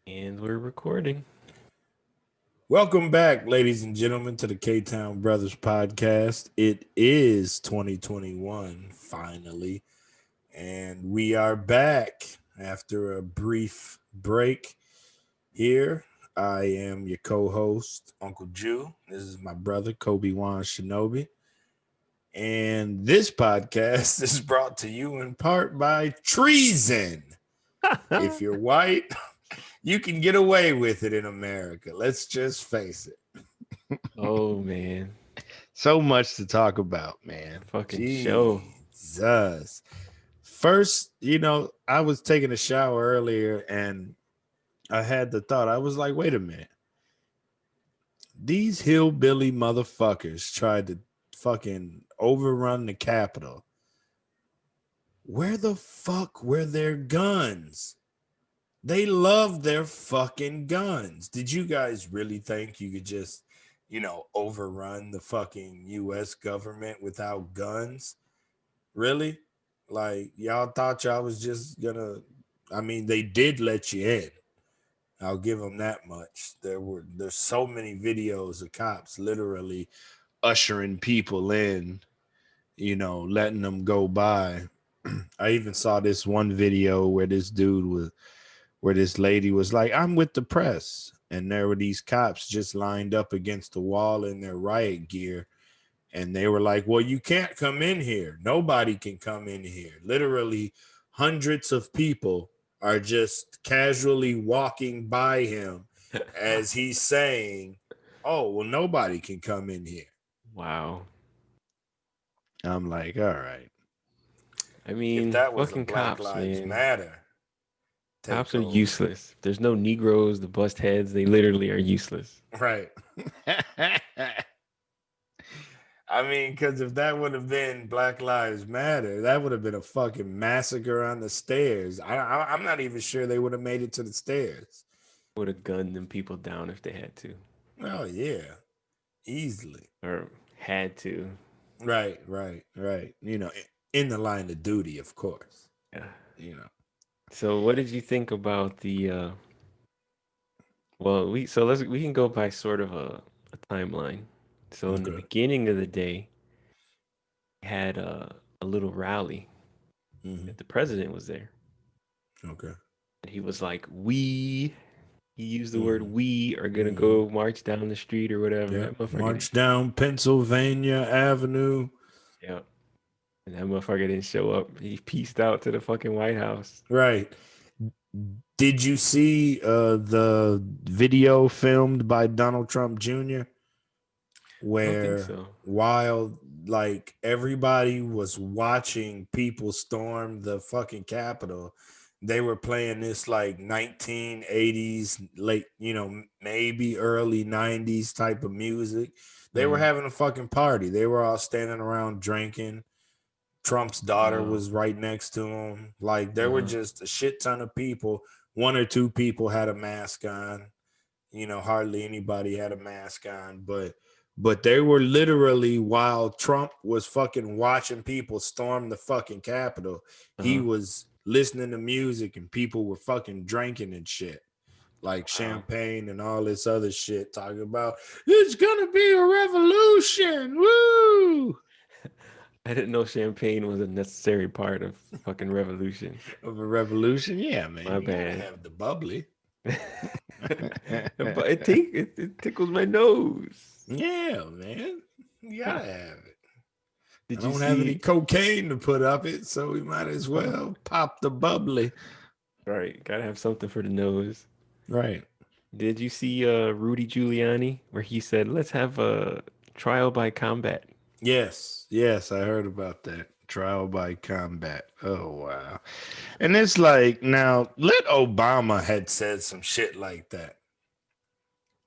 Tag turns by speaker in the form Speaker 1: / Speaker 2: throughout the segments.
Speaker 1: And we're recording.
Speaker 2: Welcome back, ladies and gentlemen, to the K-Town Brothers podcast. It is 2021, finally, and we are back after a brief break here. I am your co-host, Uncle Jew. This is my brother, Kobe Wan Shinobi. And this podcast is brought to you in part by treason. If you're white, you can get away with it in America. Let's just face it.
Speaker 1: Oh man,
Speaker 2: So much to talk about, man.
Speaker 1: fucking show.
Speaker 2: Jesus. First, I was taking a shower earlier and I had the thought, I was like, wait a minute. These hillbilly motherfuckers tried to fucking overrun the Capitol. Where the fuck were their guns? They love their fucking guns. Did you guys really think you could just, overrun the fucking US government without guns? Really? Like, y'all thought y'all was just gonna, they did let you in. I'll give them that much. There's so many videos of cops literally ushering people in, letting them go by. I even saw this one video where this lady was like, I'm with the press. And there were these cops just lined up against the wall in their riot gear. And they were like, well, you can't come in here. Nobody can come in here. Literally, hundreds of people are just casually walking by him as he's saying, oh, well, nobody can come in here.
Speaker 1: Wow.
Speaker 2: I'm like, all right.
Speaker 1: I
Speaker 2: If
Speaker 1: mean,
Speaker 2: that was a
Speaker 1: fucking
Speaker 2: Black
Speaker 1: cops,
Speaker 2: Lives
Speaker 1: man.
Speaker 2: Matter
Speaker 1: Cops are
Speaker 2: takeover.
Speaker 1: useless. If there's no Negroes to bust heads, they literally are useless.
Speaker 2: Right. Because if that would have been Black Lives Matter, that would have been a fucking massacre on the stairs. I'm not even sure they would have made it to the stairs.
Speaker 1: Would have gunned them people down if they had to.
Speaker 2: Oh, yeah. Easily.
Speaker 1: Or had to.
Speaker 2: Right. In the line of duty, of course.
Speaker 1: Yeah.
Speaker 2: You know.
Speaker 1: So what did you think about the well we can go by sort of a timeline. So in the
Speaker 2: Okay.
Speaker 1: beginning of the day, we had a little rally.
Speaker 2: Mm-hmm.
Speaker 1: The president was there.
Speaker 2: Okay.
Speaker 1: He was like, he used the word
Speaker 2: Mm-hmm.
Speaker 1: we are gonna
Speaker 2: Mm-hmm.
Speaker 1: go march down the street or whatever.
Speaker 2: Yep.
Speaker 1: That motherfucker didn't.
Speaker 2: March down Pennsylvania Avenue.
Speaker 1: Yeah. And that motherfucker didn't show up. He pieced out to the fucking White House.
Speaker 2: Right. Did you see the video filmed by Donald Trump Jr.?
Speaker 1: I don't think
Speaker 2: Where
Speaker 1: so.
Speaker 2: while like everybody was watching people storm the fucking Capitol, they were playing this like 1980s, late, maybe early 90s type of music. They were
Speaker 1: Mm.
Speaker 2: having a fucking party. They were all standing around drinking. Trump's daughter
Speaker 1: Wow.
Speaker 2: was right next to him. Like there were
Speaker 1: Uh-huh.
Speaker 2: just a shit ton of people. One or two people had a mask on. Hardly anybody had a mask on, but they were literally, while Trump was fucking watching people storm the fucking Capitol, he
Speaker 1: Uh-huh.
Speaker 2: was listening to music and people were fucking drinking and shit. Like
Speaker 1: Wow.
Speaker 2: champagne and all this other shit, talking about it's gonna be a revolution. Woo!
Speaker 1: I didn't know champagne was a necessary part of fucking revolution.
Speaker 2: Of a revolution. Yeah, man.
Speaker 1: My
Speaker 2: You gotta
Speaker 1: bad.
Speaker 2: have the bubbly.
Speaker 1: But it tickles my nose.
Speaker 2: Yeah, man. You gotta have it. I
Speaker 1: Did you
Speaker 2: don't have any
Speaker 1: see?
Speaker 2: cocaine to put up it, so we might as well pop the bubbly.
Speaker 1: Right, gotta have something for the nose.
Speaker 2: Right.
Speaker 1: Did you see Rudy Giuliani where he said, "Let's have a trial by combat"?
Speaker 2: Yes, I heard about that. Trial by combat. Oh wow. And it's like, now let Obama had said some shit like that.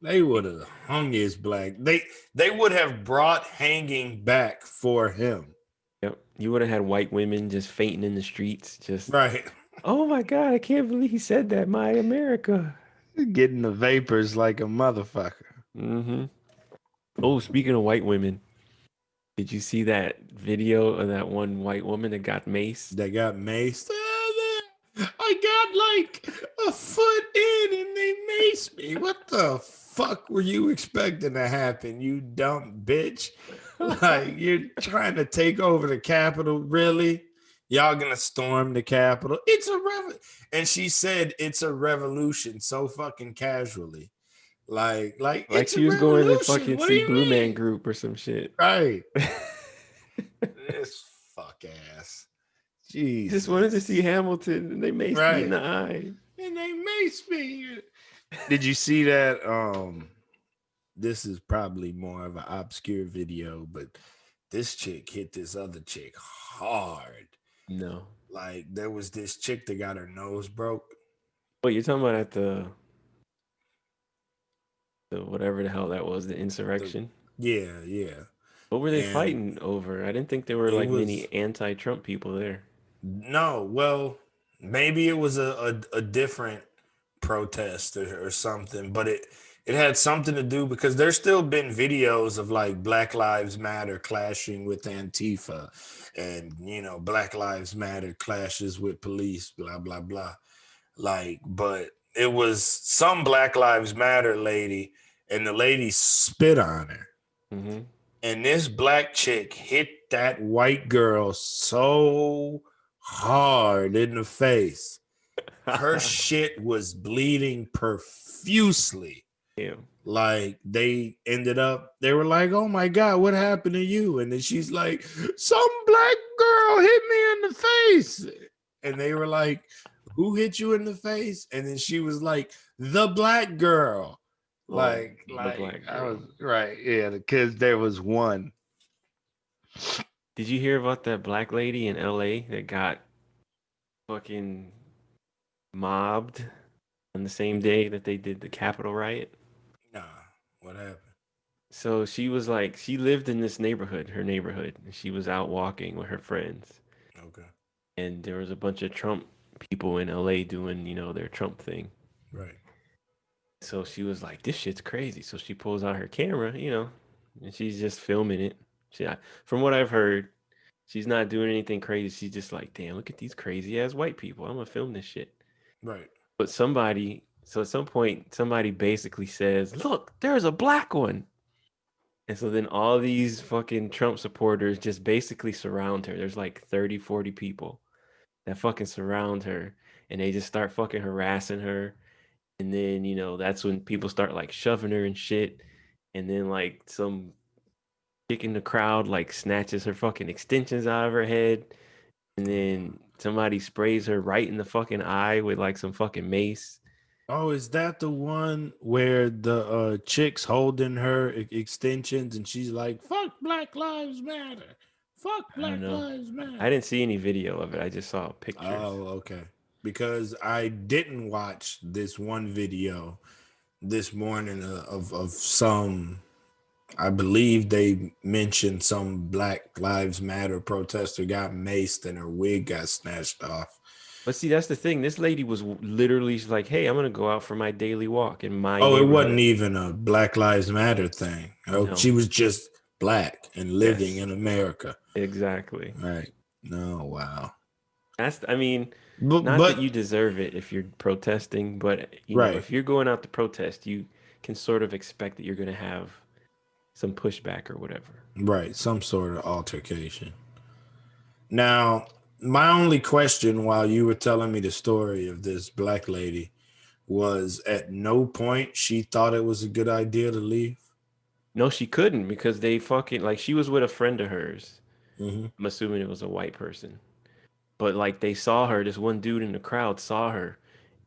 Speaker 2: They would have hung his black. They would have brought hanging back for him.
Speaker 1: Yep, you would have had white women just fainting in the streets. Just,
Speaker 2: Right.
Speaker 1: oh my God, I can't believe he said that. My America.
Speaker 2: Getting the vapors like a motherfucker.
Speaker 1: Mm-hmm. Oh, speaking of white women, did you see that video of that one white woman that got maced?
Speaker 2: They got maced. I I got like a foot in and they maced me. What the fuck were you expecting to happen, you dumb bitch? Like, you're trying to take over the Capitol, really? Y'all gonna storm the Capitol? It's a and she said it's a revolution so fucking casually. Like
Speaker 1: Like
Speaker 2: it's
Speaker 1: she
Speaker 2: a
Speaker 1: was going to
Speaker 2: revolution.
Speaker 1: fucking
Speaker 2: What do
Speaker 1: see
Speaker 2: you
Speaker 1: Blue Man
Speaker 2: mean?
Speaker 1: Group or some shit.
Speaker 2: Right. This fuck ass.
Speaker 1: Just wanted to see
Speaker 2: Jesus.
Speaker 1: Hamilton and they maced me in
Speaker 2: Right.
Speaker 1: the eye.
Speaker 2: And they maced me. Did you see that? This is probably more of an obscure video, but this chick hit this other chick hard.
Speaker 1: No.
Speaker 2: Like, there was this chick that got her nose broke.
Speaker 1: What you're talking about at the whatever the hell that was, the
Speaker 2: The
Speaker 1: insurrection?
Speaker 2: Yeah, yeah.
Speaker 1: What were they
Speaker 2: And
Speaker 1: fighting over? I didn't think there were
Speaker 2: it
Speaker 1: like
Speaker 2: was
Speaker 1: many anti-Trump people there.
Speaker 2: no, well, maybe it was a different protest or something, but it had something to do because there's still been videos of like Black Lives Matter clashing with Antifa, and Black Lives Matter clashes with police, blah blah blah. Like, but it was some Black Lives Matter lady, and the lady spit on her,
Speaker 1: Mm-hmm.
Speaker 2: and this black chick hit that white girl so hard in the face. Her shit was bleeding profusely.
Speaker 1: Damn.
Speaker 2: Like, they were like, oh my God, what happened to you? And then she's like, some black girl hit me in the face. And they were like, who hit you in the face? And then she was like, the black girl.
Speaker 1: Oh,
Speaker 2: Like,
Speaker 1: the black
Speaker 2: I was
Speaker 1: girl.
Speaker 2: right. Yeah, because there was one.
Speaker 1: Did you hear about that black lady in LA that got fucking mobbed on the same day that they did the Capitol riot?
Speaker 2: Nah, what happened?
Speaker 1: So she was like, she lived in this neighborhood, her neighborhood, and she was out walking with her friends.
Speaker 2: Okay,
Speaker 1: And there was a bunch of Trump people in LA doing, their Trump thing.
Speaker 2: right.
Speaker 1: So she was like, this shit's crazy. So she pulls out her camera, and she's just filming it. From what I've heard, she's not doing anything crazy. She's just like, damn, look at these crazy ass white people. I'm gonna film this shit.
Speaker 2: Right.
Speaker 1: But so at some point, somebody basically says, look, there's a black one. And so then all these fucking Trump supporters just basically surround her. There's like 30, 40 people that fucking surround her and they just start fucking harassing her. And then, that's when people start like shoving her and shit. And then like some chick in the crowd like snatches her fucking extensions out of her head. And then somebody sprays her right in the fucking eye with like some fucking mace.
Speaker 2: Oh, is that the one where the chick's holding her extensions and she's like, "Fuck Black Lives Matter, fuck
Speaker 1: I don't
Speaker 2: Black
Speaker 1: know.
Speaker 2: Lives
Speaker 1: I
Speaker 2: Matter."
Speaker 1: didn't see any video of it. I just saw pictures.
Speaker 2: Oh, okay. Because I didn't watch this one video this morning of some. I believe they mentioned some Black Lives Matter protester got maced and her wig got snatched off.
Speaker 1: But see, that's the thing. This lady was literally like, "Hey, I'm gonna go out for my daily walk in my
Speaker 2: Oh, it wasn't
Speaker 1: neighborhood."
Speaker 2: even a Black Lives Matter thing. Oh, she
Speaker 1: No.
Speaker 2: was just black and living
Speaker 1: Yes.
Speaker 2: in America.
Speaker 1: Exactly.
Speaker 2: Right. No, wow.
Speaker 1: I mean, not that you
Speaker 2: But
Speaker 1: deserve it if you're protesting, but
Speaker 2: right,
Speaker 1: if you're going out to protest, you can sort of expect that you're gonna have some pushback or whatever.
Speaker 2: right. Some sort of altercation. Now, my only question while you were telling me the story of this black lady was at no point she thought it was a good idea to leave.
Speaker 1: No, she couldn't because they fucking like she was with a friend of hers.
Speaker 2: Mm-hmm.
Speaker 1: I'm assuming it was a white person. But like they saw her, this one dude in the crowd saw her,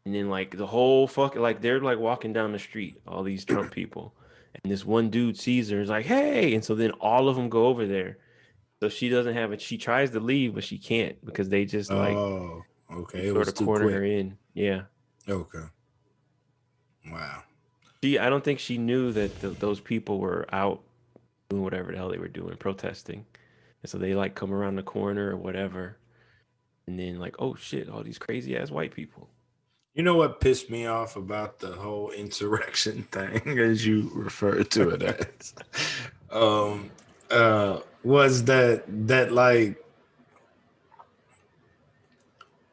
Speaker 1: and then like the whole fucking like they're like walking down the street, all these Trump people, and this one dude sees her, is like, "Hey!" And so then all of them go over there. So she doesn't have it. She tries to leave, but she can't because they just like
Speaker 2: Oh,
Speaker 1: they
Speaker 2: okay. It
Speaker 1: sort
Speaker 2: was
Speaker 1: of
Speaker 2: too
Speaker 1: corner her
Speaker 2: quick.
Speaker 1: in. Yeah.
Speaker 2: Okay. Wow.
Speaker 1: I don't think she knew that those people were out doing whatever the hell they were doing, protesting. And so they like come around the corner or whatever, and then like, oh shit, all these crazy ass white people.
Speaker 2: You know what pissed me off about the whole insurrection thing, as you referred to it as, um, was that like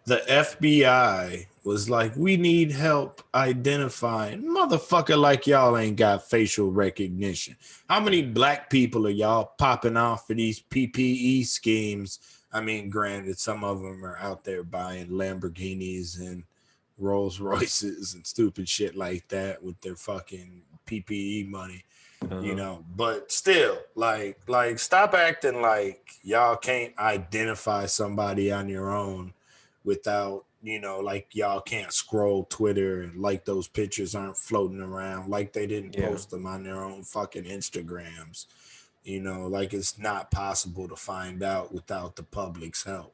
Speaker 2: The FBI was like, we need help identifying. Motherfucker, like y'all ain't got facial recognition. How many black people are y'all popping off for these PPE schemes? I mean, granted, some of them are out there buying Lamborghinis and Rolls Royces and stupid shit like that with their fucking PPE money, you
Speaker 1: Uh-huh.
Speaker 2: know. But still, stop acting like y'all can't identify somebody on your own without, you know, like y'all can't scroll Twitter and like those pictures aren't floating around, like they didn't
Speaker 1: Yeah.
Speaker 2: post them on their own fucking Instagrams, you know, like it's not possible to find out without the public's help.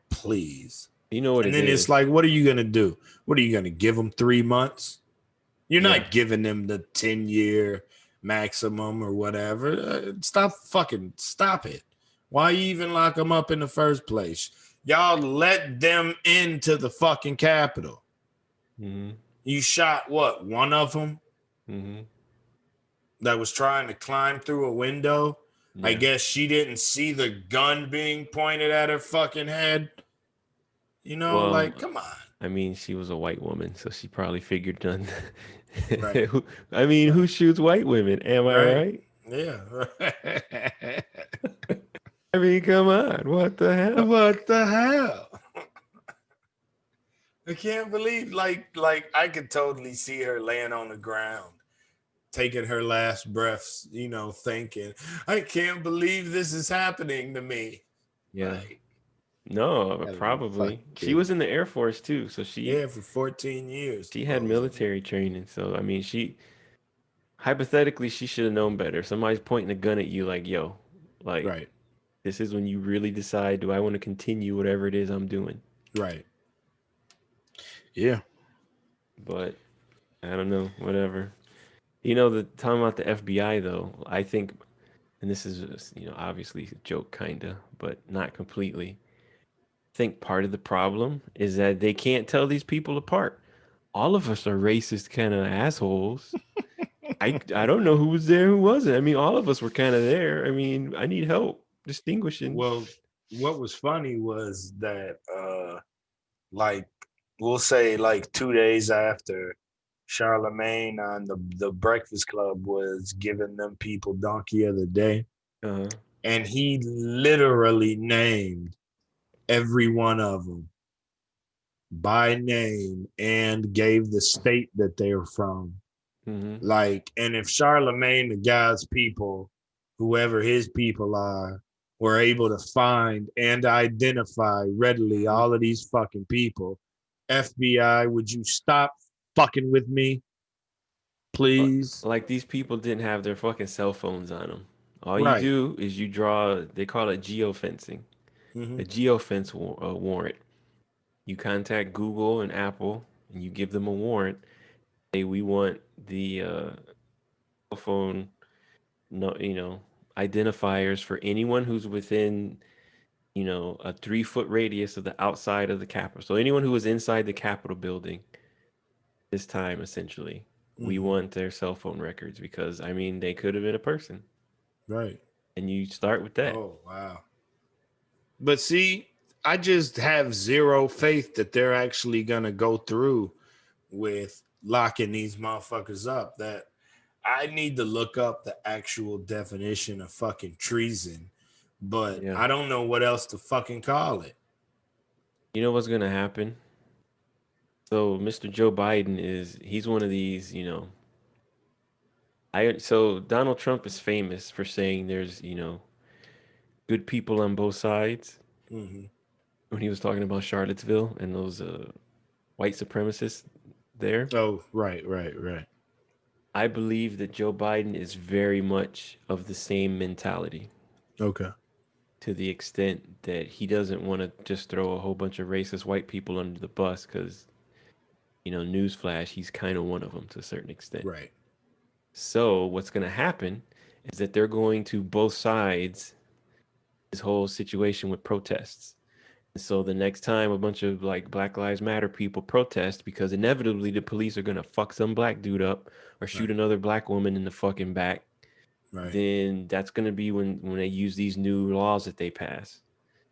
Speaker 2: Please.
Speaker 1: You know what
Speaker 2: And
Speaker 1: it
Speaker 2: then it's
Speaker 1: is?
Speaker 2: like, what are you going to do? What are you going to give them 3 months? You're
Speaker 1: Yeah.
Speaker 2: not giving them the 10-year maximum or whatever. Stop it. Why you even lock them up in the first place? Y'all let them into the fucking Capitol.
Speaker 1: Mm-hmm.
Speaker 2: You shot what? One of them
Speaker 1: Mm-hmm.
Speaker 2: that was trying to climb through a window. I
Speaker 1: Yeah.
Speaker 2: guess she didn't see the gun being pointed at her fucking head. You know, like,
Speaker 1: Well,
Speaker 2: come on.
Speaker 1: I mean, she was a white woman, so she probably figured none.
Speaker 2: Right.
Speaker 1: I mean,
Speaker 2: Right.
Speaker 1: who shoots white women? Am I
Speaker 2: Right.
Speaker 1: right?
Speaker 2: Yeah.
Speaker 1: I mean, come on. What the hell?
Speaker 2: What the hell? I can't believe like I could totally see her laying on the ground, taking her last breaths, you know, thinking, I can't believe this is happening to me.
Speaker 1: Yeah.
Speaker 2: Like,
Speaker 1: No,
Speaker 2: gotta be fucking
Speaker 1: probably. She
Speaker 2: kidding
Speaker 1: was in
Speaker 2: me.
Speaker 1: the Air Force too, so
Speaker 2: Yeah, for 14 years,
Speaker 1: she had
Speaker 2: supposedly.
Speaker 1: military training. So I mean, she hypothetically she should have known better. Somebody's pointing a gun at you, like, yo, like
Speaker 2: Right,
Speaker 1: this is when you really decide, do I want to continue whatever it is I'm doing?
Speaker 2: right. Yeah.
Speaker 1: But I don't know, whatever. You know, the talking about the FBI though, I think, and this is just, obviously a joke kinda, but not completely. I think part of the problem is that they can't tell these people apart. All of us are racist kind of assholes. I don't know who was there, who wasn't. I mean, all of us were kind of there. I mean, I need help distinguishing.
Speaker 2: Well, what was funny was that like we'll say like 2 days after Charlemagne on the Breakfast Club was giving them people Donkey of the Day,
Speaker 1: Uh,
Speaker 2: and he literally named every one of them by name and gave the state that they're from.
Speaker 1: mm-hmm.
Speaker 2: Like, and if Charlemagne, the guy's people, whoever his people are, were able to find and identify readily all of these fucking people, FBI, would you stop fucking with me, please?
Speaker 1: Like these people didn't have their fucking cell phones on them. All you
Speaker 2: Right.
Speaker 1: do is you draw. They call it geofencing.
Speaker 2: Mm-hmm.
Speaker 1: A geofence warrant. You contact Google and Apple, and you give them a warrant. Hey, we want the cell phone, no, identifiers for anyone who's within, a 3 foot radius of the outside of the Capitol. So anyone who was inside the Capitol building this time, essentially, we
Speaker 2: Mm-hmm.
Speaker 1: want their cell phone records because I mean they could have been a person,
Speaker 2: Right.
Speaker 1: and you start with that.
Speaker 2: Oh, wow. But see, I just have zero faith that they're actually going to go through with locking these motherfuckers up. That I need to look up the actual definition of fucking treason, but
Speaker 1: Yeah.
Speaker 2: I don't know what else to fucking call it.
Speaker 1: You know what's gonna happen? So Mr. Joe Biden he's one of these, so Donald Trump is famous for saying there's, good people on both sides
Speaker 2: Mm-hmm.
Speaker 1: when he was talking about Charlottesville and those white supremacists there.
Speaker 2: Oh, right, right, right.
Speaker 1: I believe that Joe Biden is very much of the same mentality
Speaker 2: Okay.
Speaker 1: to the extent that he doesn't want to just throw a whole bunch of racist white people under the bus because, newsflash, he's kind of one of them to a certain extent.
Speaker 2: Right.
Speaker 1: So what's going to happen is that they're going to both sides this whole situation with protests. And so the next time a bunch of like Black Lives Matter people protest because inevitably the police are going to fuck some black dude up or shoot
Speaker 2: Right.
Speaker 1: another black woman in the fucking back,
Speaker 2: Right.
Speaker 1: then that's going to be when they use these new laws that they pass.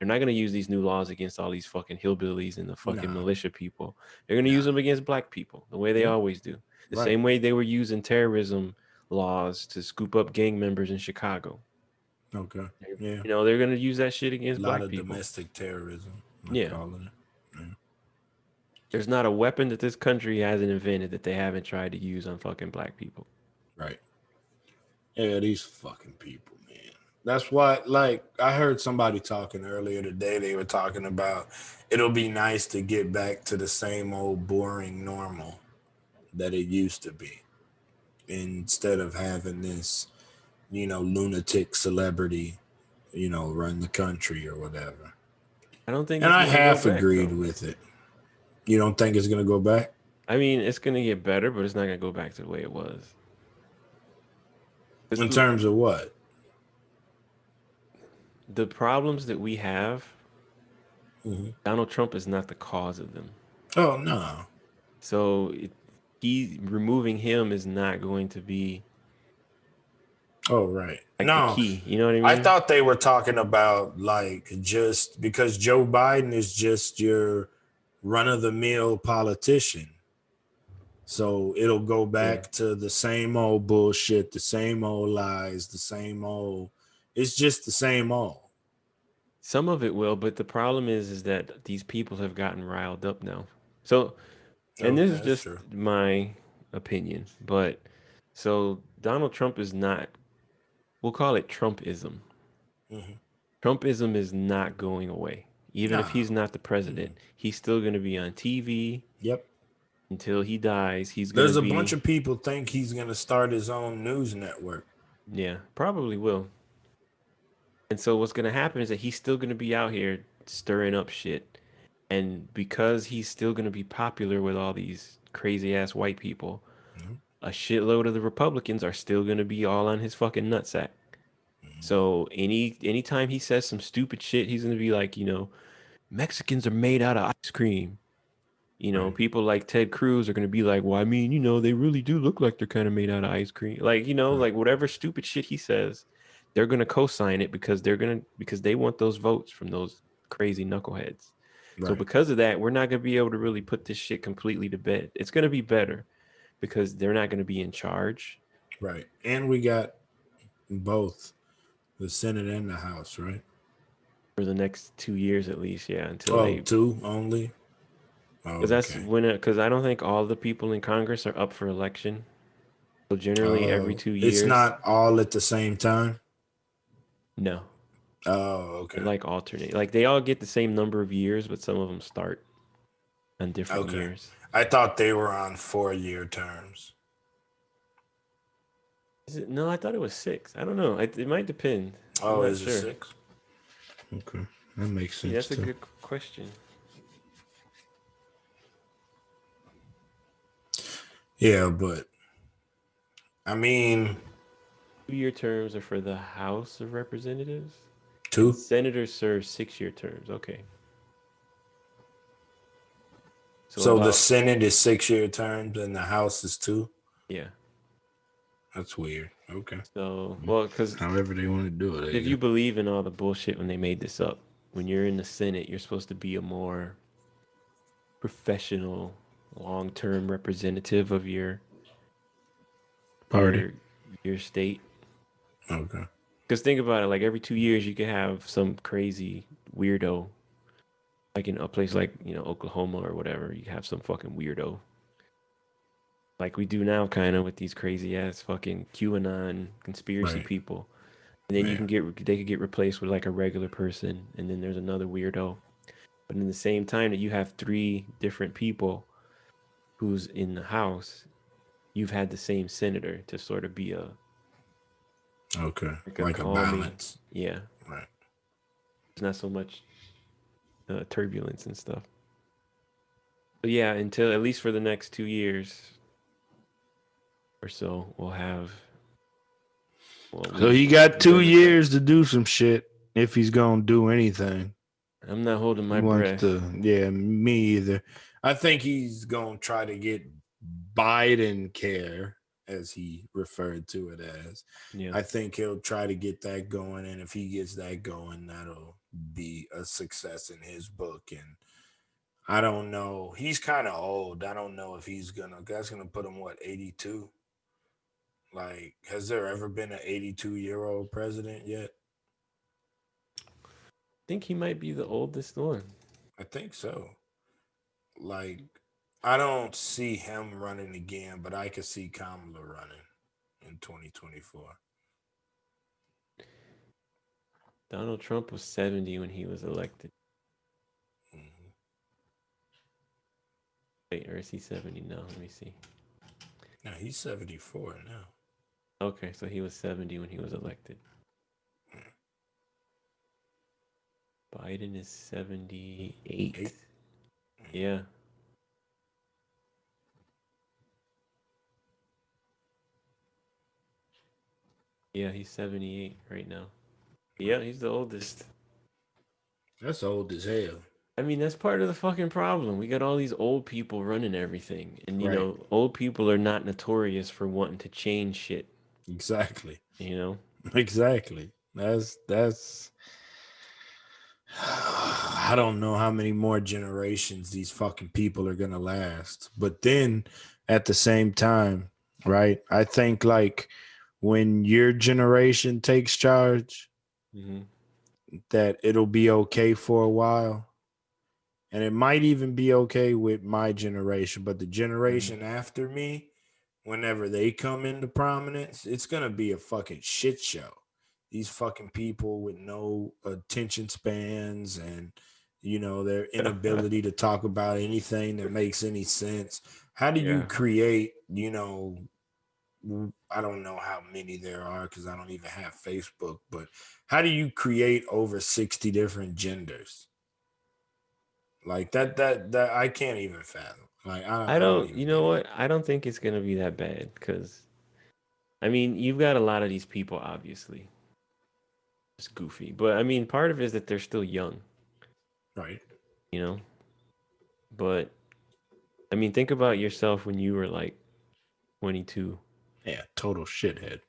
Speaker 1: They're not going to use these new laws against all these fucking hillbillies and the fucking
Speaker 2: No,
Speaker 1: militia people. They're going to use
Speaker 2: no.
Speaker 1: them against black people the way they
Speaker 2: Yep.
Speaker 1: always do. The
Speaker 2: Right.
Speaker 1: same way they were using terrorism laws to scoop up gang members in Chicago.
Speaker 2: Okay. Yeah.
Speaker 1: They're going to use that shit
Speaker 2: A
Speaker 1: against
Speaker 2: lot
Speaker 1: black
Speaker 2: of
Speaker 1: people.
Speaker 2: domestic terrorism, I
Speaker 1: Yeah.
Speaker 2: call it. Yeah.
Speaker 1: There's not a weapon that this country hasn't invented that they haven't tried to use on fucking black people.
Speaker 2: Right. Yeah, these fucking people, man. That's what, like, I heard somebody talking earlier today. They were talking about it'll be nice to get back to the same old boring normal that it used to be instead of having this, lunatic celebrity, run the country or whatever.
Speaker 1: I don't think
Speaker 2: And
Speaker 1: it's
Speaker 2: I
Speaker 1: going to go
Speaker 2: half
Speaker 1: back,
Speaker 2: agreed
Speaker 1: though.
Speaker 2: with it. You don't think it's going to go back?
Speaker 1: I mean, it's going to get better, but it's not going to go back to the way it was.
Speaker 2: In terms of what?
Speaker 1: The problems that we have, Donald Trump is not the cause of them.
Speaker 2: Oh, no.
Speaker 1: So he removing him is not going to be
Speaker 2: Oh, right.
Speaker 1: like the
Speaker 2: No,
Speaker 1: key. You know what I
Speaker 2: I
Speaker 1: mean?
Speaker 2: thought they were talking about like just because Joe Biden is just your run of the mill politician. So it'll go
Speaker 1: Yeah.
Speaker 2: back to the same old bullshit, the same old lies, the same old. It's just the same old.
Speaker 1: Some of it will, but the problem is that these people have gotten riled up now. So, and
Speaker 2: Okay,
Speaker 1: this is
Speaker 2: that's
Speaker 1: just
Speaker 2: true.
Speaker 1: my opinion, but so Donald Trump is not, we'll call it Trumpism.
Speaker 2: Hmm.
Speaker 1: Trumpism is not going away. Even if
Speaker 2: Nah.
Speaker 1: he's not the
Speaker 2: Mm-mm.
Speaker 1: president, he's still going to be on TV
Speaker 2: Yep.
Speaker 1: until he dies. He's going to
Speaker 2: There's a bunch
Speaker 1: be,
Speaker 2: of people think he's gonna start his own news network.
Speaker 1: yeah, probably will. And so what's going to happen is that he's still going to be out here stirring up shit. And because he's still going to be popular with all these crazy ass white people,
Speaker 2: Mhm.
Speaker 1: a shitload of the Republicans are still going to be all on his fucking nutsack. So anytime he says some stupid shit, he's going to be like, Mexicans are made out of ice cream.
Speaker 2: Right.
Speaker 1: People like Ted Cruz are going to be like, well, I mean, they really do look like they're kind of made out of ice cream. Like,
Speaker 2: Right.
Speaker 1: like whatever stupid shit he says, they're going to co-sign it because they want those votes from those crazy knuckleheads. So
Speaker 2: Right.
Speaker 1: because of that, we're not going to be able to really put this shit completely to bed. It's going to be better because they're not going to be in charge
Speaker 2: Right. And we got both the Senate and the House, right?
Speaker 1: for the next 2 years at least. Yeah, until
Speaker 2: Oh,
Speaker 1: they,
Speaker 2: two only?
Speaker 1: because
Speaker 2: Oh,
Speaker 1: that's
Speaker 2: okay.
Speaker 1: because I don't think all the people in Congress are up for election. So generally every two
Speaker 2: It's
Speaker 1: years,
Speaker 2: not all at the same time.
Speaker 1: no,
Speaker 2: Oh,
Speaker 1: they
Speaker 2: okay.
Speaker 1: like alternate. Like they all get the same number of years, but some of them start on different
Speaker 2: Okay.
Speaker 1: years.
Speaker 2: I thought they were on 4-year terms.
Speaker 1: Is it? No, I thought it was six. I don't know. It might depend. I'm
Speaker 2: Oh,
Speaker 1: not
Speaker 2: is it
Speaker 1: sure.
Speaker 2: 6? Okay. That makes
Speaker 1: Yeah,
Speaker 2: sense
Speaker 1: that's a
Speaker 2: too.
Speaker 1: good question.
Speaker 2: Yeah, but I mean,
Speaker 1: 2 year terms are for the House of Representatives, and
Speaker 2: 2.
Speaker 1: senators serve 6 year terms. Okay, so
Speaker 2: So the
Speaker 1: about
Speaker 2: Senate is 6-year terms and the House is 2.
Speaker 1: yeah.
Speaker 2: That's weird. Okay.
Speaker 1: So well, because
Speaker 2: However they want to do it, I
Speaker 1: if you
Speaker 2: guess.
Speaker 1: believe in all the bullshit when they made this up, when you're in the Senate, you're supposed to be a more professional, long term representative of
Speaker 2: Party.
Speaker 1: your your state.
Speaker 2: Okay.
Speaker 1: Because think about it, like every 2 years, you could have some crazy weirdo, like in a place like Oklahoma or whatever. You have some fucking weirdo, like we do now, kind of with these crazy ass fucking QAnon conspiracy
Speaker 2: Right.
Speaker 1: people. And then
Speaker 2: Yeah.
Speaker 1: they could get replaced with like a regular person, and then there's another weirdo. But in the same time that you have three different people who's in the House, you've had the same senator to sort of be
Speaker 2: Okay.
Speaker 1: like a
Speaker 2: Like a
Speaker 1: calming,
Speaker 2: balance.
Speaker 1: yeah.
Speaker 2: Right.
Speaker 1: There's not so much turbulence and stuff. But yeah, until at least for the next 2 years or so, we'll have. Well,
Speaker 2: So he got
Speaker 1: the
Speaker 2: 2 years
Speaker 1: Democrats.
Speaker 2: to do some shit if he's gonna do anything.
Speaker 1: I'm not holding
Speaker 2: He
Speaker 1: my
Speaker 2: wants
Speaker 1: breath.
Speaker 2: to, yeah, me either. I think he's gonna try to get Biden care, as he referred to it as.
Speaker 1: Yeah.
Speaker 2: I think he'll try to get that going, and if he gets that going, be a success in his book. And I don't know. He's kind of old. I don't know if that's gonna put him what, 82? Like, has there ever been an 82-year-old president yet?
Speaker 1: I think he might be the oldest one.
Speaker 2: I think so. Like, I don't see him running again, but I could see Kamala running in 2024.
Speaker 1: Donald Trump was 70 when he was elected.
Speaker 2: Hmm.
Speaker 1: Wait, or is he 70 now? Let me see.
Speaker 2: Now he's 74 now.
Speaker 1: Okay, so he was 70 when he was elected. Biden is 78.
Speaker 2: Eight.
Speaker 1: Yeah. Yeah, he's 78 right now. Yeah, he's the oldest.
Speaker 2: That's old as hell.
Speaker 1: I mean, that's part of the fucking problem. We got all these old people running everything. And,
Speaker 2: Right.
Speaker 1: old people are not notorious for wanting to change shit,
Speaker 2: Exactly.
Speaker 1: you know?
Speaker 2: Exactly. That's I don't know how many more generations these fucking people are gonna last. But then at the same time, right? I think like when your generation takes charge,
Speaker 1: Mm-hmm.
Speaker 2: that it'll be okay for a while. And it might even be okay with my generation, but the
Speaker 1: Mm-hmm.
Speaker 2: generation after me, whenever they come into prominence, it's gonna be a fucking shit show. These fucking people with no attention spans and their inability to talk about anything that makes any sense. How do you
Speaker 1: Yeah.
Speaker 2: create, I don't know how many there are because I don't even have Facebook, but how do you create over 60 different genders? Like that I can't even fathom. Like
Speaker 1: I
Speaker 2: I don't
Speaker 1: don't,
Speaker 2: even
Speaker 1: you know
Speaker 2: get it.
Speaker 1: what? I don't think it's going to be that bad because, I mean, you've got a lot of these people, obviously. It's goofy. But, I mean, part of it is that they're still young,
Speaker 2: Right.
Speaker 1: you know? But, I mean, think about yourself when you were like 22
Speaker 2: Yeah, total shithead.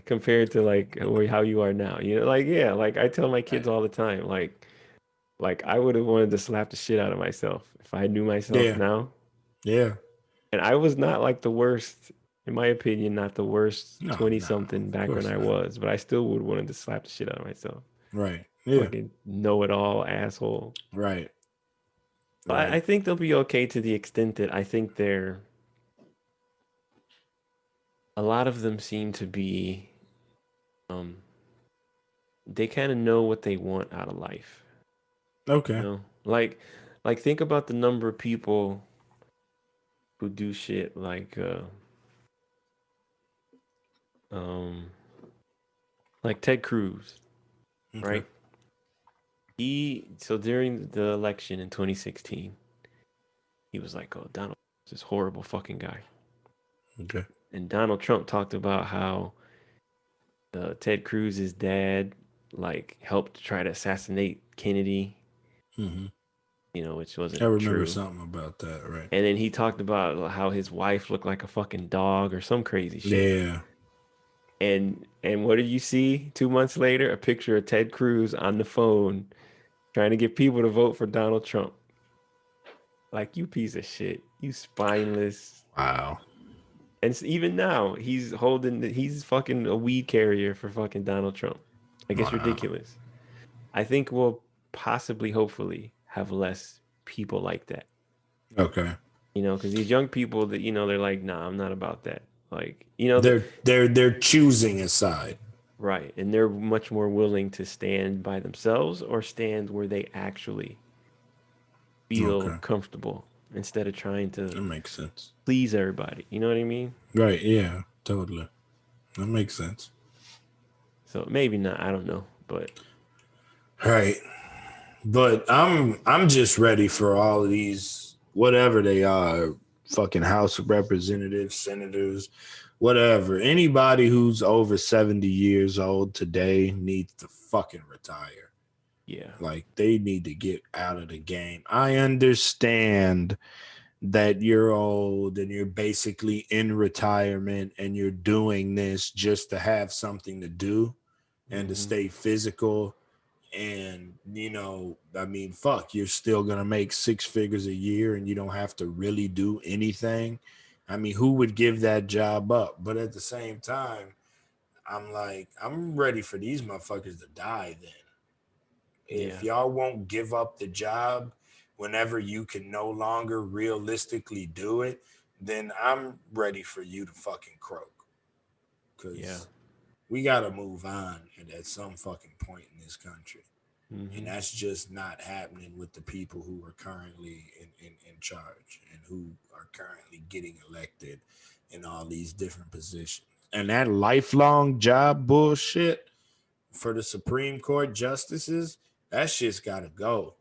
Speaker 1: compared to like how you are now. Like, yeah, like I tell my kids
Speaker 2: Right.
Speaker 1: all the time, like I would have wanted to slap the shit out of myself if I knew myself
Speaker 2: Yeah.
Speaker 1: now.
Speaker 2: Yeah.
Speaker 1: And I was not like the worst, in my opinion, not the worst
Speaker 2: No,
Speaker 1: 20
Speaker 2: no,
Speaker 1: something
Speaker 2: of
Speaker 1: back when
Speaker 2: course
Speaker 1: I
Speaker 2: not.
Speaker 1: was, but I still would wanted to slap the shit out of myself.
Speaker 2: Right. Yeah.
Speaker 1: Fucking know it all asshole.
Speaker 2: Right.
Speaker 1: But I
Speaker 2: Right.
Speaker 1: think they'll be okay to the extent that I think a lot of them seem to be, um, they kind of know what they want out of life. You
Speaker 2: Okay.
Speaker 1: know, like think about the number of people who do shit um, like Ted Cruz,
Speaker 2: Okay.
Speaker 1: right? So during the election in 2016, he was like, "Oh, Donald is this horrible fucking guy,"
Speaker 2: Okay.
Speaker 1: and Donald Trump talked about how Ted Cruz's dad like helped try to assassinate Kennedy,
Speaker 2: Hmm.
Speaker 1: which
Speaker 2: I
Speaker 1: wasn't
Speaker 2: remember
Speaker 1: true.
Speaker 2: something about that. Right.
Speaker 1: And then he talked about how his wife looked like a fucking dog or some crazy shit.
Speaker 2: Yeah.
Speaker 1: And what did you see 2 months later? A picture of Ted Cruz on the phone trying to get people to vote for Donald Trump. Like, you piece of shit. You spineless.
Speaker 2: Wow.
Speaker 1: And even now, he's fucking a weed carrier for fucking Donald Trump. Like, it's
Speaker 2: Wow.
Speaker 1: ridiculous. I think we'll possibly, hopefully, have less people like that.
Speaker 2: Okay.
Speaker 1: Because these young people that, they're like, nah, I'm not about that. Like,
Speaker 2: They're choosing a side.
Speaker 1: right. And they're much more willing to stand by themselves or stand where they actually feel
Speaker 2: Okay.
Speaker 1: comfortable instead of trying to
Speaker 2: That makes sense.
Speaker 1: please everybody. You know what I mean?
Speaker 2: Right. Yeah. Totally. That makes sense.
Speaker 1: So maybe not. I don't know. But
Speaker 2: Right. But I'm just ready for all of these, whatever they are, fucking House of Representatives, senators, whatever. Anybody who's over 70 years old today needs to fucking retire.
Speaker 1: yeah.
Speaker 2: Like, they need to get out of the game. I understand that you're old and you're basically in retirement and you're doing this just to have something to do and to
Speaker 1: Hmm.
Speaker 2: stay physical, And, you know, I mean, fuck, you're still going to make 6 figures a year and you don't have to really do anything. I mean, who would give that job up? But at the same time, I'm like, I'm ready for these motherfuckers to die then. If
Speaker 1: Yeah.
Speaker 2: y'all won't give up the job whenever you can no longer realistically do it, then I'm ready for you to fucking croak.
Speaker 1: Yeah.
Speaker 2: Because we got to move on at some fucking point in this country. And
Speaker 1: Hmm.
Speaker 2: that's just not happening with the people who are currently in charge and who are currently getting elected in all these different positions. And that lifelong job bullshit for the Supreme Court justices, that shit's gotta go.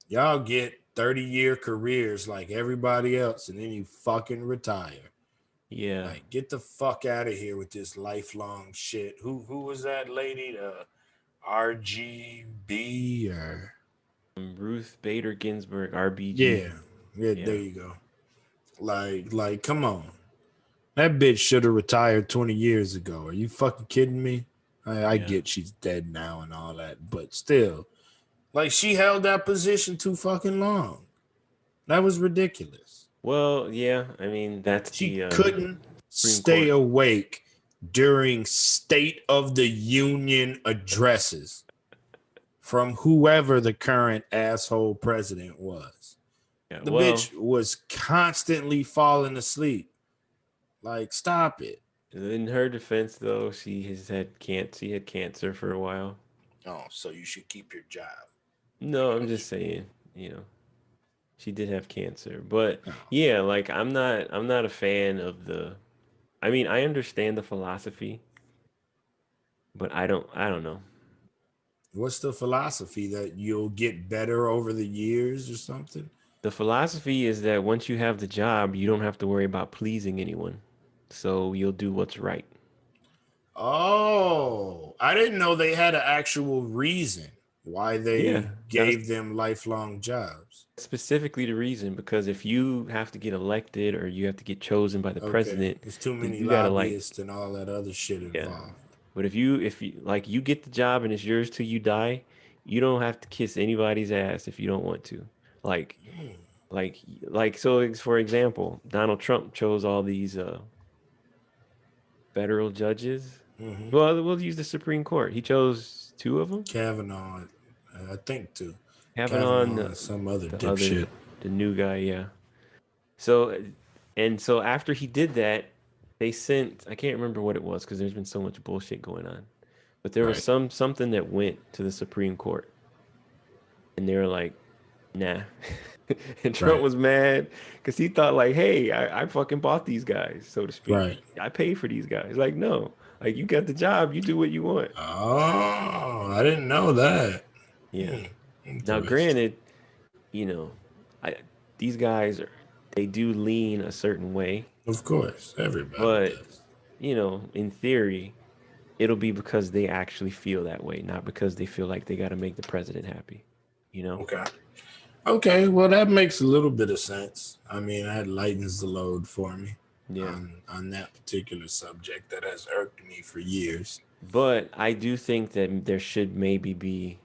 Speaker 2: Y'all get 30-year careers like everybody else, and then you fucking retire.
Speaker 1: Yeah.
Speaker 2: Like, get the fuck out of here with this lifelong shit. Who was that lady? RGB or
Speaker 1: Ruth Bader Ginsburg, RBG.
Speaker 2: yeah, yeah. There
Speaker 1: Yeah.
Speaker 2: you go. Like, come on. That bitch should have retired 20 years ago. Are you fucking kidding me? I
Speaker 1: Yeah.
Speaker 2: get she's dead now and all that, but still, like, she held that position too fucking long. That was ridiculous.
Speaker 1: Well, yeah. I mean, that's
Speaker 2: She
Speaker 1: the
Speaker 2: couldn't
Speaker 1: Supreme
Speaker 2: stay
Speaker 1: Court.
Speaker 2: awake during State of the Union addresses from whoever the current asshole president was.
Speaker 1: Yeah.
Speaker 2: The
Speaker 1: Well,
Speaker 2: bitch was constantly falling asleep. Like, stop it.
Speaker 1: in her defense, though, she had cancer for a while.
Speaker 2: Oh, so you should keep your job.
Speaker 1: No, I'm just saying, you know, she did have cancer. But
Speaker 2: Oh.
Speaker 1: yeah, like I'm not a fan of the I mean, I understand the philosophy, but I don't know.
Speaker 2: What's the philosophy that you'll get better over the years or something?
Speaker 1: The philosophy is that once you have the job, you don't have to worry about pleasing anyone. So you'll do what's right.
Speaker 2: Oh, I didn't know they had an actual reason why
Speaker 1: Yeah,
Speaker 2: they
Speaker 1: that's
Speaker 2: gave them lifelong jobs.
Speaker 1: specifically the reason because if you have to get elected or you have to get chosen by the
Speaker 2: Okay,
Speaker 1: president,
Speaker 2: there's too
Speaker 1: then
Speaker 2: many
Speaker 1: you gotta like,
Speaker 2: lobbyists and all that other shit
Speaker 1: yeah.
Speaker 2: involved.
Speaker 1: But if you like you get the job and it's yours till you die, you don't have to kiss anybody's ass if you don't want to. Like like so for example, Donald Trump chose all these federal judges.
Speaker 2: Mm-hmm.
Speaker 1: Well, we'll use the Supreme Court. He chose two of them.
Speaker 2: Kavanaugh, I think too.
Speaker 1: Kavanaugh and
Speaker 2: Kavanaugh and some other
Speaker 1: the other,
Speaker 2: dipshit.
Speaker 1: the new guy, yeah. So, and so after he did that, they sent, I can't remember what it was because there's been so much bullshit going on. But there was
Speaker 2: Right,
Speaker 1: something that went to the Supreme Court and they were like, nah. And Trump
Speaker 2: right,
Speaker 1: was mad because he thought like, hey, I fucking bought these guys, so to speak.
Speaker 2: right.
Speaker 1: I paid for these guys. Like, no, like you got the job, you do what you want.
Speaker 2: Oh, I didn't know that.
Speaker 1: Yeah. Now,
Speaker 2: Interesting.
Speaker 1: granted, you know, I these guys are they do lean a certain way,
Speaker 2: Of course, everybody
Speaker 1: but
Speaker 2: does.
Speaker 1: in theory, it'll be because they actually feel that way, not because they feel like they got to make the president happy. You know?
Speaker 2: Okay. Okay, well that makes a little bit of sense. I mean, that lightens the load for me
Speaker 1: Yeah.
Speaker 2: on that particular subject that has irked me for years.
Speaker 1: But I do think that there should maybe be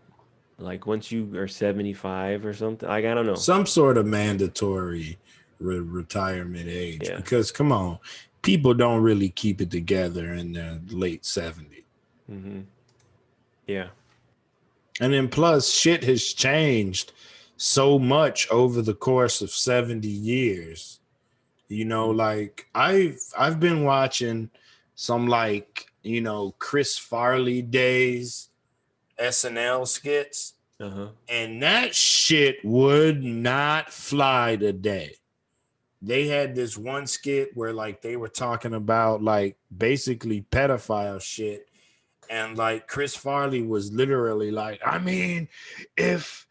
Speaker 1: like once you are 75 or something. Like I don't know.
Speaker 2: Some sort of mandatory retirement age
Speaker 1: Yeah.
Speaker 2: because come on, people don't really keep it together in their late 70s.
Speaker 1: Mhm. Yeah.
Speaker 2: And then plus shit has changed so much over the course of 70 years. You know,
Speaker 1: Mm.
Speaker 2: like I've been watching some like, you know, Chris Farley days SNL skits,
Speaker 1: Uh-huh.
Speaker 2: and that shit would not fly today. They had this one skit where like they were talking about like basically pedophile shit, and like Chris Farley was literally like, I mean, if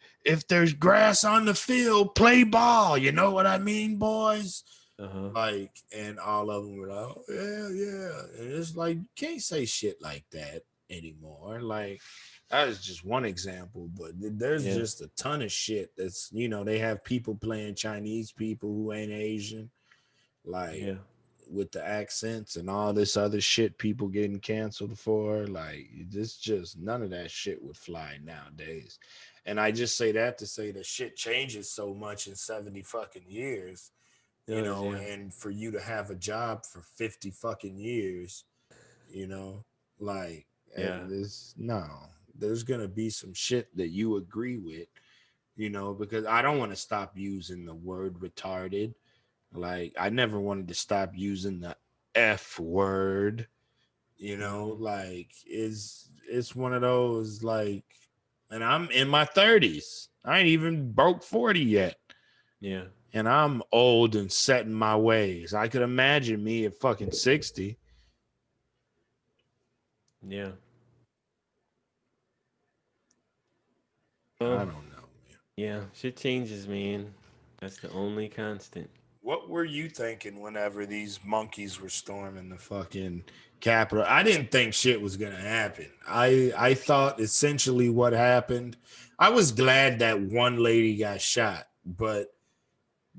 Speaker 2: there's grass on the field, play ball. You know what I mean, boys?
Speaker 1: Uh-huh.
Speaker 2: Like, and all of them were like, oh, yeah, yeah. And it's like, you can't say shit like that anymore. Like, that is just one example, but there's
Speaker 1: Yeah.
Speaker 2: just a ton of shit that's, you know, they have people playing Chinese people who ain't Asian. Like,
Speaker 1: Yeah.
Speaker 2: with the accents and all this other shit people getting canceled for. Like, this just none of that shit would fly nowadays. And I just say that to say that shit changes so much in 70 fucking years, you
Speaker 1: Does,
Speaker 2: know,
Speaker 1: yeah.
Speaker 2: and for you to have a job for 50 fucking years, you know, like,
Speaker 1: Yeah.
Speaker 2: this, no, there's gonna be some shit that you agree with, you know, because I don't want to stop using the word retarded. Like, I never wanted to stop using the F word, you know,
Speaker 1: Hmm.
Speaker 2: like, it's one of those, like, and I'm in my 30s. I ain't even broke 40 yet.
Speaker 1: Yeah.
Speaker 2: And I'm old and set in my ways. I could imagine me at fucking 60.
Speaker 1: Yeah.
Speaker 2: I
Speaker 1: Well,
Speaker 2: don't know, man.
Speaker 1: yeah, shit changes, man. That's the only constant.
Speaker 2: What were you thinking whenever these monkeys were storming the fucking Capitol? I didn't think shit was gonna happen. I thought essentially what happened. I was glad that one lady got shot, but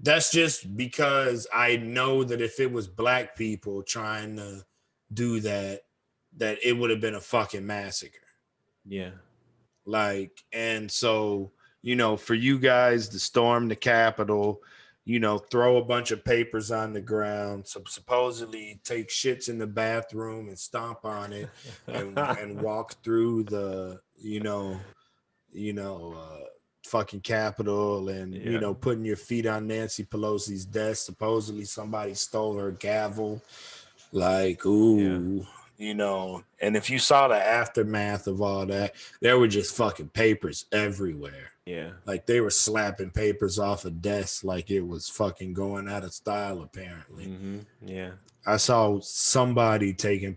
Speaker 2: that's just because I know that if it was black people trying to do that, that it would have been a fucking massacre.
Speaker 1: Yeah.
Speaker 2: Like, and so, you know, for you guys to storm the Capitol, you know, throw a bunch of papers on the ground, supposedly take shits in the bathroom and stomp on it, and walk through the, fucking Capitol, and,
Speaker 1: Yeah.
Speaker 2: putting your feet on Nancy Pelosi's desk. Supposedly somebody stole her gavel. Like,
Speaker 1: Yeah.
Speaker 2: ooh, and if you saw the aftermath of all that, there were just fucking papers everywhere.
Speaker 1: Yeah.
Speaker 2: Like, they were slapping papers off a desk like it was fucking going out of style, apparently.
Speaker 1: Hmm. Yeah.
Speaker 2: I saw somebody taking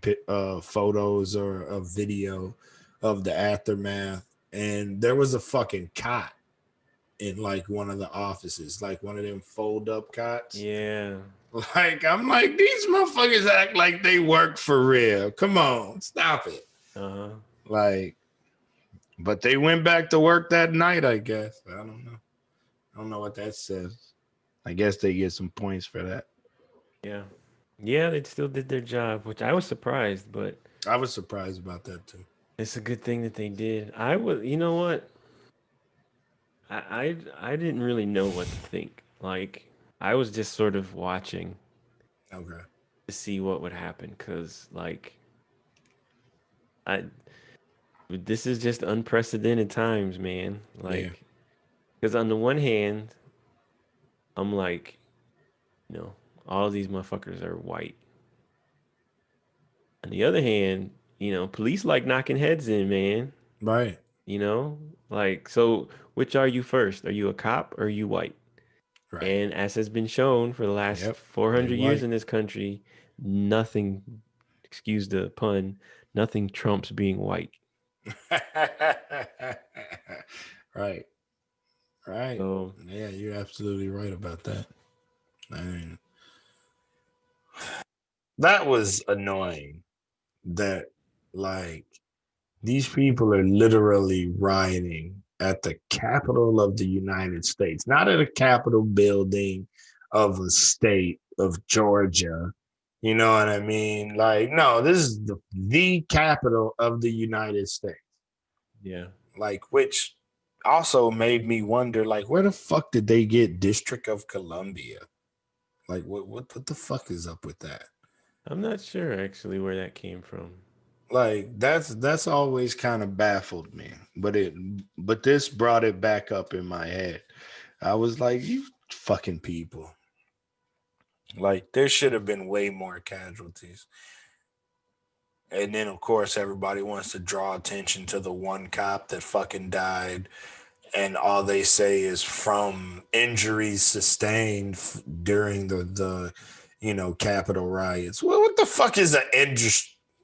Speaker 2: photos or a video of the aftermath, and there was a fucking cot in like one of the offices, like one of them fold up cots.
Speaker 1: Yeah.
Speaker 2: Like, I'm like, these motherfuckers act like they work for real. Come on, stop it.
Speaker 1: Uh-huh.
Speaker 2: Like, but they went back to work that night, I guess. I don't know. I don't know what that says. I guess they get some points for that.
Speaker 1: Yeah. Yeah, they still did their job, which I was surprised, but
Speaker 2: I was surprised about that too.
Speaker 1: it's a good thing that they did. I was, you know what? I didn't really know what to think. Like, I was just sort of watching
Speaker 2: Okay.
Speaker 1: to see what would happen, cuz like I this is just unprecedented times, man.
Speaker 2: Yeah.
Speaker 1: Like, cuz on the one hand, I'm like, you know, all these motherfuckers are white. On the other hand, police like knocking heads in, man.
Speaker 2: Right.
Speaker 1: You know, like, so which are you first? Are you a cop or are you white?
Speaker 2: Right.
Speaker 1: And as has been shown for the last
Speaker 2: Yep. They
Speaker 1: 400 years
Speaker 2: white.
Speaker 1: in this country, nothing, excuse the pun, nothing trumps being white.
Speaker 2: Right. Right.
Speaker 1: So,
Speaker 2: Yeah, you're absolutely right about that. I mean, that was annoying. That, like, these people are literally rioting at the Capitol of the United States, not at a Capitol building of a state of Georgia. You know what I mean? Like, no, this is the capital of the United States.
Speaker 1: yeah.
Speaker 2: Like, which also made me wonder, like, where the fuck did they get District of Columbia? Like, what the fuck is up with that?
Speaker 1: I'm not sure actually where that came from.
Speaker 2: Like, that's always kind of baffled me, but this brought it back up in my head. I was like, you fucking people. Like, there should have been way more casualties. And then, of course, everybody wants to draw attention to the one cop that fucking died, and all they say is from injuries sustained during the Capitol riots. Well, what the fuck is an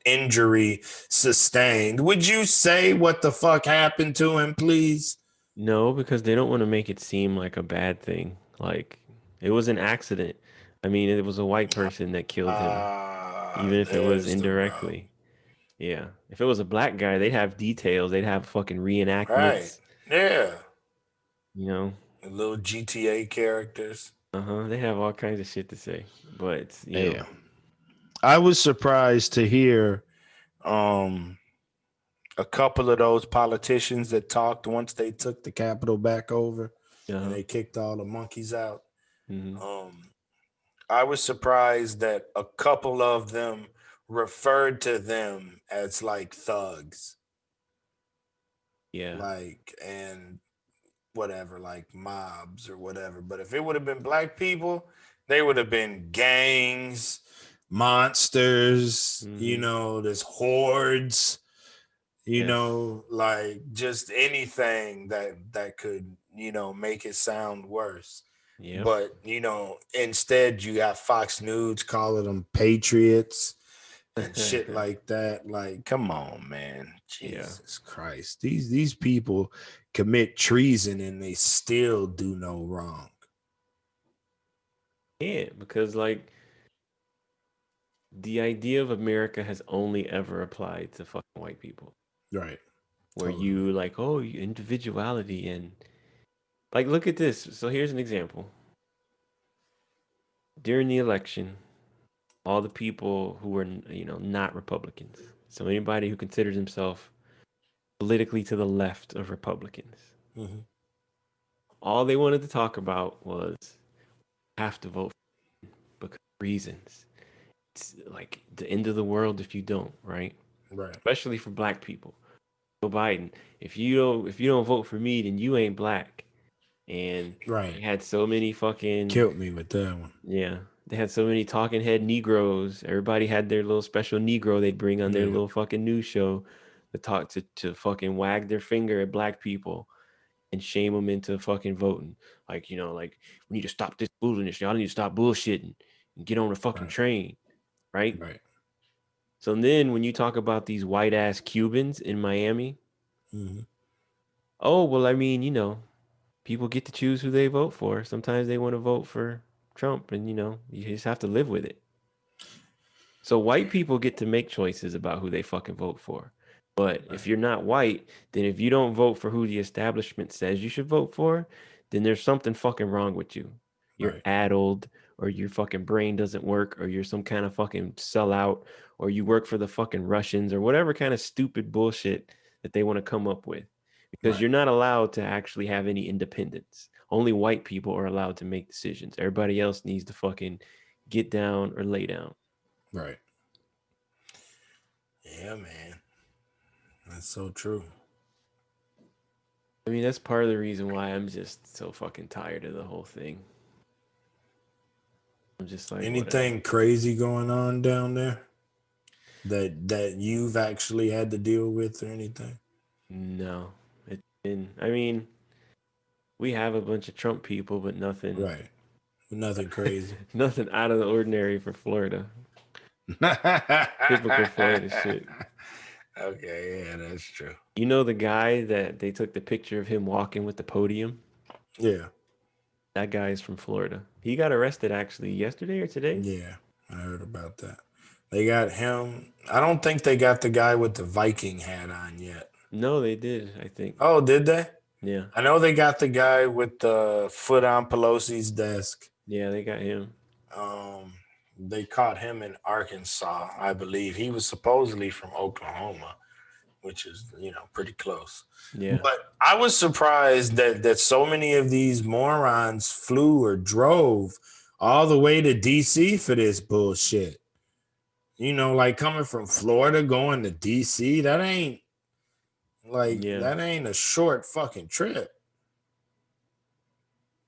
Speaker 2: injury sustained? Would you say what the fuck happened to him, please?
Speaker 1: No, because they don't want to make it seem like a bad thing. Like, it was an accident. I mean, it was a white person that killed him, even if it was
Speaker 2: There's the rub.
Speaker 1: indirectly. Yeah. If it was a black guy, they'd have details. They'd have fucking
Speaker 2: Right.
Speaker 1: reenactments,
Speaker 2: Yeah.
Speaker 1: you know.
Speaker 2: The little GTA characters.
Speaker 1: Uh-huh. They have all kinds of shit to say. But,
Speaker 2: Yeah. I was surprised to hear um a couple of those politicians that talked once they took the Capitol back over and
Speaker 1: Uh-huh.
Speaker 2: they kicked all the monkeys out.
Speaker 1: Hmm.
Speaker 2: Um, I was surprised that a couple of them referred to them as like thugs,
Speaker 1: Yeah.
Speaker 2: like, and whatever, like mobs or whatever. But if it would have been black people, they would have been gangs, monsters,
Speaker 1: Hmm.
Speaker 2: there's hordes,
Speaker 1: Yes.
Speaker 2: like just anything that could, make it sound worse.
Speaker 1: Yep.
Speaker 2: But, instead you got Fox News calling them patriots and shit like that. Like, come on, man.
Speaker 1: Yeah.
Speaker 2: Jesus Christ. These people commit treason and they still do no wrong.
Speaker 1: Yeah, because like the idea of America has only ever applied to fucking white people.
Speaker 2: Right.
Speaker 1: Where
Speaker 2: Totally.
Speaker 1: you like, oh, individuality and like look at this. So here's an example. During the election, all the people who were, not Republicans. So anybody who considers himself politically to the left of Republicans,
Speaker 2: Hmm.
Speaker 1: all they wanted to talk about was have to vote because of reasons. It's like the end of the world if you don't, right?
Speaker 2: Right.
Speaker 1: Especially for black people. Joe Biden, if you don't vote for me, then you ain't black. And they
Speaker 2: Right.
Speaker 1: had so many fucking
Speaker 2: Killed me with that one.
Speaker 1: yeah, they had so many talking head Negroes. Everybody had their little special Negro they'd bring on their
Speaker 2: Yeah.
Speaker 1: little fucking news show to talk to fucking wag their finger at black people and shame them into fucking voting. Like, like we need to stop this foolishness. Y'all need to stop bullshitting and get on the fucking
Speaker 2: Right.
Speaker 1: train, right?
Speaker 2: Right.
Speaker 1: So then when you talk about these white ass Cubans in Miami,
Speaker 2: Hmm.
Speaker 1: oh, well, I mean, people get to choose who they vote for. Sometimes they want to vote for Trump and you just have to live with it. So white people get to make choices about who they fucking vote for. But if
Speaker 2: Right.
Speaker 1: you're not white, then if you don't vote for who the establishment says you should vote for, then there's something fucking wrong with you. You're
Speaker 2: Right.
Speaker 1: addled, or your fucking brain doesn't work, or you're some kind of fucking sellout, or you work for the fucking Russians, or whatever kind of stupid bullshit that they want to come up with. Because
Speaker 2: Right.
Speaker 1: you're not allowed to actually have any independence. Only white people are allowed to make decisions. Everybody else needs to fucking get down or lay down.
Speaker 2: Right. Yeah, man. That's so true.
Speaker 1: I mean, that's part of the reason why I'm just so fucking tired of the whole thing. I'm just like, whatever.
Speaker 2: Anything crazy going on down there that you've actually had to deal with or anything?
Speaker 1: No, it's been. I mean, we have a bunch of Trump people, but nothing,
Speaker 2: Right. Nothing crazy.
Speaker 1: nothing out of the ordinary for Florida. Typical Florida shit.
Speaker 2: Okay, yeah, that's true.
Speaker 1: You know the guy that they took the picture of him walking with the podium?
Speaker 2: Yeah,
Speaker 1: That guy is from Florida. He got arrested actually yesterday or today.
Speaker 2: yeah, I heard about that. They got him. I don't think they got the guy with the Viking hat on yet.
Speaker 1: No, they did. I think.
Speaker 2: Oh, did they?
Speaker 1: Yeah,
Speaker 2: I know they got the guy with the foot on Pelosi's desk.
Speaker 1: yeah, they got him.
Speaker 2: Um, they caught him in Arkansas, I believe. He was supposedly from Oklahoma, which is, pretty close.
Speaker 1: Yeah,
Speaker 2: But I was surprised that so many of these morons flew or drove all the way to DC for this bullshit. Like coming from Florida going to DC,
Speaker 1: yeah.
Speaker 2: that ain't a short fucking trip.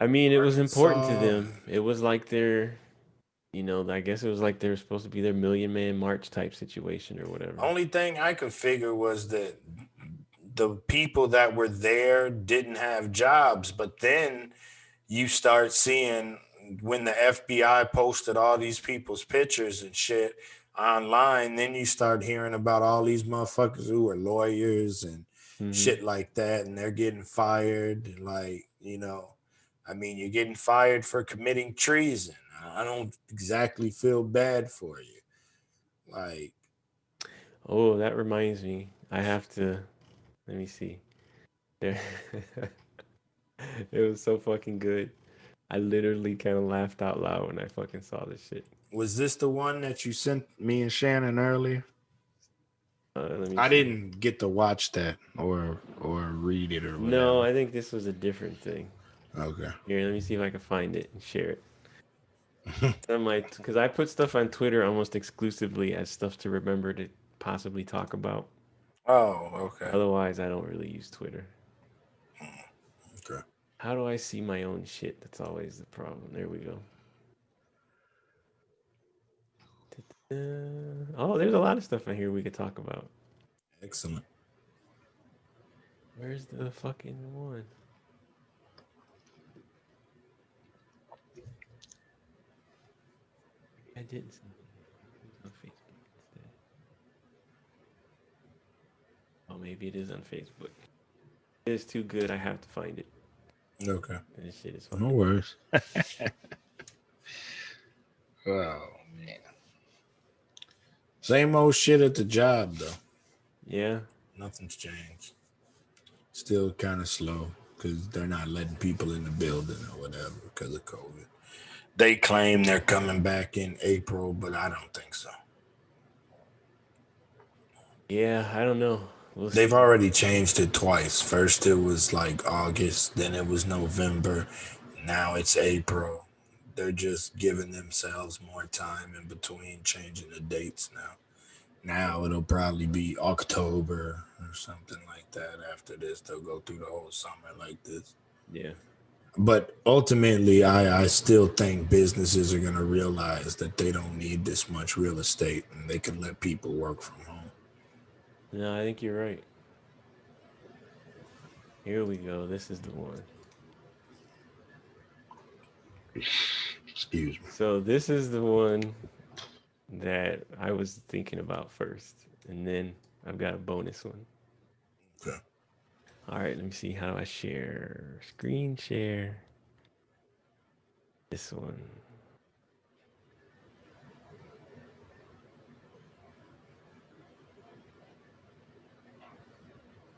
Speaker 1: I mean, it was important to
Speaker 2: Arkansas.
Speaker 1: them. It was like I guess it was like they were supposed to be their Million Man March type situation or whatever.
Speaker 2: Only thing I could figure was that the people that were there didn't have jobs, but then you start seeing when the FBI posted all these people's pictures and shit online, then you start hearing about all these motherfuckers who are lawyers and
Speaker 1: Hmm.
Speaker 2: shit like that, and they're getting fired. Like, I mean, you're getting fired for committing treason. I don't exactly feel bad for you. Like,
Speaker 1: Oh, that reminds me. I have to. Let me see. There. It was so fucking good. I literally kind of laughed out loud when I fucking saw this shit.
Speaker 2: Was this the one that you sent me and Shannon earlier?
Speaker 1: Let me
Speaker 2: I
Speaker 1: see.
Speaker 2: didn't get to watch that or read it or
Speaker 1: No,
Speaker 2: whatever.
Speaker 1: I think this was a different thing.
Speaker 2: Okay.
Speaker 1: Here, let me see if I can find it and share it. Because I put stuff on Twitter almost exclusively as stuff to remember to possibly talk about.
Speaker 2: Oh, okay.
Speaker 1: Otherwise, I don't really use Twitter.
Speaker 2: Okay.
Speaker 1: How do I see my own shit? That's always the problem. There we go. Oh, there's a lot of stuff in here we could talk about.
Speaker 2: Excellent.
Speaker 1: Where's the fucking one? I didn't send it here. It was on Facebook instead. Oh, maybe it is on Facebook. It is too good. I have to find it.
Speaker 2: Okay.
Speaker 1: This shit is
Speaker 2: No
Speaker 1: fucking.
Speaker 2: worries. Oh man. Same old shit at the job though.
Speaker 1: Yeah.
Speaker 2: Nothing's changed. Still kind of slow because they're not letting people in the building or whatever because of COVID. They claim they're coming back in April, but I don't think so.
Speaker 1: Yeah, I don't know. We'll
Speaker 2: They've
Speaker 1: see.
Speaker 2: already changed it twice. First it was like August, then it was November, now it's April. They're just giving themselves more time in between changing the dates now. Now it'll probably be October or something like that. After this, they'll go through the whole summer like this.
Speaker 1: Yeah.
Speaker 2: But ultimately, I still think businesses are going to realize that they don't need this much real estate and they can let people work from home.
Speaker 1: No, I think you're right. Here we go. This is the one.
Speaker 2: Excuse me.
Speaker 1: So this is the one that I was thinking about first, and then I've got a bonus one.
Speaker 2: Okay.
Speaker 1: All right, let me see. How do I share? Screen share. This one.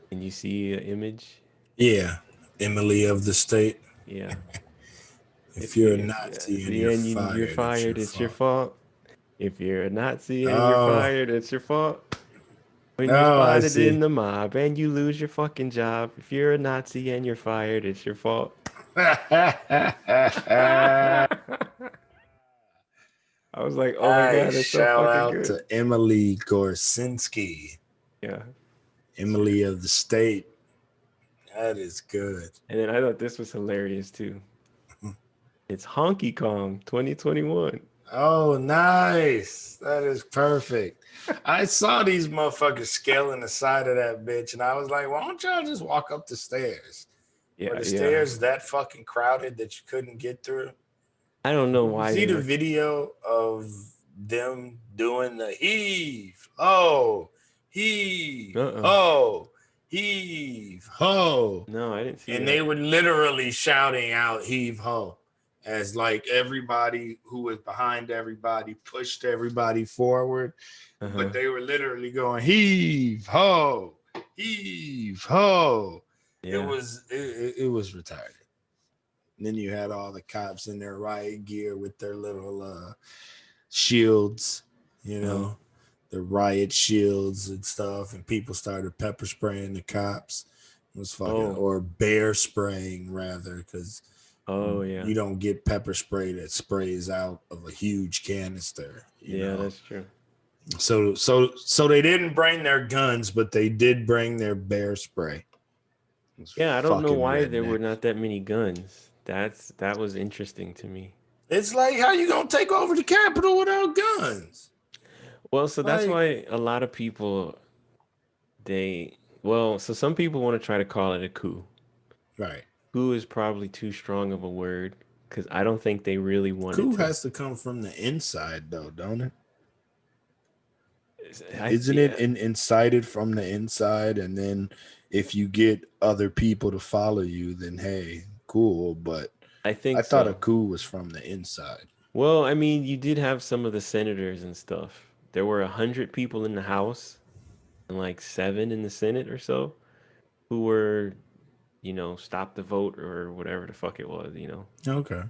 Speaker 1: Can you see an image?
Speaker 2: Yeah. Emily of the state.
Speaker 1: Yeah.
Speaker 2: If
Speaker 1: If
Speaker 2: you're a
Speaker 1: you
Speaker 2: Nazi and
Speaker 1: the
Speaker 2: you're
Speaker 1: end, you're
Speaker 2: fired, it's your
Speaker 1: fired. It's your
Speaker 2: fault.
Speaker 1: fault. If you're a Nazi and you're
Speaker 2: Oh,
Speaker 1: fired, it's your fault. When you're
Speaker 2: oh, I
Speaker 1: spotted in
Speaker 2: see.
Speaker 1: the mob and you lose your fucking job, if you're a Nazi and you're fired, it's your fault. I was like, oh my god,
Speaker 2: Nice.
Speaker 1: that's so
Speaker 2: Shout
Speaker 1: fucking
Speaker 2: out
Speaker 1: good.
Speaker 2: to Emily Gorsinski,
Speaker 1: Yeah.
Speaker 2: Emily of the state. That is good.
Speaker 1: And then I thought this was hilarious too. It's Honky Kong 2021.
Speaker 2: Oh, nice. That is perfect. I saw these motherfuckers scaling the side of that bitch, and I was like, why don't y'all just walk up the stairs? Were
Speaker 1: Yeah,
Speaker 2: the
Speaker 1: yeah.
Speaker 2: stairs that fucking crowded that you couldn't get through?
Speaker 1: I don't know
Speaker 2: Did you
Speaker 1: why
Speaker 2: see
Speaker 1: they
Speaker 2: the
Speaker 1: were.
Speaker 2: video of them doing the heave, ho, heave,
Speaker 1: Uh-uh.
Speaker 2: ho, heave, ho?
Speaker 1: No, I didn't see
Speaker 2: And they
Speaker 1: that.
Speaker 2: were literally shouting out heave ho as like everybody who was behind everybody pushed everybody forward,
Speaker 1: Uh-huh.
Speaker 2: but they were literally going heave ho, heave ho.
Speaker 1: Yeah.
Speaker 2: It was retarded. And then you had all the cops in their riot gear with their little shields, you
Speaker 1: Uh-huh.
Speaker 2: know, the riot shields and stuff, and people started pepper spraying the cops. It was fucking,
Speaker 1: Oh.
Speaker 2: or bear spraying rather, because
Speaker 1: Oh yeah.
Speaker 2: you don't get pepper spray that sprays out of a huge canister, you
Speaker 1: Yeah,
Speaker 2: know.
Speaker 1: that's true.
Speaker 2: So they didn't bring their guns, but they did bring their bear spray. It was
Speaker 1: Yeah, I don't know
Speaker 2: fucking
Speaker 1: why there were
Speaker 2: rednecks.
Speaker 1: not that many guns. That was interesting to me.
Speaker 2: It's like, how you gonna take over the Capitol without guns?
Speaker 1: Well, so that's
Speaker 2: Like,
Speaker 1: why a lot of people they well, so some people want to try to call it a coup.
Speaker 2: right.
Speaker 1: Coup is probably too strong of a word because I don't think they really wanted
Speaker 2: Coup
Speaker 1: to.
Speaker 2: has to come from the inside, though, don't it?
Speaker 1: I
Speaker 2: Isn't it
Speaker 1: yeah,
Speaker 2: incited from the inside? And then if you get other people to follow you, then hey, cool. But
Speaker 1: I
Speaker 2: I
Speaker 1: think
Speaker 2: thought a
Speaker 1: so.
Speaker 2: coup was from the inside.
Speaker 1: Well, I mean, you did have some of the senators and stuff. There were 100 people in the House and like seven in the Senate or so who were, stop the vote or whatever the fuck it was.
Speaker 2: Okay.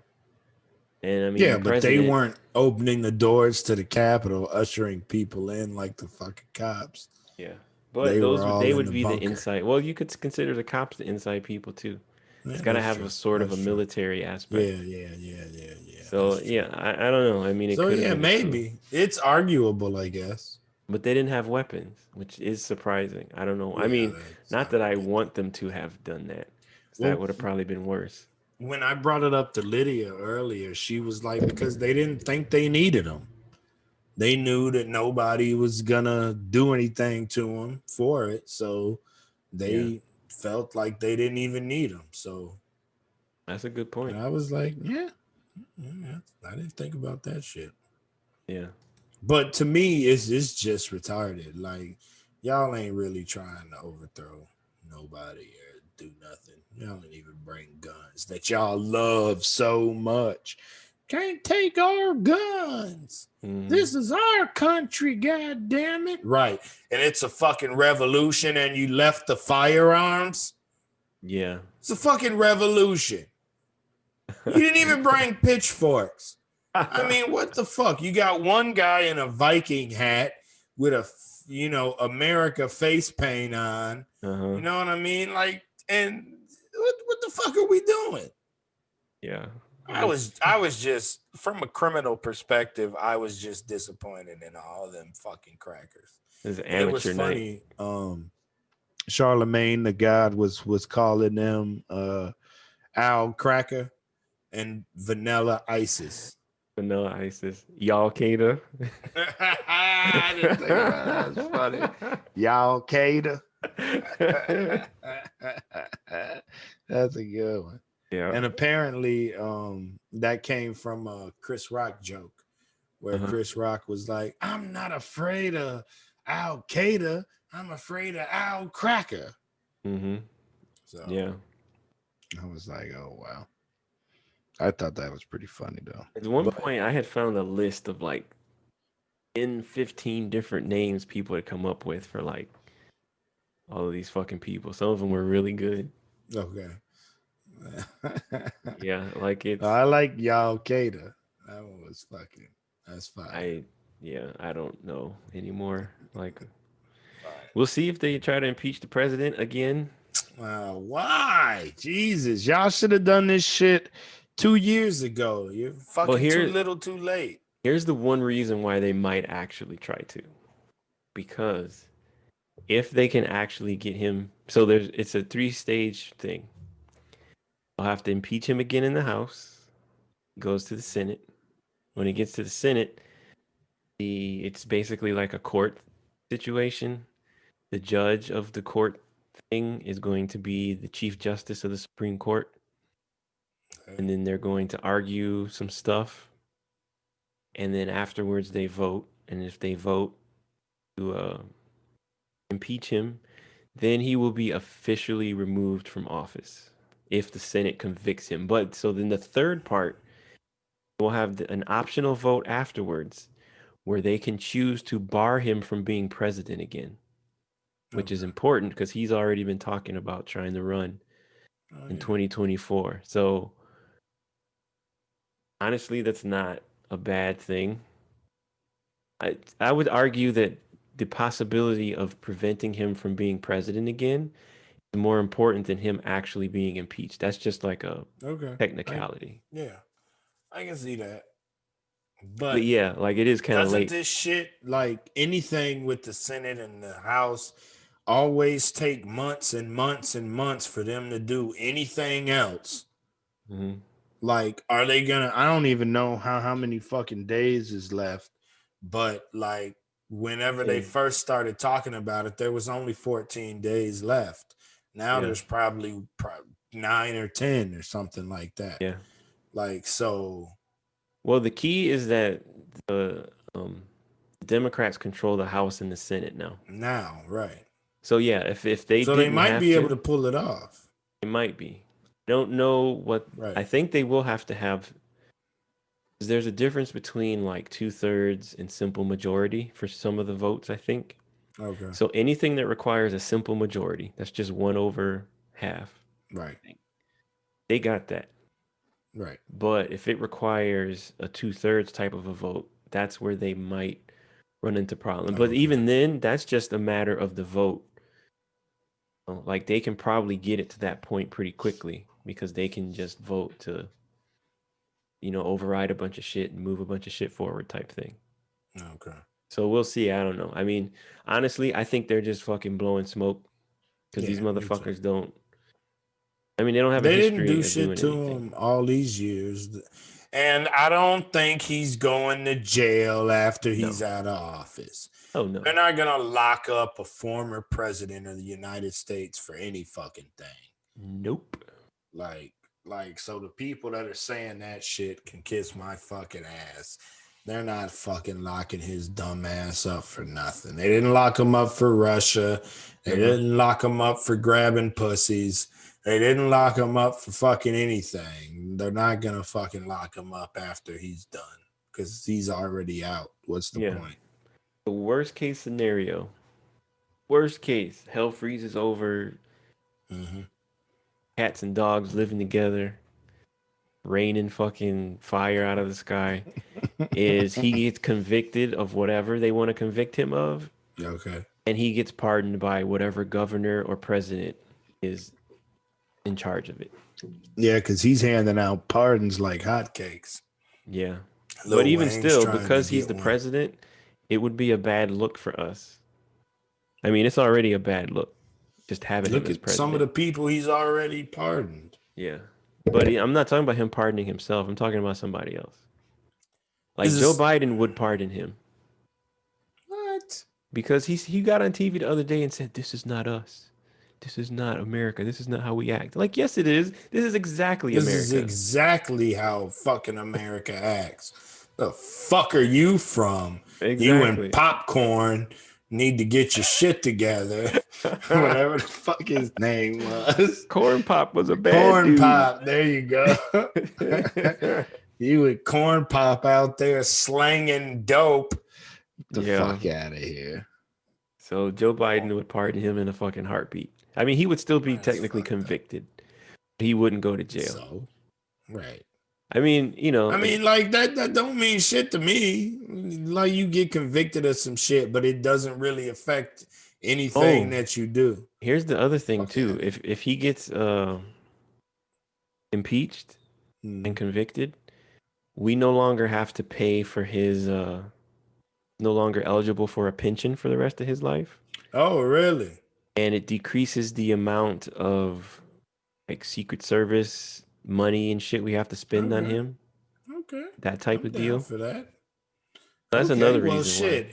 Speaker 1: And I mean, the
Speaker 2: Yeah, but they
Speaker 1: president,
Speaker 2: weren't opening the doors to the Capitol, ushering people in like the fucking cops.
Speaker 1: yeah. But
Speaker 2: They were
Speaker 1: they
Speaker 2: all in
Speaker 1: would
Speaker 2: the
Speaker 1: be the
Speaker 2: bunker.
Speaker 1: inside. Well, you could consider the cops the inside people too. It's
Speaker 2: Yeah,
Speaker 1: got to
Speaker 2: that's
Speaker 1: have
Speaker 2: true.
Speaker 1: a sort of
Speaker 2: That's
Speaker 1: a
Speaker 2: true.
Speaker 1: military
Speaker 2: Yeah,
Speaker 1: aspect.
Speaker 2: yeah, yeah, yeah, yeah. That's
Speaker 1: So
Speaker 2: true.
Speaker 1: yeah, I don't know. I mean, it
Speaker 2: So
Speaker 1: could have
Speaker 2: yeah,
Speaker 1: been a coup,
Speaker 2: maybe it's arguable, I guess.
Speaker 1: but they didn't have weapons, which is surprising. I don't know. I
Speaker 2: Yeah,
Speaker 1: mean,
Speaker 2: that's
Speaker 1: not
Speaker 2: I
Speaker 1: that
Speaker 2: don't
Speaker 1: I
Speaker 2: get that.
Speaker 1: want them to have done that, 'cause that
Speaker 2: Well,
Speaker 1: would have probably been worse.
Speaker 2: when I brought it up to Lydia earlier, she was like, because they didn't think they needed them. They knew that nobody was gonna do anything to them for it, so
Speaker 1: Yeah,
Speaker 2: they felt like they didn't even need them. So,
Speaker 1: that's a good
Speaker 2: and
Speaker 1: point.
Speaker 2: I was like, yeah, I didn't think about that shit.
Speaker 1: Yeah,
Speaker 2: But to me, it's just retarded. Like y'all ain't really trying to overthrow nobody or do nothing. Y'all ain't even bring guns that y'all love so much. Can't take our guns.
Speaker 1: hmm,
Speaker 2: This is our country, god damn it. Right. And it's a fucking revolution and you left the firearms.
Speaker 1: yeah.
Speaker 2: It's a fucking revolution. You didn't even bring pitchforks. I mean, what the fuck? You got one guy in a Viking hat with a, America face paint on.
Speaker 1: Uh-huh.
Speaker 2: You know what I mean? Like, and what the fuck are we doing?
Speaker 1: Yeah.
Speaker 2: I was
Speaker 1: It's
Speaker 2: I was just from a criminal perspective, I was just disappointed in all of them fucking crackers.
Speaker 1: it's
Speaker 2: And it was
Speaker 1: amateur night.
Speaker 2: funny. Charlemagne the God was calling them Al Cracker and Vanilla Isis.
Speaker 1: Vanilla Isis. Y'all Qaeda.
Speaker 2: I didn't think about that. That's funny. Y'all Qaeda. That's a good one.
Speaker 1: Yeah.
Speaker 2: And apparently, that came from a Chris Rock joke where
Speaker 1: Uh-huh.
Speaker 2: Chris Rock was like, "I'm not afraid of Al Qaeda. I'm afraid of Al Cracker."
Speaker 1: Mm-hmm.
Speaker 2: So
Speaker 1: Yeah.
Speaker 2: I was like, "Oh wow." I thought that was pretty funny though.
Speaker 1: At one
Speaker 2: But
Speaker 1: point, I had found a list of like 10, 15 different names people had come up with for like all of these fucking people. Some of them were really good.
Speaker 2: okay.
Speaker 1: Yeah, like it's
Speaker 2: I like Y'all Qaeda. That one was fucking. That's fire.
Speaker 1: I yeah, I don't know anymore. Like
Speaker 2: Fire.
Speaker 1: we'll see if they try to impeach the president again.
Speaker 2: Why? Jesus, y'all should have done this shit 2 years ago. You're
Speaker 1: Well,
Speaker 2: fucking too little, too late.
Speaker 1: here's the one reason why they might actually try to. Because if they can actually get him, so it's a three-stage thing. They'll have to impeach him again in the House. He goes to the Senate. When he gets to the Senate, it's basically like a court situation. The judge of the court thing is going to be the Chief Justice of the Supreme Court.
Speaker 2: Okay.
Speaker 1: And then they're going to argue some stuff. And then afterwards, they vote. And if they vote to impeach him, then he will be officially removed from office if the Senate convicts him. But so then the third part, we'll have an optional vote afterwards where they can choose to bar him from being president again, which is
Speaker 2: Okay.
Speaker 1: important because he's already been talking about trying to run
Speaker 2: Oh
Speaker 1: in
Speaker 2: yeah.
Speaker 1: 2024. So honestly, that's not a bad thing. I would argue that the possibility of preventing him from being president again is more important than him actually being impeached. That's just like a
Speaker 2: Okay.
Speaker 1: technicality.
Speaker 2: Yeah, I can see that.
Speaker 1: But
Speaker 2: But
Speaker 1: yeah, like it is kind of
Speaker 2: doesn't
Speaker 1: late.
Speaker 2: this shit, like anything with the Senate and the House, always take months and months and months for them to do anything else?
Speaker 1: Hmm.
Speaker 2: Like, are they gonna? I don't even know how many fucking days is left, but like, whenever they
Speaker 1: And
Speaker 2: first started talking about it, there was only 14 days left. Now
Speaker 1: yeah,
Speaker 2: there's probably 9 or 10 or something like that.
Speaker 1: yeah.
Speaker 2: Like, so
Speaker 1: Well, the key is that the Democrats control the House and the Senate now.
Speaker 2: now, right?
Speaker 1: So yeah, if they
Speaker 2: So they
Speaker 1: didn't
Speaker 2: might
Speaker 1: have
Speaker 2: be able to
Speaker 1: to,
Speaker 2: pull it off,
Speaker 1: it might be. Don't know what I
Speaker 2: right?
Speaker 1: think they will have to have. There's a difference between like 2/3 and simple majority for some of the votes, I think.
Speaker 2: Okay,
Speaker 1: So anything that requires a simple majority, that's just one over half.
Speaker 2: right.
Speaker 1: They got that.
Speaker 2: Right.
Speaker 1: But if it requires a 2/3 type of a vote, that's where they might run into problem. But
Speaker 2: Okay.
Speaker 1: even then, that's just a matter of the vote. Like they can probably get it to that point pretty quickly because they can just vote to, override a bunch of shit and move a bunch of shit forward type thing.
Speaker 2: Okay.
Speaker 1: So we'll see. I don't know. I mean, honestly, I think they're just fucking blowing smoke because these
Speaker 2: Yeah, me too.
Speaker 1: motherfuckers don't. I mean, they don't have a
Speaker 2: They didn't
Speaker 1: history
Speaker 2: do
Speaker 1: of
Speaker 2: shit
Speaker 1: doing
Speaker 2: to
Speaker 1: anything.
Speaker 2: him all these years. And I don't think he's going to jail after he's
Speaker 1: No.
Speaker 2: out of office.
Speaker 1: Oh
Speaker 2: They're
Speaker 1: no.
Speaker 2: not going to lock up a former president of the United States for any fucking thing.
Speaker 1: Nope.
Speaker 2: Like, so the people that are saying that shit can kiss my fucking ass. They're not fucking locking his dumb ass up for nothing. They didn't lock him up for Russia. They
Speaker 1: Uh-huh.
Speaker 2: didn't lock him up for grabbing pussies. They didn't lock him up for fucking anything. They're not gonna fucking lock him up after he's done because he's already out. What's the
Speaker 1: Yeah.
Speaker 2: point?
Speaker 1: The worst case scenario. Worst case, hell freezes over,
Speaker 2: Mm-hmm.
Speaker 1: cats and dogs living together, raining fucking fire out of the sky. Is he gets convicted of whatever they want to convict him of,
Speaker 2: Okay.
Speaker 1: and he gets pardoned by whatever governor or president is in charge of it.
Speaker 2: Yeah, because he's handing out pardons like hotcakes.
Speaker 1: Yeah. But
Speaker 2: Lil
Speaker 1: even
Speaker 2: Wayne's
Speaker 1: still,
Speaker 2: trying to
Speaker 1: because he's
Speaker 2: get
Speaker 1: the
Speaker 2: one.
Speaker 1: president, it would be a bad look for us. I mean, it's already a bad look just having him
Speaker 2: Look
Speaker 1: as
Speaker 2: at some of the
Speaker 1: president.
Speaker 2: people he's already pardoned.
Speaker 1: Yeah. But I'm not talking about him pardoning himself. I'm talking about somebody else. Like
Speaker 2: Is
Speaker 1: Joe
Speaker 2: this
Speaker 1: Biden would pardon him
Speaker 2: what?
Speaker 1: because he got on TV the other day and said, "This is not us. This is not America. This is not how we act." Like, yes, it is. This is exactly
Speaker 2: This is
Speaker 1: America.
Speaker 2: exactly how fucking America acts. The fuck are you from? You and
Speaker 1: Exactly.
Speaker 2: Popcorn need to get your shit together. Whatever the fuck his name was.
Speaker 1: Corn Pop was a bad
Speaker 2: Corn
Speaker 1: dude.
Speaker 2: Pop. There you go. You and Corn Pop out there slanging dope. Get the
Speaker 1: Yeah.
Speaker 2: fuck out of here.
Speaker 1: So Joe Biden would pardon him in a fucking heartbeat. I mean, he would still be
Speaker 2: That's
Speaker 1: technically
Speaker 2: fucked up.
Speaker 1: convicted. He wouldn't go to jail.
Speaker 2: So, right.
Speaker 1: I mean,
Speaker 2: I mean, like that don't mean shit to me. Like you get convicted of some shit, but it doesn't really affect anything
Speaker 1: oh,
Speaker 2: that you do.
Speaker 1: here's the other thing
Speaker 2: Fuck
Speaker 1: too.
Speaker 2: out of here.
Speaker 1: If he gets impeached and
Speaker 2: Hmm.
Speaker 1: convicted, we no longer have to pay for his no longer eligible for a pension for the rest of his life.
Speaker 2: Oh, really?
Speaker 1: And it decreases the amount of like Secret Service money and shit we have to spend on
Speaker 2: Okay.
Speaker 1: him.
Speaker 2: Okay.
Speaker 1: That type
Speaker 2: I'm
Speaker 1: of
Speaker 2: down
Speaker 1: deal.
Speaker 2: for that.
Speaker 1: That's
Speaker 2: Okay.
Speaker 1: another
Speaker 2: Well,
Speaker 1: reason why.
Speaker 2: shit.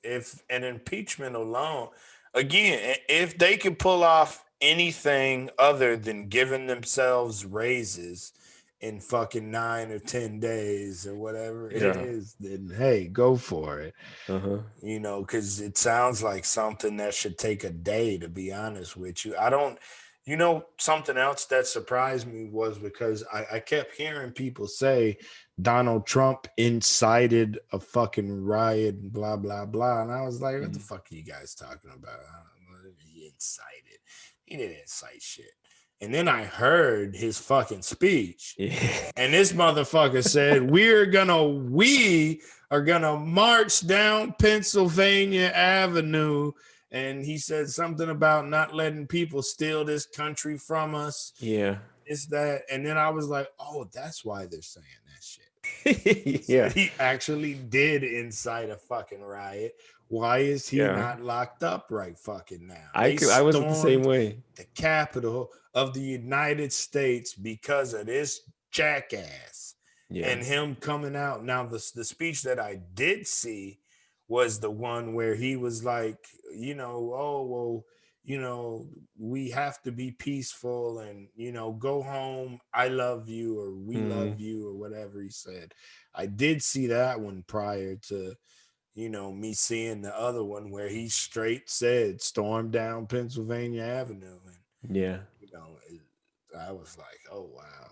Speaker 2: If an impeachment alone, again, if they could pull off anything other than giving themselves raises in fucking 9 or 10 days or whatever it
Speaker 1: Yeah.
Speaker 2: is, then hey, go for it.
Speaker 1: Uh-huh.
Speaker 2: Because it sounds like something that should take a day, to be honest with you. I don't, something else that surprised me was because I kept hearing people say Donald Trump incited a fucking riot, blah, blah, blah. And I was like, what the
Speaker 1: Mhm.
Speaker 2: fuck are you guys talking about? He incited. He didn't incite shit. And then I heard his fucking speech.
Speaker 1: Yeah.
Speaker 2: And this motherfucker said, we are gonna march down Pennsylvania Avenue. And he said something about not letting people steal this country from us.
Speaker 1: Yeah.
Speaker 2: It's that. And then I was like, oh, that's why they're saying that shit. So
Speaker 1: Yeah.
Speaker 2: he actually did incite a fucking riot. Why is he
Speaker 1: Yeah.
Speaker 2: not locked up right fucking now?
Speaker 1: I
Speaker 2: They
Speaker 1: could I was the same
Speaker 2: stormed
Speaker 1: way.
Speaker 2: the capital of the United States because of this jackass
Speaker 1: Yeah.
Speaker 2: and him coming out. Now, the speech that I did see was the one where he was like, oh, well, we have to be peaceful and, go home. I love you, or we love
Speaker 1: Mm.
Speaker 2: you, or whatever he said. I did see that one prior to, me seeing the other one where he straight said, storm down Pennsylvania Avenue. And,
Speaker 1: Yeah.
Speaker 2: I was like, oh, wow.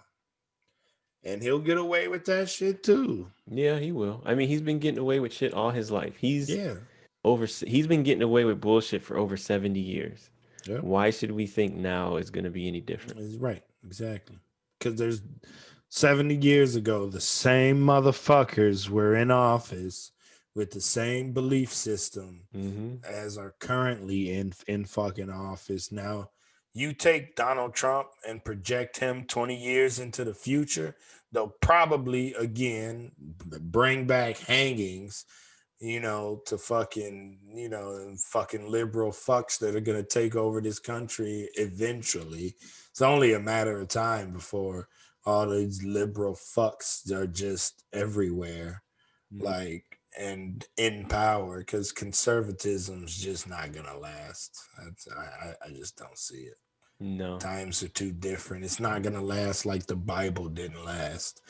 Speaker 2: And he'll get away with that shit too.
Speaker 1: Yeah, he will. I mean, he's been getting away with shit all his life.
Speaker 2: Yeah.
Speaker 1: He's been getting away with bullshit for over 70 years.
Speaker 2: Yep.
Speaker 1: Why should we think now is going to be any different?
Speaker 2: He's right. Exactly. Because there's 70 years ago, the same motherfuckers were in office with the same belief system
Speaker 1: Mm-hmm.
Speaker 2: as are currently in fucking office. Now, you take Donald Trump and project him 20 years into the future, they'll probably again bring back hangings, to fucking, fucking liberal fucks that are going to take over this country eventually. It's only a matter of time before all these liberal fucks are just everywhere,
Speaker 1: Mm-hmm.
Speaker 2: like, and in power, because conservatism's just not gonna last. I just don't see it.
Speaker 1: No.
Speaker 2: Times are too different. It's not gonna last like the Bible didn't last.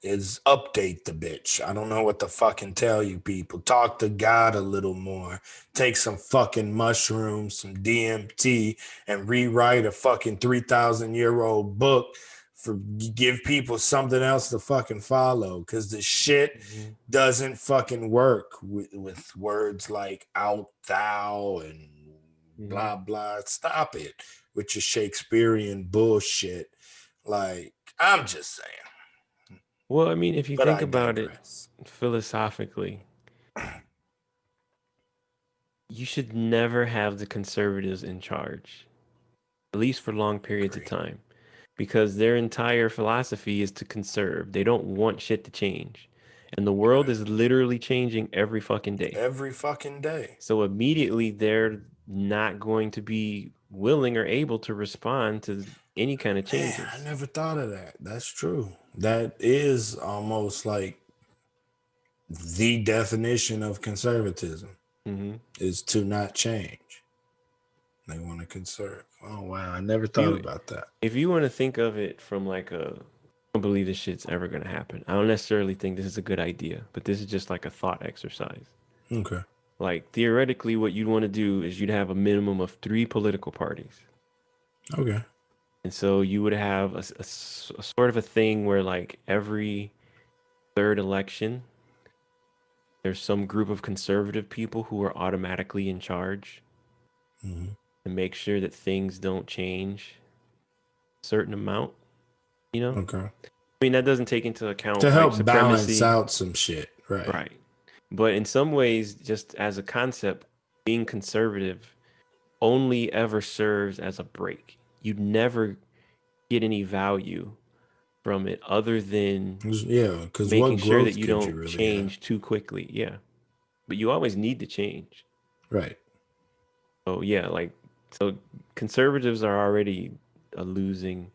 Speaker 2: Is update the bitch. I don't know what to fucking tell you people. Talk to God a little more. Take some fucking mushrooms, some DMT, and rewrite a fucking 3,000-year-old book for give people something else to fucking follow. Cause the shit
Speaker 1: Mm-hmm.
Speaker 2: doesn't fucking work with words like out thou and
Speaker 1: Mm-hmm.
Speaker 2: blah blah. Stop it with your Shakespearean bullshit. Like, I'm just saying.
Speaker 1: Well, I mean, if you
Speaker 2: But
Speaker 1: think
Speaker 2: I
Speaker 1: about it
Speaker 2: digress.
Speaker 1: philosophically, you should never have the conservatives in charge, at least for long periods of
Speaker 2: Agree.
Speaker 1: time, because their entire philosophy is to conserve. They don't want shit to change. And the world
Speaker 2: Right.
Speaker 1: is literally changing every fucking day.
Speaker 2: Every fucking day.
Speaker 1: So immediately they're not going to be willing or able to respond to any kind of
Speaker 2: Man, I
Speaker 1: changes.
Speaker 2: never thought of that. That's true. That is almost like the definition of conservatism
Speaker 1: Hmm.
Speaker 2: is to not change. They want to conserve. Oh wow, I never
Speaker 1: If
Speaker 2: thought
Speaker 1: you
Speaker 2: about that.
Speaker 1: if you want to think of it from like a, I don't believe this shit's ever gonna happen. I don't necessarily think this is a good idea, but this is just like a thought exercise.
Speaker 2: Okay.
Speaker 1: Like theoretically, what you'd want to do is you'd have a minimum of three political parties.
Speaker 2: Okay.
Speaker 1: And so you would have a sort of a thing where like every third election, there's some group of conservative people who are automatically in charge
Speaker 2: Hmm.
Speaker 1: to make sure that things don't change a certain amount, you know?
Speaker 2: Okay.
Speaker 1: I mean, that doesn't take into account
Speaker 2: To
Speaker 1: white
Speaker 2: help balance
Speaker 1: supremacy,
Speaker 2: out some shit. Right.
Speaker 1: right? But in some ways, just as a concept, being conservative only ever serves as a break. You never get any value from it other than
Speaker 2: Yeah, because
Speaker 1: making
Speaker 2: what
Speaker 1: sure that
Speaker 2: growth
Speaker 1: you
Speaker 2: could you
Speaker 1: don't
Speaker 2: really have?
Speaker 1: change too quickly. Yeah. But you always need to change.
Speaker 2: Right.
Speaker 1: So yeah, like so conservatives are already a losing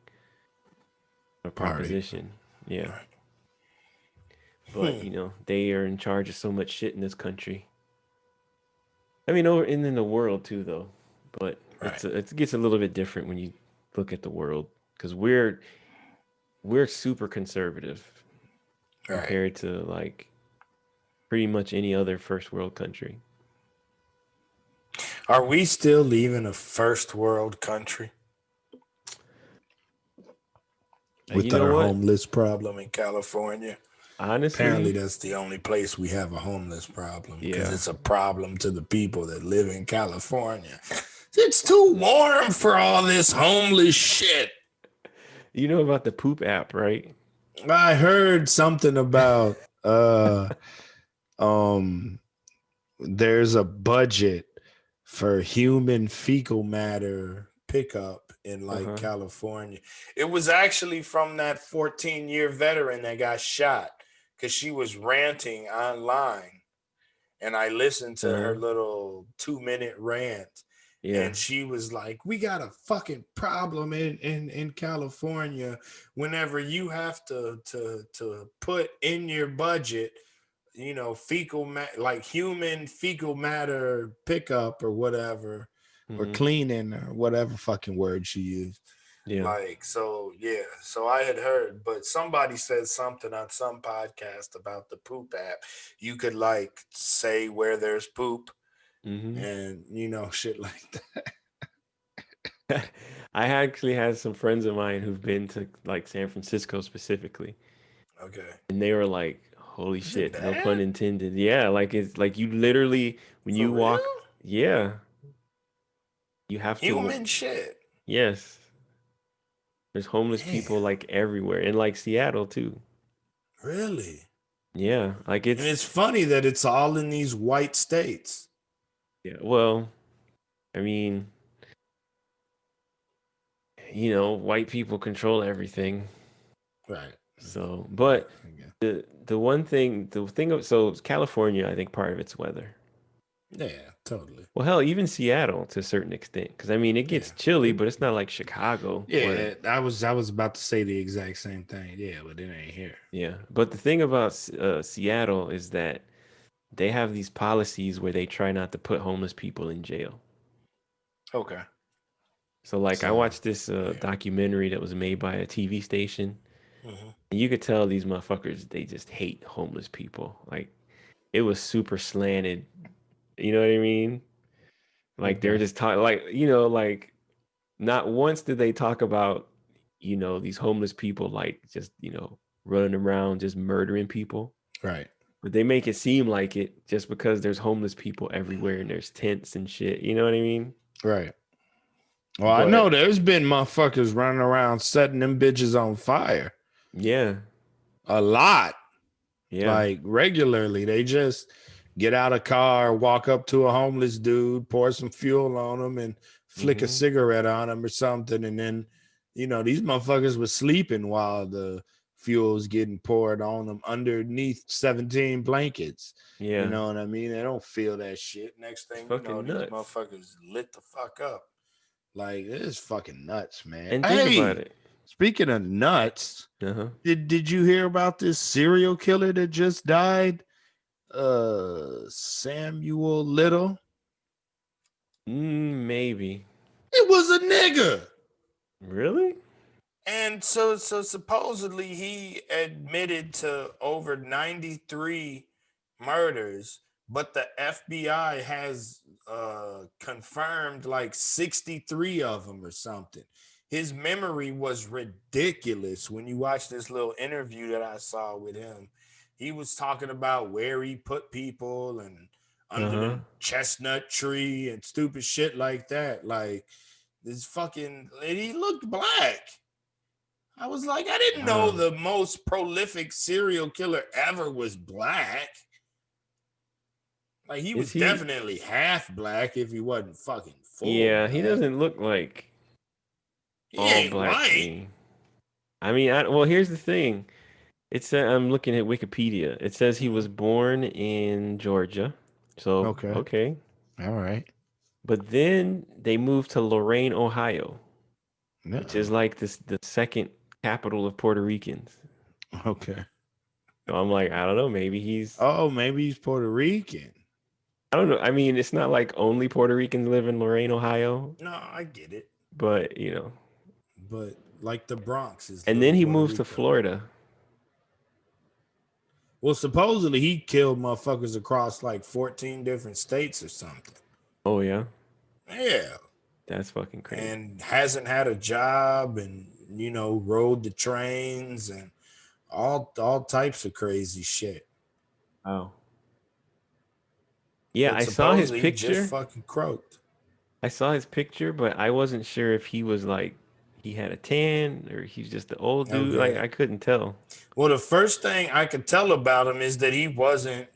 Speaker 2: Party.
Speaker 1: proposition. Yeah.
Speaker 2: Right.
Speaker 1: But
Speaker 2: Hmm.
Speaker 1: they are in charge of so much shit in this country. I mean, over and in the world too, though. But
Speaker 2: Right.
Speaker 1: it gets a little bit different when you look at the world because we're super conservative
Speaker 2: Right.
Speaker 1: compared to like pretty much any other first world country.
Speaker 2: Are we still leaving a first world country
Speaker 1: And you
Speaker 2: with
Speaker 1: know
Speaker 2: our
Speaker 1: what?
Speaker 2: homeless problem in California? Apparently,
Speaker 1: Honestly,
Speaker 2: that's the only place we have a homeless problem because
Speaker 1: yeah.
Speaker 2: it's a problem to the people that live in California. It's too warm for all this homeless shit.
Speaker 1: You know about the poop app, right?
Speaker 2: I heard something about um there's a budget for human fecal matter pickup in like
Speaker 1: Uh-huh.
Speaker 2: California. It was actually from that 14-year veteran that got shot because she was ranting online. And I listened to
Speaker 1: Uh-huh.
Speaker 2: her little 2-minute rant.
Speaker 1: Yeah.
Speaker 2: And she was like, we got a fucking problem in California whenever you have to put in your budget, like human fecal matter pickup or whatever, or
Speaker 1: Mm-hmm.
Speaker 2: cleaning or whatever fucking word she used.
Speaker 1: Yeah.
Speaker 2: Like, so yeah, so I had heard, but somebody said something on some podcast about the poop app. You could like say where there's poop
Speaker 1: Mm-hmm.
Speaker 2: and shit like that.
Speaker 1: I actually had some friends of mine who've been to like San Francisco specifically,
Speaker 2: Okay.
Speaker 1: and they were like, "Holy
Speaker 2: Is it
Speaker 1: shit!" No pun
Speaker 2: bad?
Speaker 1: intended. Yeah, like it's like you literally when
Speaker 2: For
Speaker 1: you walk,
Speaker 2: real?
Speaker 1: yeah, you have to.
Speaker 2: Human shit.
Speaker 1: Yes, There's homeless people
Speaker 2: Damn,
Speaker 1: like everywhere, in like Seattle too.
Speaker 2: really?
Speaker 1: Yeah, like
Speaker 2: And it's funny that it's all in these white states.
Speaker 1: yeah. Well, I mean, white people control everything.
Speaker 2: Right.
Speaker 1: So,
Speaker 2: Yeah.
Speaker 1: but the thing of so California, I think part of it's weather.
Speaker 2: Yeah, totally.
Speaker 1: Well, hell, even Seattle to a certain extent, because I mean, it
Speaker 2: Yeah.
Speaker 1: gets chilly,
Speaker 2: It,
Speaker 1: but it's not like Chicago where,
Speaker 2: yeah, I was about to say the exact same thing. Yeah, but it ain't here.
Speaker 1: yeah. But the thing about Seattle is that they have these policies where they try not to put homeless people in jail.
Speaker 2: Okay.
Speaker 1: So, like, I
Speaker 2: So
Speaker 1: watched this
Speaker 2: yeah.
Speaker 1: documentary that was made by a TV station,
Speaker 2: Hmm.
Speaker 1: and you could tell these motherfuckers they just hate homeless people. Like, it was super slanted. You know what I mean? Like they're
Speaker 2: Okay.
Speaker 1: just talking, like not once did they talk about, these homeless people like just, running around just murdering people.
Speaker 2: Right.
Speaker 1: But they make it seem like it just because there's homeless people everywhere and there's tents and shit. You know what I mean?
Speaker 2: Right. Well, I know
Speaker 1: But
Speaker 2: there's been motherfuckers running around setting them bitches on fire
Speaker 1: yeah,
Speaker 2: a lot,
Speaker 1: yeah,
Speaker 2: like regularly. They just get out a car, walk up to a homeless dude, pour some fuel on him, and flick a
Speaker 1: hmm
Speaker 2: cigarette on him or something. And then, these motherfuckers were sleeping while the fuel was getting poured on them underneath 17 blankets. You
Speaker 1: yeah.
Speaker 2: know what I mean? They don't feel that shit. Next
Speaker 1: It's
Speaker 2: thing you know,
Speaker 1: fucking
Speaker 2: these
Speaker 1: nuts.
Speaker 2: motherfuckers lit the fuck up. Like, it is fucking nuts, man.
Speaker 1: And think about
Speaker 2: Hey,
Speaker 1: it.
Speaker 2: speaking of nuts,
Speaker 1: Uh-huh.
Speaker 2: did you hear about this serial killer that just died? Samuel Little.
Speaker 1: Maybe.
Speaker 2: It was a nigga.
Speaker 1: Really?
Speaker 2: And so supposedly he admitted to over 93 murders, but the FBI has confirmed like 63 of them or something. His memory was ridiculous. When you watch this little interview that I saw with him, he was talking about where he put people and under
Speaker 1: Uh-huh.
Speaker 2: the chestnut tree and stupid shit like that. Like, this fucking, and he looked black. I was like, I didn't know
Speaker 1: Wow.
Speaker 2: the most prolific serial killer ever was black. Like, he
Speaker 1: Is
Speaker 2: was
Speaker 1: he?
Speaker 2: definitely half black if he wasn't fucking full
Speaker 1: Yeah, he
Speaker 2: black.
Speaker 1: doesn't look like
Speaker 2: He
Speaker 1: all
Speaker 2: ain't
Speaker 1: black to
Speaker 2: white.
Speaker 1: me. I mean, well, here's the thing. I'm looking at Wikipedia. It says he
Speaker 2: Mhm.
Speaker 1: was born in Georgia. So,
Speaker 2: Okay.
Speaker 1: okay.
Speaker 2: All right.
Speaker 1: But then they moved to Lorain, Ohio, which is
Speaker 2: No.
Speaker 1: like the second capital of Puerto Ricans.
Speaker 2: Okay.
Speaker 1: So I'm like, I don't know, maybe he's
Speaker 2: Oh, maybe he's Puerto Rican.
Speaker 1: I don't know. I mean, it's not like only Puerto Ricans live in Lorain, Ohio,
Speaker 2: No, I get it.
Speaker 1: but
Speaker 2: But like the Bronx is
Speaker 1: and
Speaker 2: little
Speaker 1: then he
Speaker 2: Puerto
Speaker 1: moves to
Speaker 2: Rico.
Speaker 1: Florida.
Speaker 2: Well, supposedly he killed motherfuckers across like 14 different states or something.
Speaker 1: Oh yeah.
Speaker 2: Yeah.
Speaker 1: That's fucking crazy.
Speaker 2: And hasn't had a job and rode the trains and all types of crazy shit.
Speaker 1: Oh. Yeah,
Speaker 2: But
Speaker 1: I saw his
Speaker 2: supposedly he just
Speaker 1: picture.
Speaker 2: fucking croaked.
Speaker 1: I saw his picture, but I wasn't sure if he was like he had a tan or he's just the old dude. Like
Speaker 2: Okay.
Speaker 1: I couldn't tell.
Speaker 2: Well, the first thing I could tell about him is that he wasn't,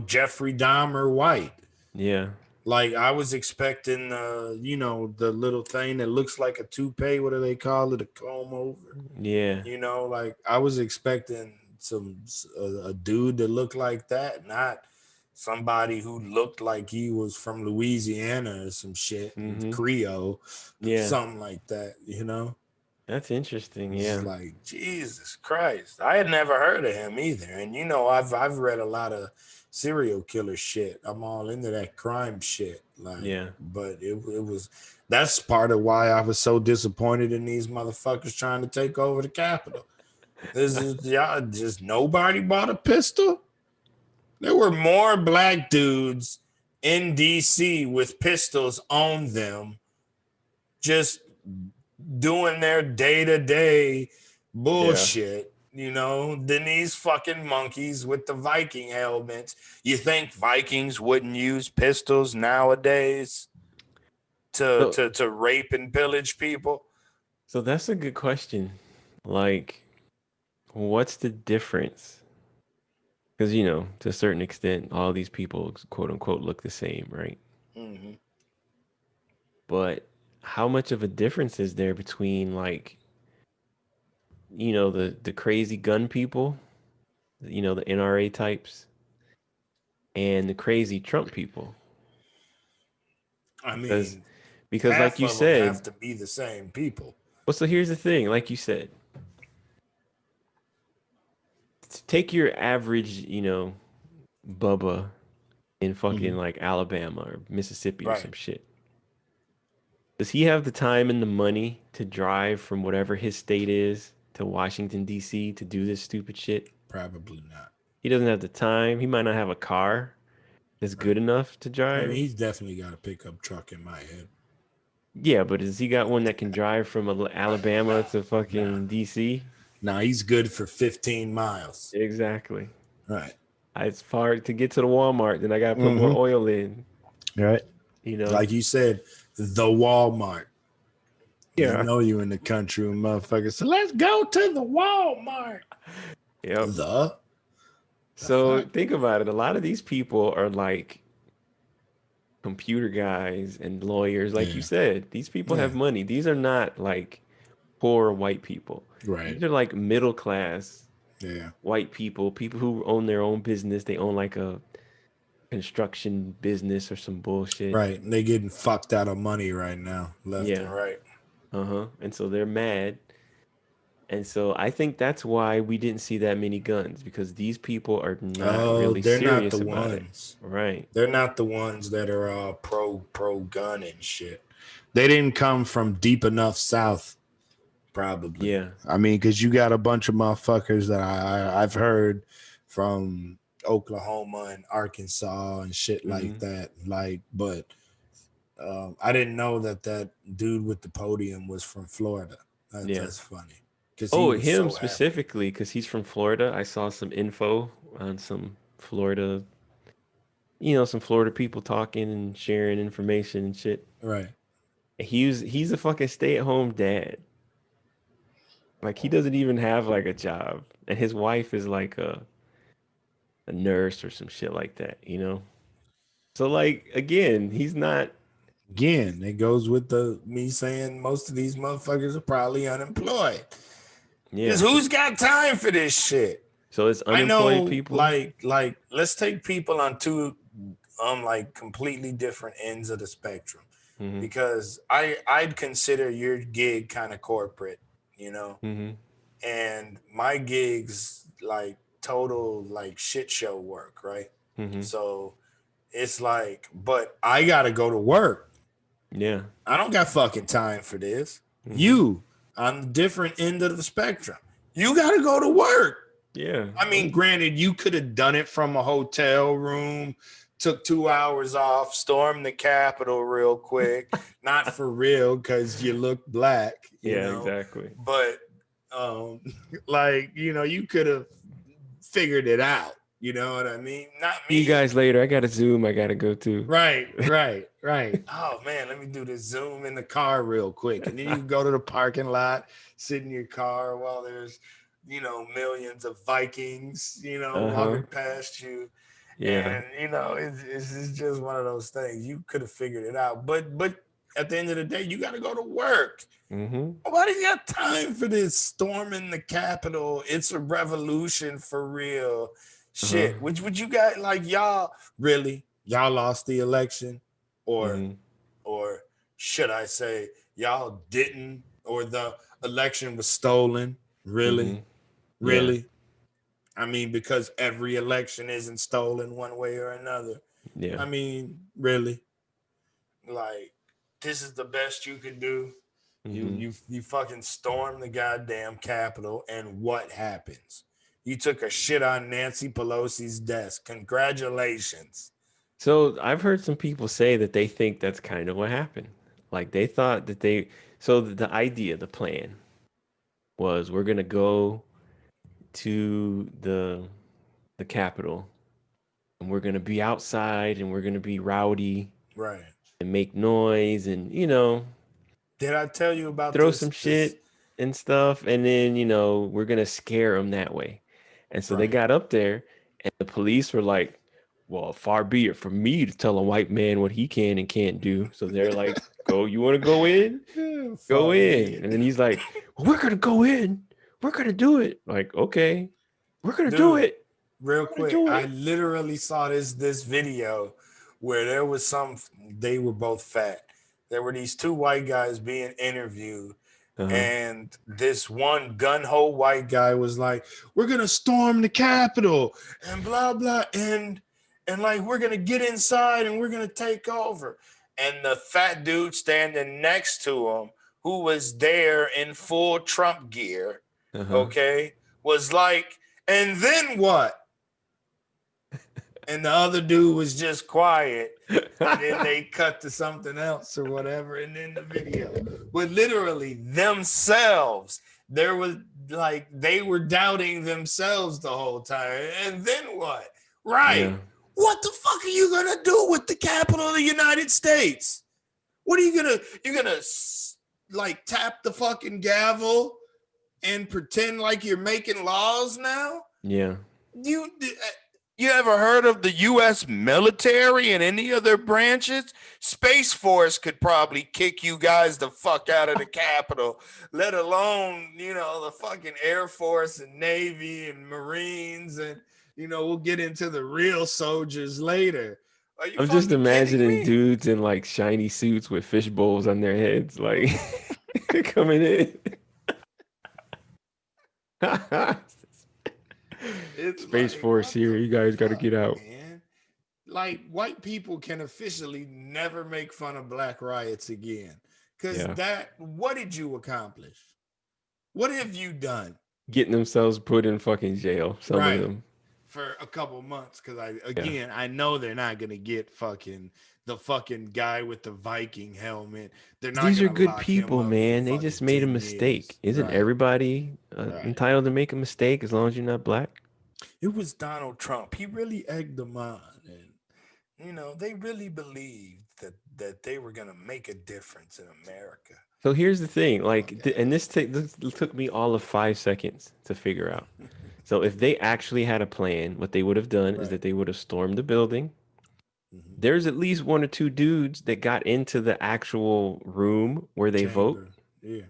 Speaker 2: Jeffrey Dahmer white.
Speaker 1: Yeah.
Speaker 2: Like, I was expecting, the little thing that looks like a toupee. What do they call it? A comb over.
Speaker 1: Yeah.
Speaker 2: Like, I was expecting a dude that looked like that, not somebody who looked like he was from Louisiana or some shit,
Speaker 1: Mhm.
Speaker 2: Creole,
Speaker 1: Yeah.
Speaker 2: something like that.
Speaker 1: That's interesting.
Speaker 2: It's
Speaker 1: Yeah.
Speaker 2: like, Jesus Christ. I had never heard of him either. And I've read a lot of serial killer shit. I'm all into that crime shit. Like,
Speaker 1: Yeah.
Speaker 2: but it was that's part of why I was so disappointed in these motherfuckers trying to take over the Capitol. This is y'all just nobody bought a pistol. There were more black dudes in DC with pistols on them, just doing their day-to-day
Speaker 1: Yeah.
Speaker 2: bullshit, than these fucking monkeys with the Viking helmets. You think Vikings wouldn't use pistols nowadays to
Speaker 1: So
Speaker 2: to, to rape and pillage people?
Speaker 1: So that's a good question. Like, what's the difference? Because, to a certain extent, all these people, quote unquote, look the same, right?
Speaker 2: Mm-hmm.
Speaker 1: But how much of a difference is there between, like, the crazy gun people, the NRA types, and the crazy Trump people?
Speaker 2: I
Speaker 1: Because,
Speaker 2: mean,
Speaker 1: because like
Speaker 2: half
Speaker 1: you
Speaker 2: of them
Speaker 1: said,
Speaker 2: have to be the same people.
Speaker 1: well, so here's the thing, like you said, take your average, Bubba in fucking
Speaker 2: Mm-hmm.
Speaker 1: like Alabama or Mississippi or
Speaker 2: Right.
Speaker 1: some shit. Does he have the time and the money to drive from whatever his state is to Washington, D.C. to do this stupid shit?
Speaker 2: Probably not.
Speaker 1: He doesn't have the time. He might not have a car that's
Speaker 2: Right.
Speaker 1: good enough to
Speaker 2: I mean,
Speaker 1: drive.
Speaker 2: he's definitely got a pickup truck in my head.
Speaker 1: Yeah, but has he got one that can drive from Alabama
Speaker 2: Nah,
Speaker 1: to
Speaker 2: nah,
Speaker 1: fucking D.C.?
Speaker 2: nah. He's good for 15 miles.
Speaker 1: Exactly.
Speaker 2: Right.
Speaker 1: It's far to get to the Walmart, then I gotta put more
Speaker 2: Mm-hmm.
Speaker 1: oil in,
Speaker 2: Right.
Speaker 1: you know?
Speaker 2: Like you said, the Walmart. You
Speaker 1: Yeah.
Speaker 2: know you in the country, motherfucker. So let's go to the Walmart.
Speaker 1: Yep.
Speaker 2: The
Speaker 1: So
Speaker 2: fuck?
Speaker 1: think about it. A lot of these people are like computer guys and lawyers, like you
Speaker 2: Yeah.
Speaker 1: said. These people
Speaker 2: Yeah.
Speaker 1: have money. These are not like poor white people.
Speaker 2: Right.
Speaker 1: These are like middle class
Speaker 2: Yeah.
Speaker 1: white people, people who own their own business. They own like a construction business or some bullshit.
Speaker 2: Right. And they getting fucked out of money right now, left
Speaker 1: Yeah.
Speaker 2: and right.
Speaker 1: Uh-huh. And so they're mad. And so I think that's why we didn't see that many guns because these people are not
Speaker 2: Oh,
Speaker 1: really
Speaker 2: they're not the
Speaker 1: serious about it.
Speaker 2: ones.
Speaker 1: Right.
Speaker 2: They're not the ones that are pro gun and shit. They didn't come from deep enough south, probably.
Speaker 1: Yeah.
Speaker 2: I mean, because you got a bunch of motherfuckers that I've heard from Oklahoma and Arkansas and shit like
Speaker 1: Mm-hmm.
Speaker 2: that. Like, but I didn't know that that dude with the podium was from Florida.
Speaker 1: Yeah.
Speaker 2: That's funny because he
Speaker 1: Oh,
Speaker 2: was
Speaker 1: him
Speaker 2: so happy.
Speaker 1: specifically, because he's from Florida. I saw some info on some Florida, some Florida people talking and sharing information and shit.
Speaker 2: Right.
Speaker 1: He's a fucking stay-at-home dad. Like he doesn't even have like a job, and his wife is like a nurse or some shit like that. So like again, he's not.
Speaker 2: Again, it goes with the me saying most of these motherfuckers are probably unemployed. Because
Speaker 1: Yeah.
Speaker 2: who's got time for this shit?
Speaker 1: So it's
Speaker 2: I
Speaker 1: unemployed
Speaker 2: know,
Speaker 1: people.
Speaker 2: like let's take people on two like completely different ends of the spectrum.
Speaker 1: Mm-hmm.
Speaker 2: Because I'd consider your gig kind of corporate, you know,
Speaker 1: Mm-hmm.
Speaker 2: and my gigs like total like shit show work, right?
Speaker 1: Mm-hmm.
Speaker 2: So it's like, but I gotta go to work.
Speaker 1: Yeah.
Speaker 2: I don't got fucking time for this.
Speaker 1: Mm-hmm.
Speaker 2: You on the different end of the spectrum. You gotta go to work.
Speaker 1: Yeah.
Speaker 2: I mean, granted, you could have done it from a hotel room, took 2 hours off, stormed the Capitol real quick. Not for real, because you look black, you
Speaker 1: Yeah.
Speaker 2: know.
Speaker 1: Exactly.
Speaker 2: But um, like, you could have figured it out. You know what I mean? Not
Speaker 1: See you
Speaker 2: me.
Speaker 1: guys later. I got a Zoom. I gotta go to.
Speaker 2: Right. Oh man, let me do this Zoom in the car real quick. And then you go to the parking lot, sit in your car while there's, millions of Vikings,
Speaker 1: Uh huh.
Speaker 2: walking past you.
Speaker 1: Yeah.
Speaker 2: And it's just one of those things. You could have figured it out. But at the end of the day, you gotta go to work.
Speaker 1: Mm-hmm.
Speaker 2: Nobody's got time for this storming the Capitol. It's a revolution for real.
Speaker 1: Uh huh.
Speaker 2: Shit. Which would you got like y'all really? Y'all lost the election? Or
Speaker 1: Mm-hmm.
Speaker 2: or should I say y'all didn't, or the election was stolen?
Speaker 1: Mm-hmm.
Speaker 2: Really?
Speaker 1: Yeah.
Speaker 2: Really? I mean, because every election isn't stolen one way or another.
Speaker 1: Yeah.
Speaker 2: I mean, really? Like, this is the best you can do. You
Speaker 1: Mm-hmm.
Speaker 2: you you fucking storm the goddamn Capitol, and what happens? You took a shit on Nancy Pelosi's desk. Congratulations.
Speaker 1: So I've heard some people say that they think that's kind of what happened. Like they thought that so the idea, the plan was we're gonna go to the Capitol and we're gonna be outside and we're gonna be rowdy
Speaker 2: Right.
Speaker 1: and make noise and
Speaker 2: Did I tell you about
Speaker 1: throw some
Speaker 2: this
Speaker 1: shit. and stuff, and then we're gonna scare them that way. And so they
Speaker 2: Right.
Speaker 1: got up there, and the police were like, "Well, far be it from me to tell a white man what he can and can't do." So they're like, "Go, you want to go in? Go
Speaker 2: Far be
Speaker 1: in."
Speaker 2: it.
Speaker 1: And then he's like, "Well, we're gonna go in. We're gonna do it." Like, okay, we're gonna do
Speaker 2: Dude,
Speaker 1: it.
Speaker 2: real
Speaker 1: We're gonna
Speaker 2: quick,
Speaker 1: do
Speaker 2: I
Speaker 1: it.
Speaker 2: literally saw this video where there was they were both fat. There were these two white guys being interviewed,
Speaker 1: Uh-huh.
Speaker 2: and this one gun ho white guy was like, "We're gonna storm the Capitol and blah blah and like we're gonna get inside and we're gonna take over." And the fat dude standing next to him, who was there in full Trump gear,
Speaker 1: Uh-huh.
Speaker 2: okay, was like, "And then what?" And the other dude was just quiet. And then they cut to something else or whatever. And then the video. But literally themselves, there was like they were doubting themselves the whole time. And then what? Right.
Speaker 1: Yeah.
Speaker 2: What the fuck are you gonna do with the capital of the United States? What are you gonna like tap the fucking gavel and pretend like you're making laws now?
Speaker 1: Yeah.
Speaker 2: You you ever heard of the U.S. military and any other branches? Space Force could probably kick you guys the fuck out of the Capitol, let alone, the fucking Air Force and Navy and Marines. And, we'll get into the real soldiers later. Are you
Speaker 1: I'm just
Speaker 2: fucking kidding
Speaker 1: imagining
Speaker 2: me?
Speaker 1: dudes in like shiny suits with fish bowls on their heads, like coming in.
Speaker 2: It's
Speaker 1: Space
Speaker 2: like,
Speaker 1: Force
Speaker 2: what
Speaker 1: here.
Speaker 2: the
Speaker 1: You guys got to
Speaker 2: fuck,
Speaker 1: get out.
Speaker 2: man? Like, white people can officially never make fun of black riots again. Because
Speaker 1: Yeah.
Speaker 2: what did you accomplish? What have you done?
Speaker 1: Getting themselves put in fucking jail, some of
Speaker 2: Right.
Speaker 1: them.
Speaker 2: For a couple months. Because
Speaker 1: Yeah.
Speaker 2: I know they're not going to get the fucking guy with the Viking helmet. They're not
Speaker 1: These
Speaker 2: going
Speaker 1: are
Speaker 2: to
Speaker 1: good
Speaker 2: lock him
Speaker 1: people,
Speaker 2: up for
Speaker 1: man. They
Speaker 2: fucking
Speaker 1: just made a
Speaker 2: 10
Speaker 1: mistake.
Speaker 2: years.
Speaker 1: Isn't
Speaker 2: Right.
Speaker 1: everybody
Speaker 2: Right.
Speaker 1: entitled to make a mistake as long as you're not black?
Speaker 2: It was Donald Trump. He really egged them on. And they really believed that they were gonna make a difference in America.
Speaker 1: So here's the thing,
Speaker 2: Fuck
Speaker 1: like,
Speaker 2: out
Speaker 1: and
Speaker 2: of
Speaker 1: this took me all of 5 seconds to figure out. So if they actually had a plan, what they would have done
Speaker 2: here.
Speaker 1: is
Speaker 2: Right.
Speaker 1: that they would have stormed the building.
Speaker 2: Mm-hmm.
Speaker 1: There's at least one or two dudes that got into the actual room where they vote.
Speaker 2: Chamber. Yeah.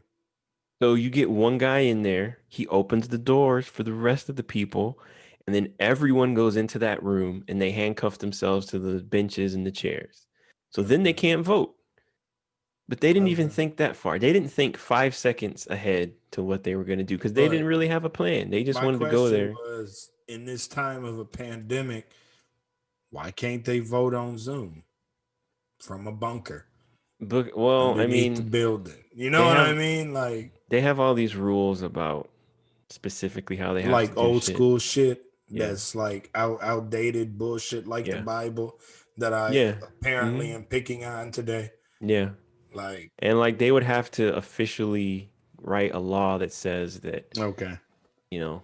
Speaker 1: So you get one guy in there, he opens the doors for the rest of the people, and then everyone goes into that room and they handcuff themselves to the benches and the chairs. So then they
Speaker 2: Okay.
Speaker 1: can't vote. But they didn't even
Speaker 2: Okay.
Speaker 1: think that far. They didn't think 5 seconds ahead to what they were going to do because they didn't
Speaker 2: But
Speaker 1: really have a plan. They just
Speaker 2: my
Speaker 1: wanted to go
Speaker 2: question
Speaker 1: there.
Speaker 2: was, in this time of a pandemic, why can't they vote on Zoom from a bunker
Speaker 1: But well, I
Speaker 2: underneath the
Speaker 1: mean,
Speaker 2: building? You know
Speaker 1: they
Speaker 2: what I
Speaker 1: have
Speaker 2: mean?
Speaker 1: they have all these rules about specifically how they have to
Speaker 2: Like
Speaker 1: do
Speaker 2: old
Speaker 1: shit.
Speaker 2: school shit
Speaker 1: Yeah.
Speaker 2: that's like outdated bullshit, like the
Speaker 1: Yeah.
Speaker 2: Bible that I
Speaker 1: Yeah.
Speaker 2: apparently
Speaker 1: Hmm.
Speaker 2: am picking on today.
Speaker 1: Yeah.
Speaker 2: Like,
Speaker 1: And like they would have to officially write a law that says that,
Speaker 2: okay,
Speaker 1: you know,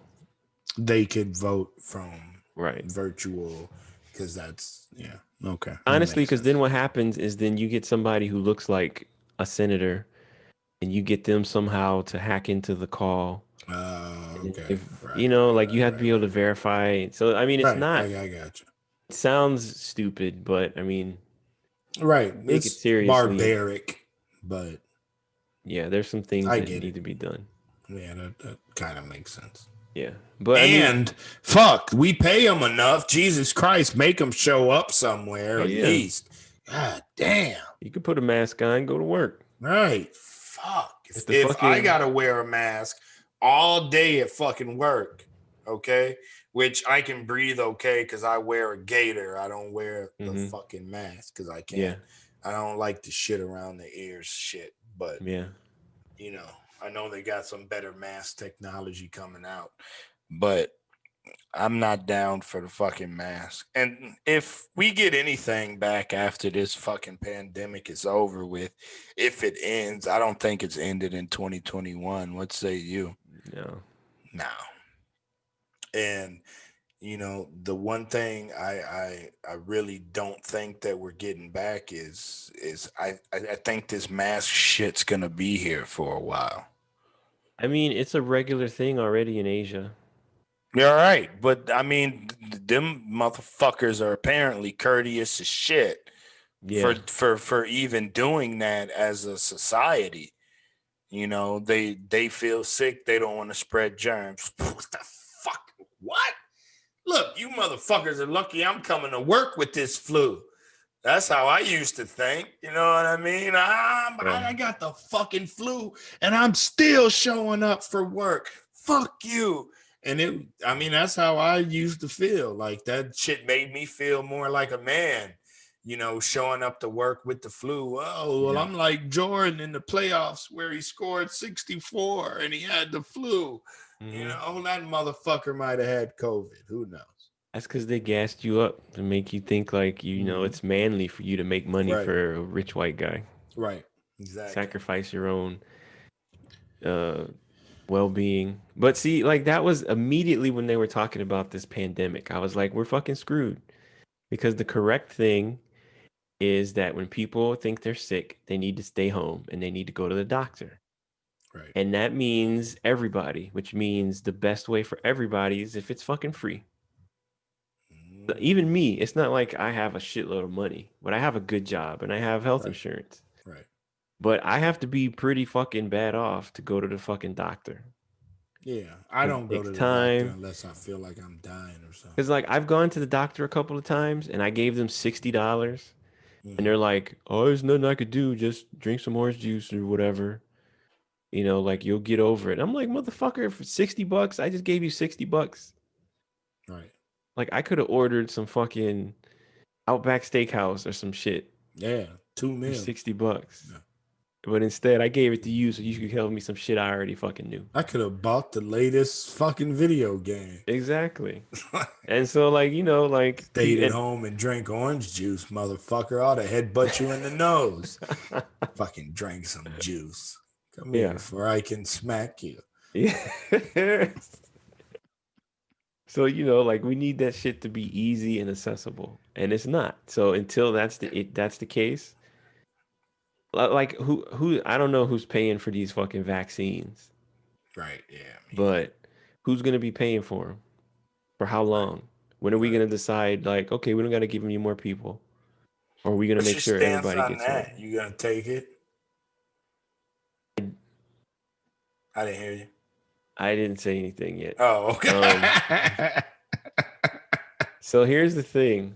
Speaker 2: they could vote from
Speaker 1: right.
Speaker 2: virtual because that's, yeah, okay, that
Speaker 1: Honestly,
Speaker 2: makes
Speaker 1: because then
Speaker 2: sense.
Speaker 1: what happens is then you get somebody who looks like a senator and you get them somehow to hack into the call. And then
Speaker 2: Okay,
Speaker 1: if
Speaker 2: right,
Speaker 1: like you have to be able to verify. So I mean, it's
Speaker 2: right.
Speaker 1: not.
Speaker 2: I got you.
Speaker 1: It sounds stupid, but I mean,
Speaker 2: Right,
Speaker 1: take it
Speaker 2: it's
Speaker 1: seriously.
Speaker 2: barbaric, but
Speaker 1: Yeah, there's some things
Speaker 2: I
Speaker 1: that
Speaker 2: get
Speaker 1: need
Speaker 2: it.
Speaker 1: to be done.
Speaker 2: Yeah, that kind of makes sense.
Speaker 1: Yeah, but I mean,
Speaker 2: And fuck, we pay them enough. Jesus Christ, make them show up somewhere
Speaker 1: oh
Speaker 2: at
Speaker 1: yeah,
Speaker 2: least. God damn.
Speaker 1: you could put a mask on, go to work.
Speaker 2: Right. Fuck.
Speaker 1: If the
Speaker 2: If I
Speaker 1: fucking
Speaker 2: gotta wear a mask all day at fucking work, okay, which I can breathe okay because I wear a gaiter. I don't wear the
Speaker 1: hmm
Speaker 2: fucking mask because I
Speaker 1: yeah,
Speaker 2: can't. I don't like the shit around the ears shit. But
Speaker 1: yeah.
Speaker 2: you know, I know they got some better mask technology coming out. But I'm not down for the fucking mask. And if we get anything back after this fucking pandemic is over with, if it ends, I don't think it's ended in 2021. What say you?
Speaker 1: No,
Speaker 2: No. And the one thing I really don't think that we're getting back is I think this mask shit's gonna be here for a while.
Speaker 1: I mean, it's a regular thing already in Asia.
Speaker 2: You're right, but I mean, them motherfuckers are apparently courteous as shit
Speaker 1: Yeah.
Speaker 2: for even doing that as a society. You know, they feel sick, they don't want to spread germs. What the fuck? What? Look, you motherfuckers are lucky I'm coming to work with this flu. That's how I used to think. You know what I mean? I got the fucking flu and I'm still showing up for work. Fuck you. And I mean, that's how I used to feel. Like that shit made me feel more like a man, you know, showing up to work with the flu. Oh, well,
Speaker 1: Yeah.
Speaker 2: I'm like Jordan in the playoffs where he scored 64 and he had the flu. You
Speaker 1: Hmm.
Speaker 2: know, that motherfucker might have had COVID. Who knows?
Speaker 1: That's because they gassed you up to make you think like
Speaker 2: Mhm.
Speaker 1: it's manly for you to make money
Speaker 2: Right,
Speaker 1: for a rich white guy,
Speaker 2: right, exactly.
Speaker 1: sacrifice your own uh well-being. But see, like that was immediately when they were talking about this pandemic. I was like, we're fucking screwed because the correct thing is that when people think they're sick, they need to stay home and they need to go to the doctor.
Speaker 2: Right.
Speaker 1: And that means everybody, which means the best way for everybody is if it's fucking free. Even me, it's not like I have a shitload of money, but I have a good job and I have health
Speaker 2: Right,
Speaker 1: insurance.
Speaker 2: right.
Speaker 1: But I have to be pretty fucking bad off to go to the fucking doctor
Speaker 2: Yeah, I
Speaker 1: because it
Speaker 2: don't go
Speaker 1: takes
Speaker 2: to the doctor
Speaker 1: time.
Speaker 2: unless I feel like I'm dying or something.
Speaker 1: Because like I've gone to the doctor a couple of times and I gave them $60 and
Speaker 2: Hmm.
Speaker 1: they're like, "Oh, there's nothing I could do. Just drink some orange juice or whatever. Like you'll get over it." I'm like, "Motherfucker, for $60, I just gave you $60.
Speaker 2: Right.
Speaker 1: Like I could have ordered some fucking Outback Steakhouse or some shit
Speaker 2: Yeah, two
Speaker 1: for
Speaker 2: mil.
Speaker 1: $60.
Speaker 2: Yeah.
Speaker 1: But instead, I gave it to you so you could tell me some shit I already fucking knew."
Speaker 2: I could have bought the latest fucking video game.
Speaker 1: Exactly. And so, like, like,
Speaker 2: Stayed at
Speaker 1: and
Speaker 2: home and drank orange juice, motherfucker. Ought to headbutt you in the nose. Fucking drank some juice. Come here
Speaker 1: yeah.
Speaker 2: before I can smack you.
Speaker 1: Yeah. So, like we need that shit to be easy and accessible, and it's not. So until that's the case, like who I don't know who's paying for these fucking vaccines,
Speaker 2: Right. Yeah, me either.
Speaker 1: but who's gonna be paying for them? For how
Speaker 2: Right.
Speaker 1: long? When are we
Speaker 2: Right.
Speaker 1: gonna decide like, okay, we don't gotta give any more people, or are we gonna
Speaker 2: What's
Speaker 1: make
Speaker 2: your
Speaker 1: sure
Speaker 2: stance
Speaker 1: everybody
Speaker 2: on
Speaker 1: gets one?
Speaker 2: that? You gonna take it? I didn't hear you.
Speaker 1: I didn't say anything yet.
Speaker 2: Oh,
Speaker 1: Um,
Speaker 2: okay.
Speaker 1: so here's the thing.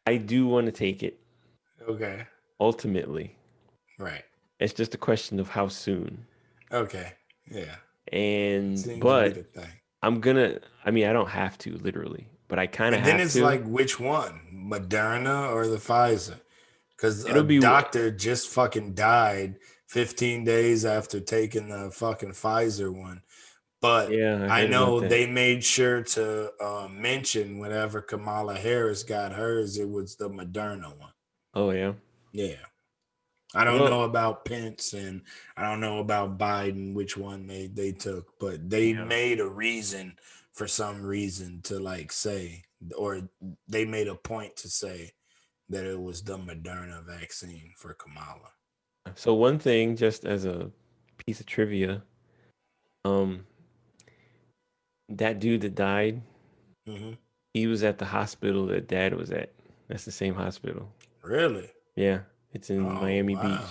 Speaker 1: I do want to take it
Speaker 2: Okay.
Speaker 1: ultimately.
Speaker 2: Right.
Speaker 1: It's just a question of how soon.
Speaker 2: Okay. Yeah. Seems to be
Speaker 1: But
Speaker 2: the thing.
Speaker 1: I mean, I don't have to literally, but I kind of
Speaker 2: And then
Speaker 1: have
Speaker 2: it's
Speaker 1: to.
Speaker 2: like, which one? Moderna or the Pfizer? Because
Speaker 1: It'll
Speaker 2: a
Speaker 1: be,
Speaker 2: doctor just fucking died 15 days after taking the fucking Pfizer one. But
Speaker 1: yeah, I
Speaker 2: I
Speaker 1: heard about
Speaker 2: know
Speaker 1: that.
Speaker 2: they made sure to mention whenever Kamala Harris got hers, it was the Moderna one.
Speaker 1: Oh, yeah.
Speaker 2: Yeah. I don't
Speaker 1: Well,
Speaker 2: know about Pence and I don't know about Biden, which one they took, but they
Speaker 1: yeah.
Speaker 2: made a reason for some reason to like say, or they made a point to say that it was the Moderna vaccine for Kamala.
Speaker 1: So one thing, just as a piece of trivia, um, that dude that died,
Speaker 2: Hmm.
Speaker 1: he was at the hospital that dad was at. That's the same hospital.
Speaker 2: Really?
Speaker 1: Yeah, it's in
Speaker 2: Oh
Speaker 1: Miami
Speaker 2: wow!
Speaker 1: Beach.
Speaker 2: You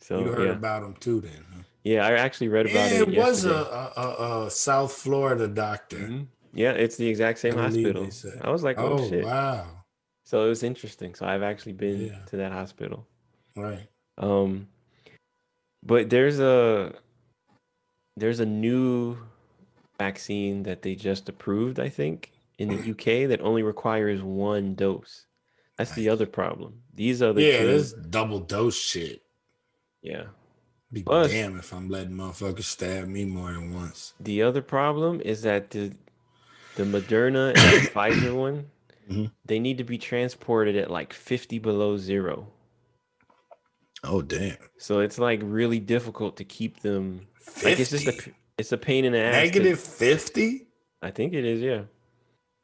Speaker 1: So
Speaker 2: heard
Speaker 1: yeah,
Speaker 2: about him too, then? Huh?
Speaker 1: yeah, I actually read about
Speaker 2: Yeah,
Speaker 1: it
Speaker 2: it was
Speaker 1: yesterday.
Speaker 2: a South Florida doctor.
Speaker 1: Yeah, it's the exact
Speaker 2: I
Speaker 1: same
Speaker 2: believe they
Speaker 1: hospital.
Speaker 2: said.
Speaker 1: I was like, oh
Speaker 2: Oh
Speaker 1: shit.
Speaker 2: wow!
Speaker 1: So it was interesting. So I've actually been
Speaker 2: Yeah.
Speaker 1: to that hospital.
Speaker 2: Right.
Speaker 1: Um, but there's a new vaccine that they just approved, I think, in the UK that only requires one dose. That's the other
Speaker 2: Nice.
Speaker 1: problem. These other
Speaker 2: Yeah,
Speaker 1: two,
Speaker 2: this double dose shit.
Speaker 1: yeah.
Speaker 2: Be
Speaker 1: Plus,
Speaker 2: damn if I'm letting motherfuckers stab me more than once.
Speaker 1: the other problem is that the Moderna and the Pfizer one,
Speaker 2: Mhm.
Speaker 1: they need to be transported at like 50 below zero.
Speaker 2: Oh damn.
Speaker 1: So it's like really difficult to keep them. Like
Speaker 2: $50.
Speaker 1: it's a pain in the ass to.
Speaker 2: Negative 50?
Speaker 1: I think it is, yeah.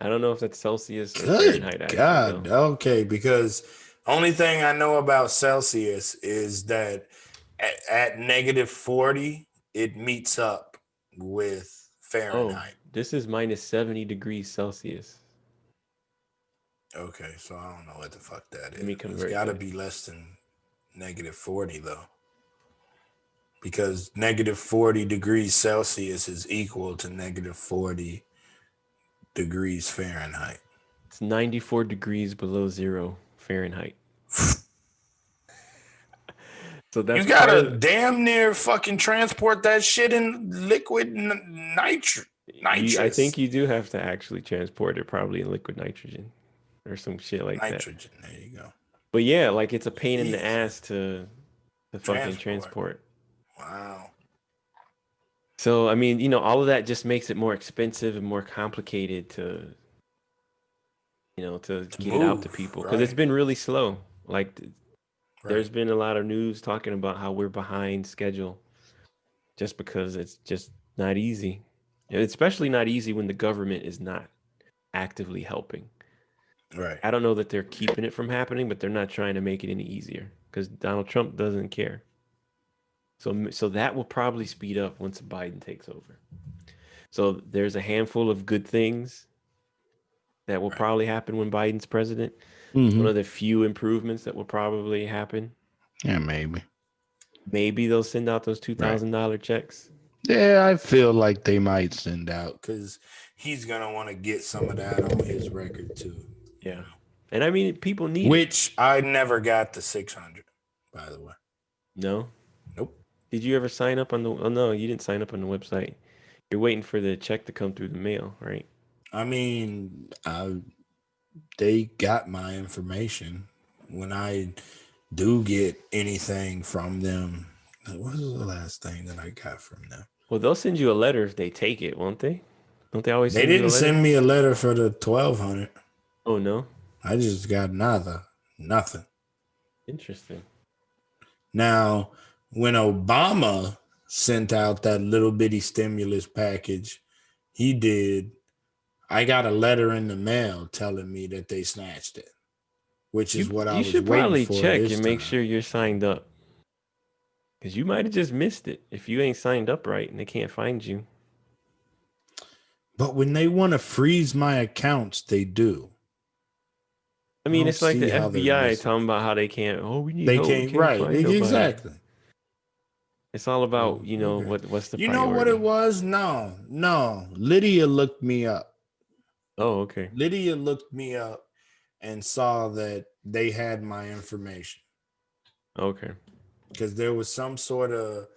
Speaker 1: I don't know if that's Celsius or
Speaker 2: Good
Speaker 1: Fahrenheit actually
Speaker 2: God.
Speaker 1: though.
Speaker 2: Okay, because only thing I know about Celsius is that at negative 40, it meets up with
Speaker 1: Oh,
Speaker 2: Fahrenheit.
Speaker 1: this is minus 70 degrees Celsius.
Speaker 2: Okay, so I don't know what the fuck that
Speaker 1: Let
Speaker 2: is.
Speaker 1: me
Speaker 2: It's
Speaker 1: convert
Speaker 2: got to
Speaker 1: that.
Speaker 2: be less than -40 though, because -40 degrees Celsius is equal to -40 degrees Fahrenheit.
Speaker 1: It's 94 degrees below zero Fahrenheit. So
Speaker 2: You
Speaker 1: that's part
Speaker 2: gotta
Speaker 1: of
Speaker 2: damn near fucking transport that shit in liquid
Speaker 1: I think
Speaker 2: nitrous.
Speaker 1: you do have to actually transport it probably in liquid nitrogen or some shit like that.
Speaker 2: Nitrogen. There you go.
Speaker 1: But yeah, like it's a pain in the
Speaker 2: Jeez.
Speaker 1: ass to fucking
Speaker 2: Transport.
Speaker 1: transport.
Speaker 2: Wow.
Speaker 1: So I mean, all of that just makes it more expensive and more complicated to
Speaker 2: To
Speaker 1: get it out to
Speaker 2: move.
Speaker 1: people because it's
Speaker 2: Right.
Speaker 1: been really slow. Like there's
Speaker 2: Right.
Speaker 1: been a lot of news talking about how we're behind schedule just because it's just not easy. And it's especially not easy when the government is not actively helping.
Speaker 2: Right.
Speaker 1: I don't know that they're keeping it from happening, but they're not trying to make it any easier because Donald Trump doesn't care. So that will probably speed up once Biden takes over. So there's a handful of good things that will
Speaker 2: Right.
Speaker 1: probably happen when Biden's president. One
Speaker 2: Mm-hmm.
Speaker 1: of the few improvements that will probably happen.
Speaker 2: Yeah, maybe.
Speaker 1: Maybe they'll send out those
Speaker 2: Right.
Speaker 1: $2,000 checks.
Speaker 2: Yeah, I feel like they might send out because he's gonna want to get some of that on his record too. You
Speaker 1: Yeah.
Speaker 2: know,
Speaker 1: And I mean, people need it.
Speaker 2: which I never got the 600. By the way,
Speaker 1: No?
Speaker 2: nope.
Speaker 1: Did you ever sign up on the? Oh, no, you didn't sign up on the website. You're waiting for the check to come through the mail, right?
Speaker 2: I mean, they got my information when I do get anything from them. What was the last thing that I got from them?
Speaker 1: Well, they'll send you a letter if they take it, won't they? Don't they always
Speaker 2: They
Speaker 1: send you a
Speaker 2: didn't
Speaker 1: letter?
Speaker 2: send me a letter for the 1,200.
Speaker 1: Oh, no?
Speaker 2: I just got nothing.
Speaker 1: Interesting.
Speaker 2: Now, when Obama sent out that little bitty stimulus package, he did. I got a letter in the mail telling me that they snatched it, which is
Speaker 1: You
Speaker 2: what I
Speaker 1: you
Speaker 2: was
Speaker 1: should
Speaker 2: waiting
Speaker 1: probably
Speaker 2: for
Speaker 1: check
Speaker 2: this
Speaker 1: and make
Speaker 2: time.
Speaker 1: sure you're signed up. Because you might have just missed it if you ain't signed up right and they can't find you.
Speaker 2: But when they want to freeze my accounts, they do.
Speaker 1: I
Speaker 2: I
Speaker 1: mean,
Speaker 2: don't
Speaker 1: it's like
Speaker 2: see
Speaker 1: the
Speaker 2: how they're
Speaker 1: FBI
Speaker 2: missing
Speaker 1: talking
Speaker 2: it.
Speaker 1: about how they can't, oh, we need
Speaker 2: They
Speaker 1: help. We
Speaker 2: can't,
Speaker 1: can't
Speaker 2: right.
Speaker 1: find nobody.
Speaker 2: Exactly.
Speaker 1: It's all about,
Speaker 2: Okay.
Speaker 1: what's the
Speaker 2: You know what it
Speaker 1: priority?
Speaker 2: was? No. Lydia looked me up.
Speaker 1: Oh, okay.
Speaker 2: Lydia looked me up and saw that they had my information
Speaker 1: Okay.
Speaker 2: because there was some sort of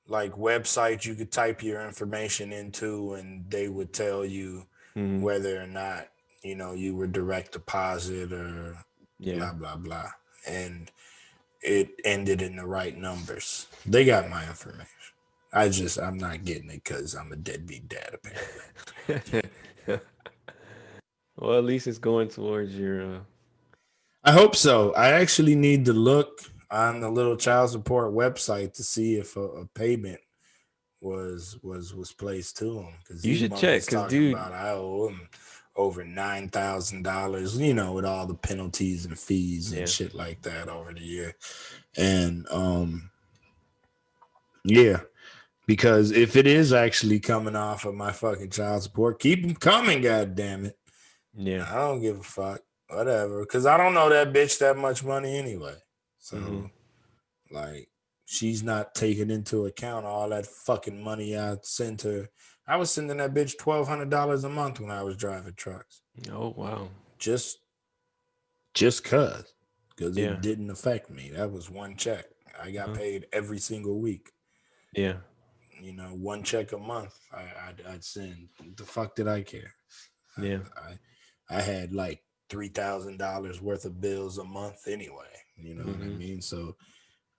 Speaker 2: like website you could type your information into and they would tell you
Speaker 1: Hmm.
Speaker 2: whether or not you were direct deposit or
Speaker 1: Yeah.
Speaker 2: blah blah blah, and it ended in the right numbers. They got my information. I'm not getting it because I'm a deadbeat dad apparently.
Speaker 1: Well, at least it's going towards your.
Speaker 2: I hope so. I actually need to look on the little child support website to see if a payment was placed to him, because
Speaker 1: You
Speaker 2: these
Speaker 1: should check,
Speaker 2: motherfuckers
Speaker 1: cause
Speaker 2: talking
Speaker 1: dude,
Speaker 2: about I owe him over $9,000, with all the penalties and fees and
Speaker 1: yeah,
Speaker 2: shit like that over the year. And yeah, because if it is actually coming off of my fucking child support, keep them coming, god damn it.
Speaker 1: yeah,
Speaker 2: I don't give a fuck, whatever, because I don't know that bitch that much money anyway.
Speaker 1: hmm
Speaker 2: So like, she's not taking into account all that fucking money I sent her. I was sending that bitch $1,200 a month when I was driving trucks.
Speaker 1: Oh wow,
Speaker 2: Just because
Speaker 1: yeah,
Speaker 2: it didn't affect me. That was one check. I got
Speaker 1: uh,
Speaker 2: paid every single week.
Speaker 1: yeah,
Speaker 2: One check a month. I'd send. The fuck did I care?
Speaker 1: yeah,
Speaker 2: I had like $3,000 worth of bills a month anyway. You know what I
Speaker 1: hmm
Speaker 2: mean? So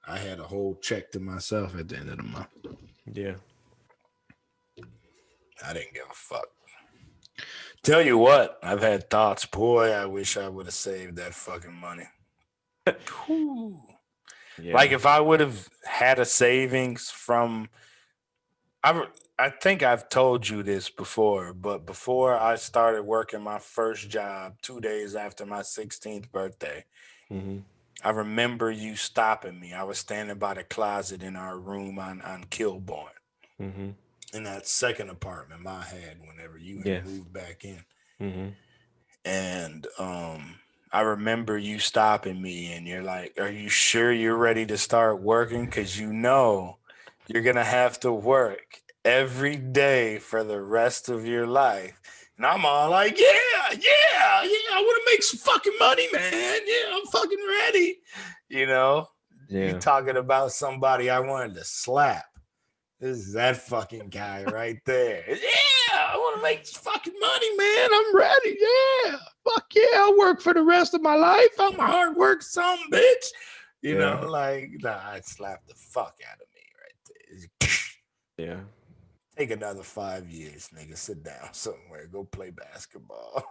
Speaker 2: I had a whole check to myself at the end of the month.
Speaker 1: yeah.
Speaker 2: I didn't give a fuck. Tell you what, I've had thoughts. Boy, I wish I would have saved that fucking money. Whew. Like
Speaker 1: Yeah.
Speaker 2: if I would have had a savings from, I think I've told you this before, but before I started working my first job 2 days after my 16th birthday,
Speaker 1: Hmm.
Speaker 2: I remember you stopping me. I was standing by the closet in our room on Kilbourne.
Speaker 1: Mm-hmm.
Speaker 2: in that second apartment I had whenever you had
Speaker 1: Yeah.
Speaker 2: moved back in.
Speaker 1: Mm-hmm.
Speaker 2: And I remember you stopping me and you're like, "Are you sure you're ready to start working? Because you know you're going to have to work every day for the rest of your life." And I'm all like, "Yeah, yeah, yeah, I want to make some fucking money, man. Yeah, I'm fucking ready." You know, you
Speaker 1: Yeah.
Speaker 2: talking about somebody I wanted to slap. This is that fucking guy right there. Yeah, I want to make fucking money, man. I'm ready. Yeah. Fuck yeah. I'll work for the rest of my life. I'm a hard work some bitch. You
Speaker 1: Yeah.
Speaker 2: know, like, nah, I'd slap the fuck out of me right there.
Speaker 1: Yeah.
Speaker 2: Take another 5 years, nigga. Sit down somewhere. Go play basketball.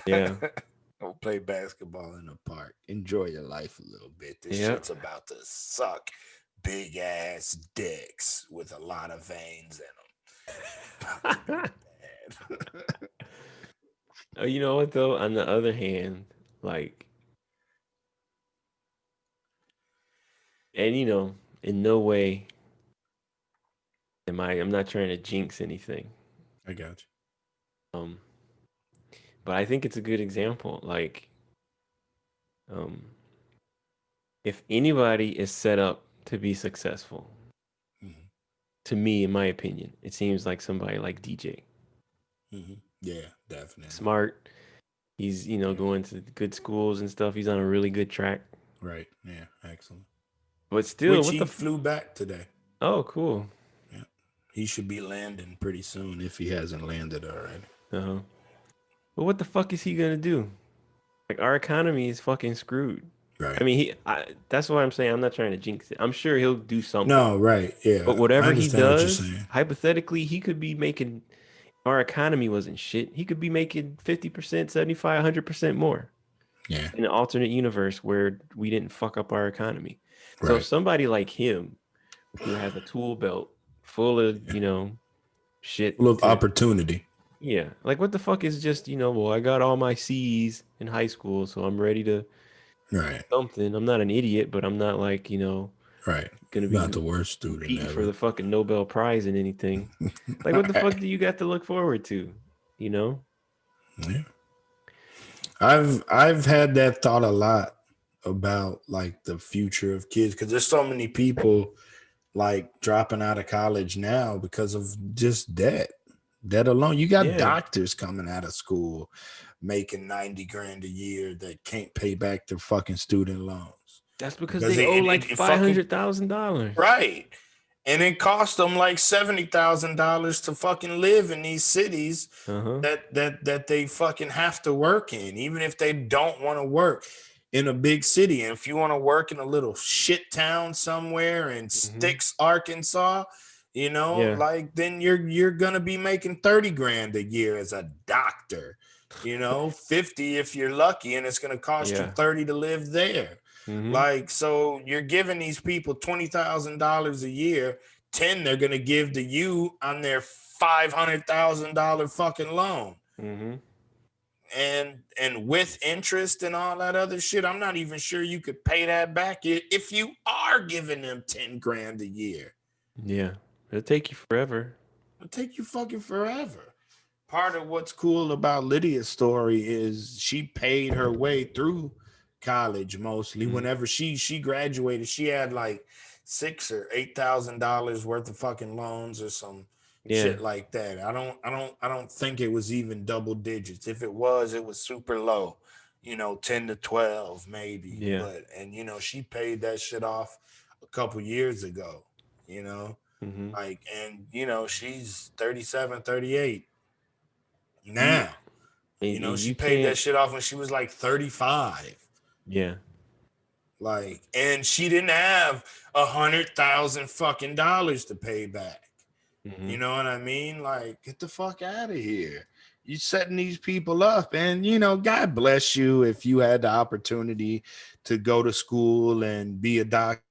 Speaker 1: Yeah.
Speaker 2: Go play basketball in the park. Enjoy your life a little bit. This
Speaker 1: Yeah.
Speaker 2: shit's about to suck. Big ass dicks with a lot of veins in them. About to be bad.
Speaker 1: Oh, you know what though? On the other hand, like, and in no way I'm not trying to jinx anything.
Speaker 2: I got
Speaker 1: Um, but I think it's a good example. Like, um, if anybody is set up to be successful,
Speaker 2: you. Hmm.
Speaker 1: to me, in my opinion, it seems like somebody like DJ.
Speaker 2: Hmm. Yeah, definitely.
Speaker 1: Smart. He's,
Speaker 2: Yeah.
Speaker 1: going to good schools and stuff. He's on a really good track.
Speaker 2: Right. Yeah. Excellent.
Speaker 1: But still,
Speaker 2: Which
Speaker 1: what the
Speaker 2: he flew back today.
Speaker 1: Oh, cool.
Speaker 2: Yeah. He should be landing pretty soon if he hasn't landed already.
Speaker 1: Uh-huh. But what the fuck is he gonna do? Like, our economy is fucking screwed. I
Speaker 2: Right.
Speaker 1: mean, that's why I'm saying I'm not trying to jinx it. I'm sure he'll do something.
Speaker 2: No, right.
Speaker 1: But
Speaker 2: Yeah. I
Speaker 1: whatever he
Speaker 2: understand what you're
Speaker 1: does,
Speaker 2: saying.
Speaker 1: hypothetically, he could be making, our economy wasn't shit. He could be making 50%, 75, 100% more
Speaker 2: Yeah.
Speaker 1: in an alternate universe where we didn't fuck up our economy. So
Speaker 2: Right.
Speaker 1: somebody like him who has a tool belt full of,
Speaker 2: Yeah.
Speaker 1: shit
Speaker 2: Full of
Speaker 1: to,
Speaker 2: opportunity.
Speaker 1: yeah. Like, what the fuck is just, well, I got all my C's in high school, so I'm ready to
Speaker 2: Right.
Speaker 1: something. I'm not an idiot, but I'm not like,
Speaker 2: Right.
Speaker 1: gonna
Speaker 2: Not
Speaker 1: be
Speaker 2: the worst student
Speaker 1: competing for
Speaker 2: ever.
Speaker 1: the fucking Nobel Prize in anything. Like, what the fuck do you got to look forward to? You know?
Speaker 2: Yeah. I've had that thought a lot about like the future of kids because there's so many people like dropping out of college now because of just debt alone. You got
Speaker 1: Yeah.
Speaker 2: doctors coming out of school making 90 grand a year that can't pay back their fucking student loans
Speaker 1: That's because
Speaker 2: because
Speaker 1: they owe like
Speaker 2: it fucking
Speaker 1: $500,000.
Speaker 2: right. And it cost them like $70,000 to fucking live in these cities
Speaker 1: Uh-huh.
Speaker 2: that they fucking have to work in, even if they don't want to work in a big city. And if you want to work in a little shit town somewhere in
Speaker 1: Mm-hmm.
Speaker 2: Sticks, Arkansas,
Speaker 1: Yeah.
Speaker 2: like then you're gonna be making 30 grand a year as a doctor, 50 if you're lucky, and it's gonna cost you
Speaker 1: Yeah.
Speaker 2: 30 to live there.
Speaker 1: Mm-hmm.
Speaker 2: Like, so you're giving these people $20,000 a year. 10 they're gonna give to you on their $500,000 fucking loan,
Speaker 1: Mm-hmm.
Speaker 2: and with interest and all that other shit. I'm not even sure you could pay that back if you are giving them 10 grand a year.
Speaker 1: Yeah. It'll take you forever.
Speaker 2: It'll take you fucking forever. Part of what's cool about Lydia's story is she paid her way through college mostly.
Speaker 1: Mm-hmm.
Speaker 2: Whenever she graduated, she had like $6,000 or $8,000 worth of fucking loans or some
Speaker 1: Yeah.
Speaker 2: shit like that. I don't think it was even double digits. If it was super low, 10 to 12 maybe.
Speaker 1: Yeah.
Speaker 2: But and she paid that shit off a couple years ago, you know.
Speaker 1: Mm-hmm.
Speaker 2: Like, and she's 37, 38
Speaker 1: You
Speaker 2: now.
Speaker 1: and
Speaker 2: She
Speaker 1: you
Speaker 2: paid that
Speaker 1: can't.
Speaker 2: shit off when she was like 35.
Speaker 1: Yeah.
Speaker 2: Like, and she didn't have 100,000 fucking dollars to pay back.
Speaker 1: Mm-hmm.
Speaker 2: You know what I mean? Like, get the fuck out of here. You setting these people up, and God bless you if you had the opportunity to go to school and be a doctor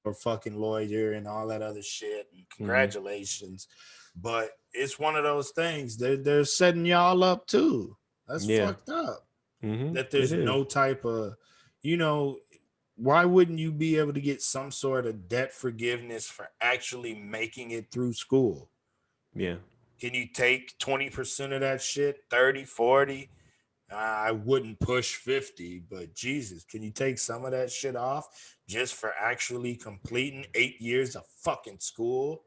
Speaker 2: or fucking lawyer and all that other shit. And
Speaker 1: Mm-hmm.
Speaker 2: congratulations. But it's one of those things. They're setting y'all up too. That's
Speaker 1: Yeah.
Speaker 2: fucked up.
Speaker 1: Mm-hmm.
Speaker 2: That
Speaker 1: It
Speaker 2: there's
Speaker 1: is.
Speaker 2: no type of, you know, why wouldn't you be able to get some sort of debt forgiveness for actually making it through school?
Speaker 1: Yeah.
Speaker 2: Can you take 20% of that shit, 30, 40? I wouldn't push 50, but Jesus, can you take some of that shit off just for actually completing 8 years of fucking school?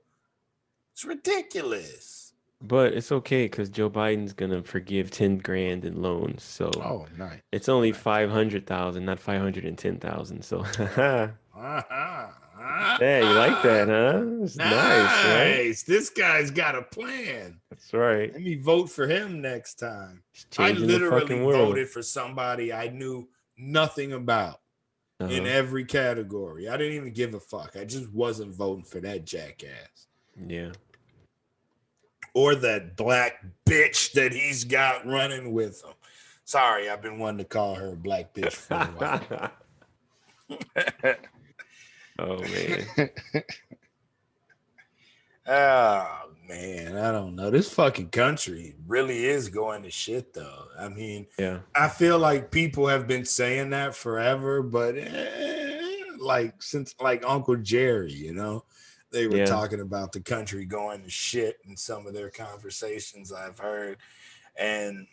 Speaker 2: It's ridiculous.
Speaker 1: But it's okay because Joe Biden's gonna forgive 10 grand in loans. So
Speaker 2: Oh, nice.
Speaker 1: it's only
Speaker 2: Nice.
Speaker 1: 500,000, not 510,000. So
Speaker 2: Uh-huh.
Speaker 1: yeah, you like that, huh? It's nice, right?
Speaker 2: Nice. This guy's got a plan.
Speaker 1: That's right.
Speaker 2: Let me vote for him next time.
Speaker 1: He's
Speaker 2: I
Speaker 1: changing the
Speaker 2: literally
Speaker 1: fucking world.
Speaker 2: voted for somebody I knew nothing about in
Speaker 1: Uh-huh.
Speaker 2: every category. I didn't even give a fuck. I just wasn't voting for that jackass
Speaker 1: Yeah.
Speaker 2: or that black bitch that he's got running with him. Sorry, I've been wanting to call her a black bitch for a while.
Speaker 1: Oh man.
Speaker 2: Oh man, I don't know. This fucking country really is going to shit though. I mean,
Speaker 1: Yeah.
Speaker 2: I feel like people have been saying that forever, but like since like Uncle Jerry, they were
Speaker 1: Yeah.
Speaker 2: talking about the country going to shit in some of their conversations I've heard. And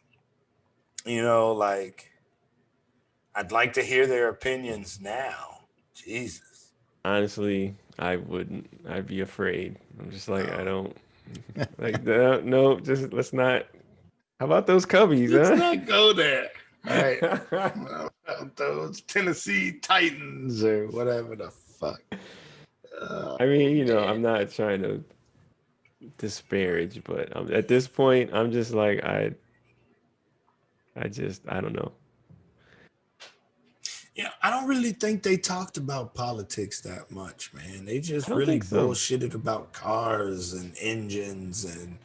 Speaker 2: like I'd like to hear their opinions now. Jesus.
Speaker 1: Honestly, I wouldn't. I'd be afraid. I'm just like, I
Speaker 2: Oh.
Speaker 1: don't like that. No, just let's not. How about those Cubbies,
Speaker 2: Let's
Speaker 1: huh?
Speaker 2: not go there. All right. Those Tennessee Titans or whatever the fuck. Oh,
Speaker 1: I mean,
Speaker 2: man.
Speaker 1: I'm not trying to disparage, but at this point, I'm just like, I don't know.
Speaker 2: Yeah, I don't really think they talked about politics that much, man. They
Speaker 1: I
Speaker 2: just
Speaker 1: don't
Speaker 2: really
Speaker 1: think so.
Speaker 2: bullshitted about cars and engines and,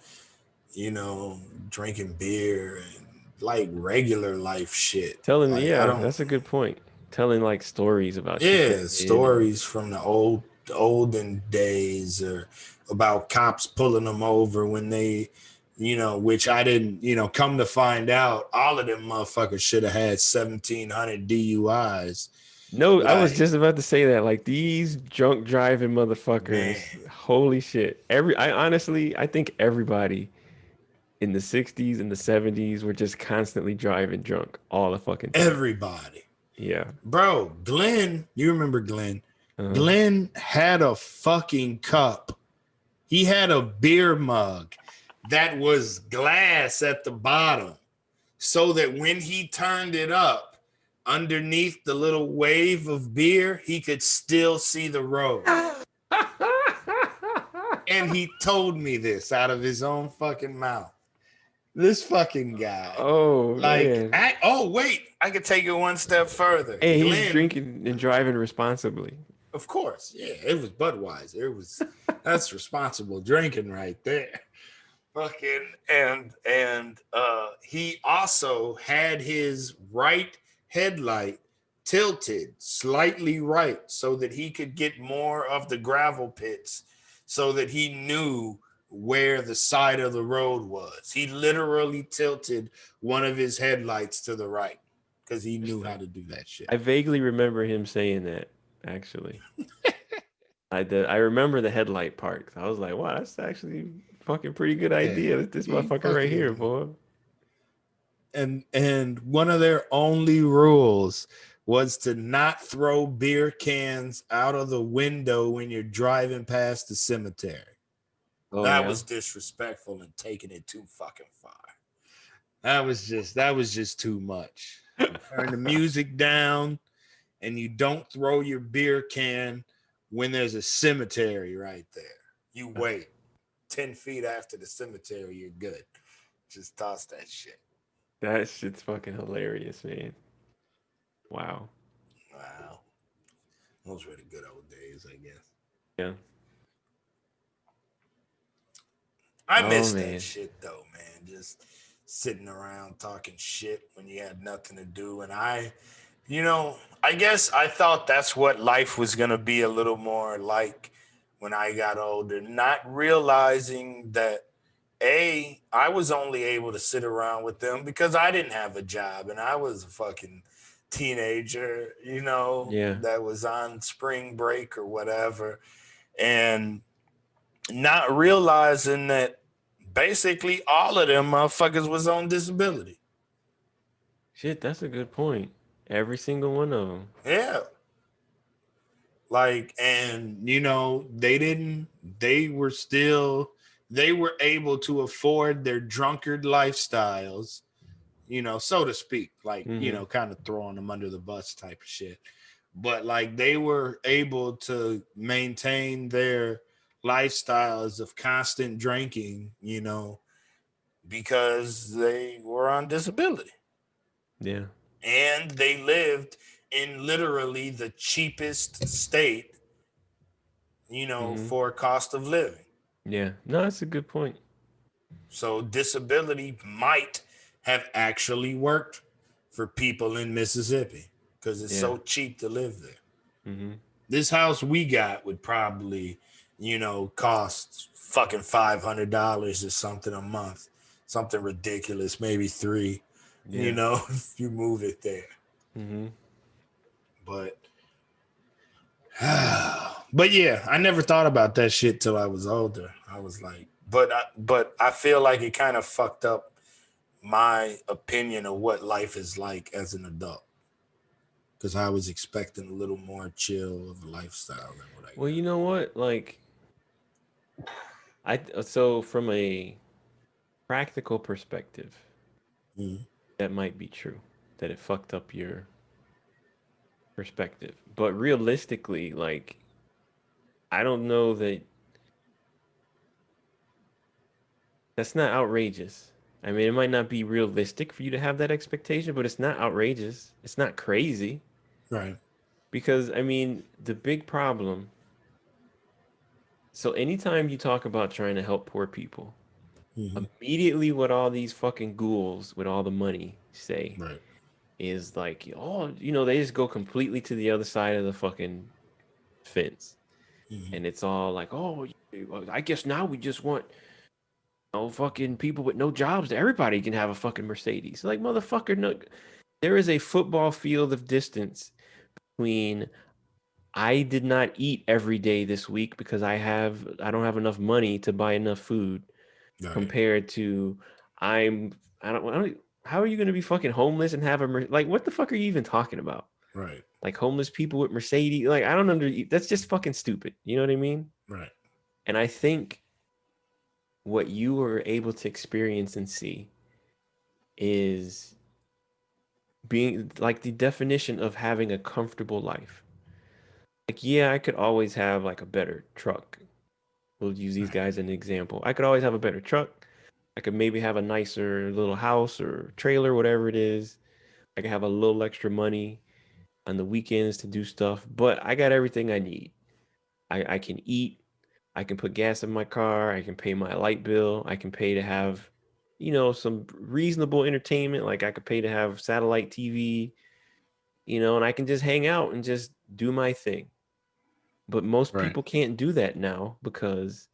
Speaker 2: you know, drinking beer and like regular life shit.
Speaker 1: Telling,
Speaker 2: Like, I
Speaker 1: yeah,
Speaker 2: don't,
Speaker 1: that's a good point. Telling like stories about shit they
Speaker 2: yeah,
Speaker 1: did, and
Speaker 2: stories from the olden days or about cops pulling them over when they, which I didn't, come to find out, all of them motherfuckers should have had 1,700 DUIs.
Speaker 1: no, I was
Speaker 2: Like,
Speaker 1: just about to say that. Like these drunk driving
Speaker 2: man,
Speaker 1: motherfuckers, holy shit. I think everybody in the 60s and the 70s were just constantly driving drunk all the fucking time.
Speaker 2: everybody.
Speaker 1: Yeah.
Speaker 2: Bro, Glenn, you remember Glenn?
Speaker 1: Uh,
Speaker 2: Glenn had a fucking cup. He had a beer mug that was glass at the bottom so that when he turned it up underneath the little wave of beer, he could still see the road. And he told me this out of his own fucking mouth. This fucking guy.
Speaker 1: oh
Speaker 2: Like,
Speaker 1: man.
Speaker 2: oh, wait, I could take it one step further.
Speaker 1: Hey, he's
Speaker 2: Glenn,
Speaker 1: drinking and driving responsibly.
Speaker 2: of course, yeah, it was Budweiser. That's responsible drinking right there. Fucking and he also had his right headlight tilted slightly right so that he could get more of the gravel pits so that he knew where the side of the road was. He literally tilted one of his headlights to the right because he knew how
Speaker 1: Interesting.
Speaker 2: to do that shit.
Speaker 1: I vaguely remember him saying that, actually. I remember the headlight part. I was like, wow, that's actually fucking pretty good
Speaker 2: Yeah,
Speaker 1: idea. This
Speaker 2: he
Speaker 1: motherfucker right here,
Speaker 2: fucking
Speaker 1: boy.
Speaker 2: and one of their only rules was to not throw beer cans out of the window when you're driving past the cemetery.
Speaker 1: Oh
Speaker 2: That
Speaker 1: yeah.
Speaker 2: was disrespectful and taking it too fucking far. That was just too much. You turn the music down and you don't throw your beer can when there's a cemetery right there. You wait 10 feet after the cemetery, you're good. Just toss that shit.
Speaker 1: That shit's fucking hilarious, man. Wow.
Speaker 2: Wow. Those were the good old days, I guess.
Speaker 1: Yeah.
Speaker 2: I
Speaker 1: Oh
Speaker 2: miss that
Speaker 1: man.
Speaker 2: shit though, man. Just sitting around talking shit when you had nothing to do. And I guess I thought that's what life was going to be a little more like when I got older, not realizing that I was only able to sit around with them because I didn't have a job and I was a fucking teenager,
Speaker 1: Yeah.
Speaker 2: that was on spring break or whatever, and not realizing that basically all of them motherfuckers was on disability.
Speaker 1: Shit, that's a good point. Every single one of them.
Speaker 2: Yeah. Like, and they were still, they were able to afford their drunkard lifestyles, so to speak, like,
Speaker 1: Mm-hmm.
Speaker 2: kind of throwing them under the bus type of shit. But like they were able to maintain their lifestyles of constant drinking, because they were on disability
Speaker 1: Yeah.
Speaker 2: and they lived in literally the cheapest state,
Speaker 1: Mm-hmm.
Speaker 2: for cost of living.
Speaker 1: Yeah. No, that's a good point.
Speaker 2: So disability might have actually worked for people in Mississippi because it's
Speaker 1: Yeah.
Speaker 2: so cheap to live there.
Speaker 1: Mm-hmm.
Speaker 2: This house we got would probably, cost fucking $500 or something a month, something ridiculous, maybe three,
Speaker 1: Yeah.
Speaker 2: if you move it there.
Speaker 1: Mm-hmm.
Speaker 2: But, but yeah, I never thought about that shit till I was older. I was like, but I feel like it kind of fucked up my opinion of what life is like as an adult because I was expecting a little more chill of a lifestyle than what I
Speaker 1: Well, you know what? Like, so from a practical perspective,
Speaker 2: got. Mm.
Speaker 1: that might be true. That it fucked up your perspective. But realistically, like, I don't know that that's not outrageous. I mean, it might not be realistic for you to have that expectation, but it's not outrageous. It's not crazy.
Speaker 2: Right.
Speaker 1: Because, I mean, the big problem. So, anytime you talk about trying to help poor people,
Speaker 2: Mm-hmm.
Speaker 1: immediately what all these fucking ghouls with all the money say
Speaker 2: Right.
Speaker 1: is like, oh, they just go completely to the other side of the fucking fence.
Speaker 2: Mm-hmm.
Speaker 1: And it's all like, oh, I guess now we just want fucking people with no jobs. Everybody can have a fucking Mercedes. Like, motherfucker, no, there is a football field of distance between I did not eat every day this week because I don't have enough money to buy enough food
Speaker 2: Right.
Speaker 1: compared to I'm I don't how are you going to be fucking homeless and have like what the fuck are you even talking about?
Speaker 2: Right.
Speaker 1: Like homeless people with Mercedes, like I don't that's just fucking stupid. You know what I mean?
Speaker 2: Right.
Speaker 1: And I think what you were able to experience and see is being like the definition of having a comfortable life. Like, yeah, I could always have like a better truck. We'll use these
Speaker 2: Right.
Speaker 1: guys as an example. I could always have a better truck. I could maybe have a nicer little house or trailer, whatever it is. I could have a little extra money on the weekends to do stuff, but I got everything I need. I can eat. I can put gas in my car. I can pay my light bill. I can pay to have, some reasonable entertainment. Like I could pay to have satellite TV, and I can just hang out and just do my thing. But most
Speaker 2: Right.
Speaker 1: people can't do that now because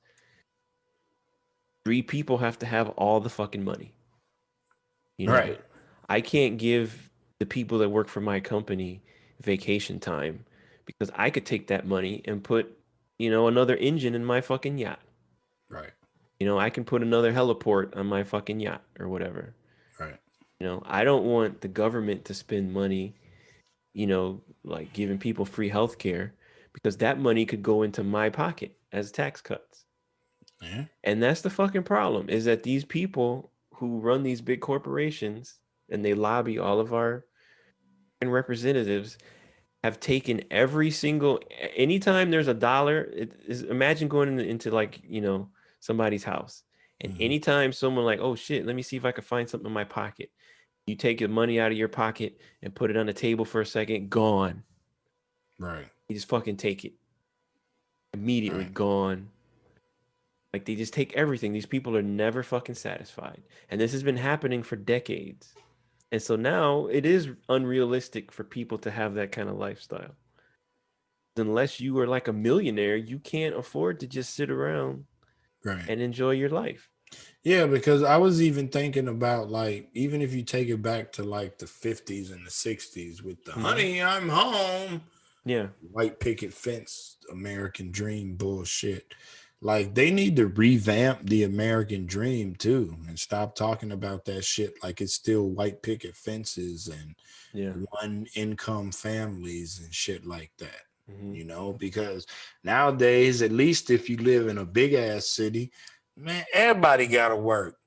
Speaker 1: three people have to have all the fucking money. You know,
Speaker 2: Right.
Speaker 1: I can't give the people that work for my company vacation time because I could take that money and put, another engine in my fucking yacht.
Speaker 2: Right.
Speaker 1: I can put another heliport on my fucking yacht or whatever.
Speaker 2: Right.
Speaker 1: I don't want the government to spend money, like giving people free health care because that money could go into my pocket as tax cuts.
Speaker 2: Yeah.
Speaker 1: And that's the fucking problem is that these people who run these big corporations and they lobby all of our representatives have taken every single anytime there's a dollar imagine going into like somebody's house and
Speaker 2: Mm-hmm.
Speaker 1: anytime someone like oh shit let me see if I can find something in my pocket you take your money out of your pocket and put it on the table for a second gone
Speaker 2: Right.
Speaker 1: you just fucking take it immediately
Speaker 2: Right.
Speaker 1: gone like they just take everything these people are never fucking satisfied and this has been happening for decades and so now it is unrealistic for people to have that kind of lifestyle unless you are like a millionaire, you can't afford to just sit around
Speaker 2: Right.
Speaker 1: and enjoy your life.
Speaker 2: Yeah, because I was even thinking about like even if you take it back to like the 50s and the 60s with the
Speaker 1: Mm-hmm.
Speaker 2: honey, I'm home,
Speaker 1: Yeah.
Speaker 2: white picket fence, American dream bullshit. Like they need to revamp the American dream too and stop talking about that shit like it's still white picket fences and
Speaker 1: Yeah.
Speaker 2: one income families and shit like that.
Speaker 1: Mm-hmm.
Speaker 2: Because nowadays, at least if you live in a big ass city, man, everybody gotta work.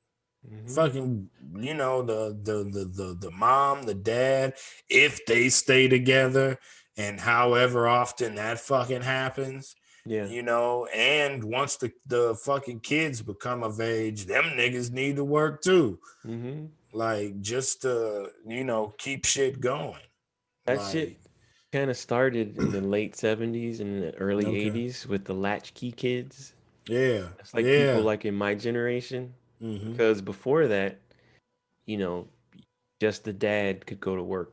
Speaker 1: Mm-hmm.
Speaker 2: Fucking, the mom, the dad, if they stay together, and however often that fucking happens,
Speaker 1: Yeah.
Speaker 2: and once the fucking kids become of age, them niggas need to work too.
Speaker 1: Mm-hmm.
Speaker 2: Like just to, keep shit going.
Speaker 1: That shit
Speaker 2: Like,
Speaker 1: kind of started in the late 70s and the early
Speaker 2: okay.
Speaker 1: 80s with the latchkey kids.
Speaker 2: Yeah.
Speaker 1: It's like people
Speaker 2: Yeah.
Speaker 1: like in my generation,
Speaker 2: Mm-hmm.
Speaker 1: because before that, you know, just the dad could go to work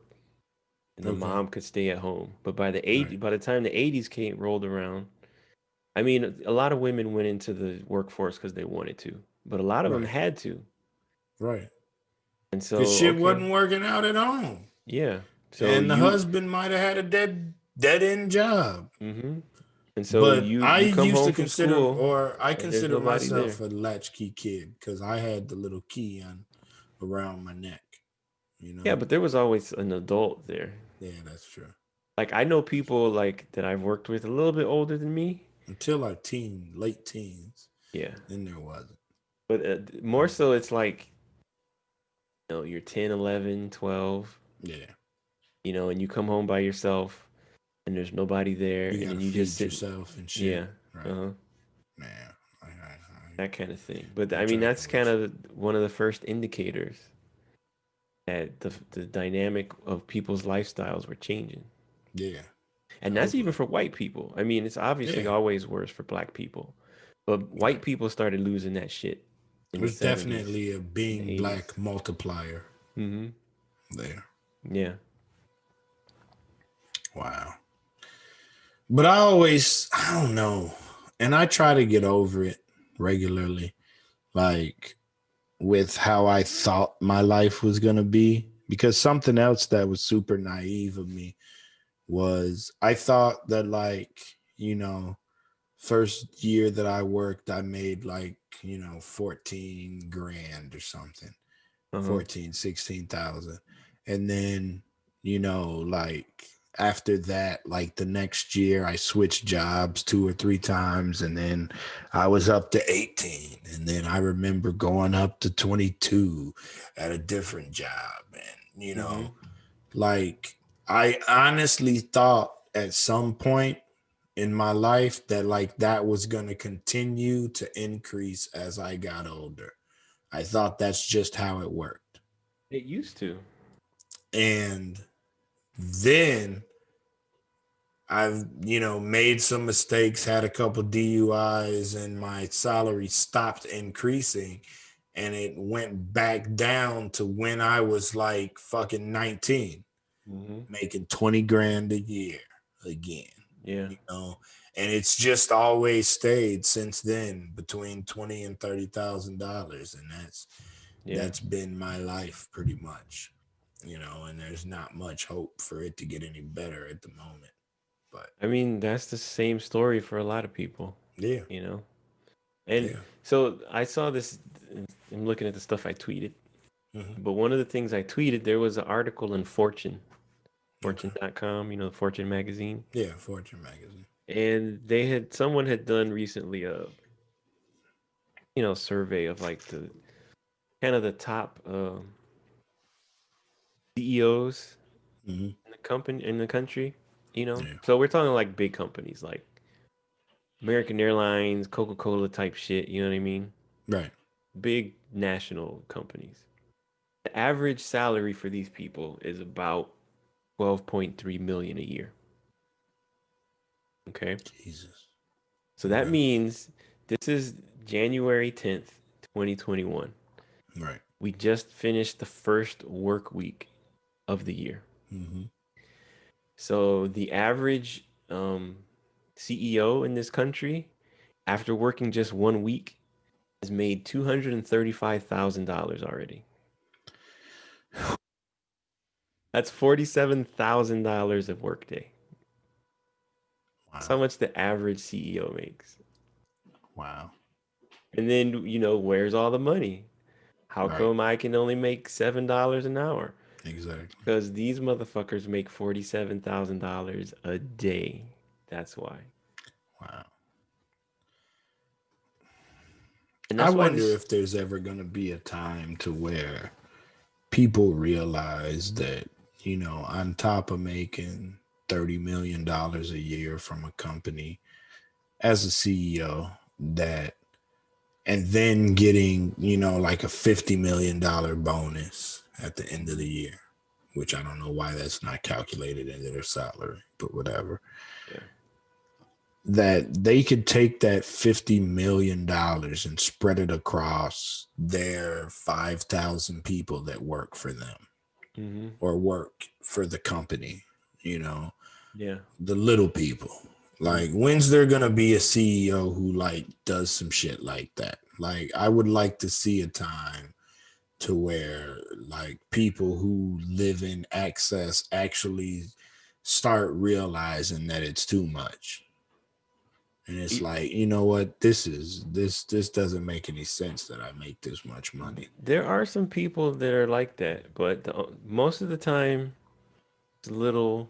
Speaker 1: and the
Speaker 2: Okay.
Speaker 1: mom could stay at home. But by the
Speaker 2: Right.
Speaker 1: 80, by the time the 80s came rolled around, I mean, a lot of women went into the workforce because they wanted to, but a lot of them
Speaker 2: Right.
Speaker 1: had to.
Speaker 2: Right.
Speaker 1: And
Speaker 2: Because
Speaker 1: so,
Speaker 2: shit
Speaker 1: okay,
Speaker 2: wasn't working out at home.
Speaker 1: yeah. So
Speaker 2: And the
Speaker 1: you,
Speaker 2: husband might have had a dead end job.
Speaker 1: mm-hmm. And so
Speaker 2: But
Speaker 1: you
Speaker 2: I
Speaker 1: you come
Speaker 2: used
Speaker 1: home
Speaker 2: to
Speaker 1: from
Speaker 2: consider,
Speaker 1: school
Speaker 2: or I
Speaker 1: and there's
Speaker 2: consider
Speaker 1: nobody
Speaker 2: myself
Speaker 1: there.
Speaker 2: a latchkey kid because I had the little key on around my neck, you
Speaker 1: Yeah,
Speaker 2: know?
Speaker 1: but there was always an adult there.
Speaker 2: Yeah, that's true.
Speaker 1: Like I know people like that I've worked with a little bit older than me.
Speaker 2: Until our late teens,
Speaker 1: Yeah.
Speaker 2: then there wasn't.
Speaker 1: But more so it's like, you're 10, 11, 12,
Speaker 2: Yeah.
Speaker 1: and you come home by yourself and there's nobody there
Speaker 2: You
Speaker 1: and
Speaker 2: got
Speaker 1: then
Speaker 2: to
Speaker 1: you just
Speaker 2: feed
Speaker 1: sit.
Speaker 2: yourself and shit.
Speaker 1: Yeah.
Speaker 2: Right.
Speaker 1: Uh-huh.
Speaker 2: Man,
Speaker 1: That kind of thing. But
Speaker 2: I'm
Speaker 1: I mean,
Speaker 2: tracking
Speaker 1: that's kind
Speaker 2: with
Speaker 1: of one of the first indicators that the dynamic of people's lifestyles were changing.
Speaker 2: you. Yeah.
Speaker 1: And that's even
Speaker 2: Hopefully.
Speaker 1: for white people. I mean, it's obviously
Speaker 2: Yeah.
Speaker 1: always worse for black people. But white
Speaker 2: Right.
Speaker 1: people started losing that shit in the
Speaker 2: There's
Speaker 1: 70s
Speaker 2: definitely a
Speaker 1: and the
Speaker 2: being
Speaker 1: 80s.
Speaker 2: black multiplier
Speaker 1: Mm-hmm.
Speaker 2: there.
Speaker 1: Yeah.
Speaker 2: Wow. But I don't know. And I try to get over it regularly, like with how I thought my life was going to be. Because something else that was super naive of me was I thought that, like, first year that I worked, I made like, 14 grand or something,
Speaker 1: Uh-huh.
Speaker 2: 14, 16,000. And then, like after that, like the next year, I switched jobs 2 or 3 times. And then I was up to 18. And then I remember going up to 22 at a different job. And,
Speaker 1: Mm-hmm.
Speaker 2: like I honestly thought at some point in my life that like that was going to continue to increase as I got older. I thought that's just how it worked.
Speaker 1: It used to.
Speaker 2: And then I've, made some mistakes, had a couple DUIs, and my salary stopped increasing. And it went back down to when I was like fucking 19,
Speaker 1: Mm-hmm.
Speaker 2: making 20 grand a year again,
Speaker 1: Yeah.
Speaker 2: you know. And it's just always stayed since then between 20 and $30,000. And
Speaker 1: Yeah.
Speaker 2: that's been my life pretty much, and there's not much hope for it to get any better at the moment. But
Speaker 1: I mean, that's the same story for a lot of people,
Speaker 2: yeah,
Speaker 1: you know? And
Speaker 2: yeah.
Speaker 1: so I saw this, I'm looking at the stuff I tweeted,
Speaker 2: Hmm.
Speaker 1: but one of the things I tweeted, there was an article in Fortune,
Speaker 2: Okay.
Speaker 1: fortune.com, the Fortune magazine.
Speaker 2: Yeah, Fortune magazine.
Speaker 1: And someone had done recently a, survey of like the kind of the top CEOs
Speaker 2: Hmm.
Speaker 1: in the country.
Speaker 2: Yeah.
Speaker 1: So we're talking like big companies like American Airlines, Coca-Cola type shit, you know what I mean?
Speaker 2: Right.
Speaker 1: Big national companies. The average salary for these people is about 12.3 million a year. Okay?
Speaker 2: Jesus.
Speaker 1: So that
Speaker 2: Okay.
Speaker 1: means this is January 10th, 2021.
Speaker 2: Right.
Speaker 1: We just finished the first work week of the year.
Speaker 2: Hmm.
Speaker 1: So the average CEO in this country, after working just 1 week, has made $235,000 already. That's $47,000 a workday. That's how
Speaker 2: Wow.
Speaker 1: much the average CEO makes.
Speaker 2: Wow.
Speaker 1: And then, where's all the money? How
Speaker 2: Right.
Speaker 1: come I can only make $7 an hour?
Speaker 2: Exactly.
Speaker 1: Because these motherfuckers make $47,000 a day. That's why.
Speaker 2: Wow.
Speaker 1: And
Speaker 2: I
Speaker 1: that's why
Speaker 2: wonder
Speaker 1: this.
Speaker 2: if there's ever going to be a time to where people realize that, on top of making $30 million a year from a company as a CEO, that and then getting, like a $50 million bonus at the end of the year, which I don't know why that's not calculated into their salary, but whatever.
Speaker 1: Yeah.
Speaker 2: That they could take that $50 million and spread it across their 5,000 people that work for them
Speaker 1: Mm-hmm.
Speaker 2: or work for the company, you know,
Speaker 1: Yeah.
Speaker 2: the little people.
Speaker 1: Mm.
Speaker 2: Like, when's there gonna be a CEO who like does some shit like that? Like, I would like to see a time to where like people who live in excess actually start realizing that it's too much. And it's like, you know what? This doesn't make any sense that I make this much money.
Speaker 1: There are some people that are like that, but most of the time, it's little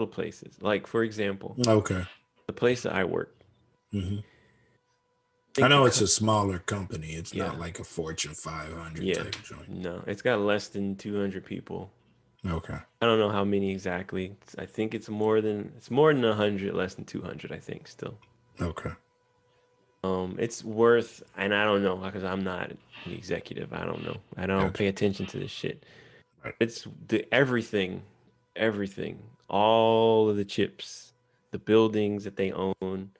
Speaker 1: places. Like for example,
Speaker 2: Okay.
Speaker 1: the place that I work.
Speaker 2: Hmm.
Speaker 1: I
Speaker 2: I
Speaker 1: think the
Speaker 2: know it's a smaller company. It's
Speaker 1: yeah,
Speaker 2: not like a Fortune 500
Speaker 1: yeah,
Speaker 2: type joint.
Speaker 1: no, it's got less than 200 people.
Speaker 2: Okay.
Speaker 1: I don't know how many exactly. I think it's more than 100, less than 200. I think still.
Speaker 2: Okay.
Speaker 1: It's worth, and I don't know because I'm not the executive. I don't know. I don't
Speaker 2: Gotcha.
Speaker 1: pay attention to this shit.
Speaker 2: Right.
Speaker 1: It's the everything, all of the chips, the buildings that they own, and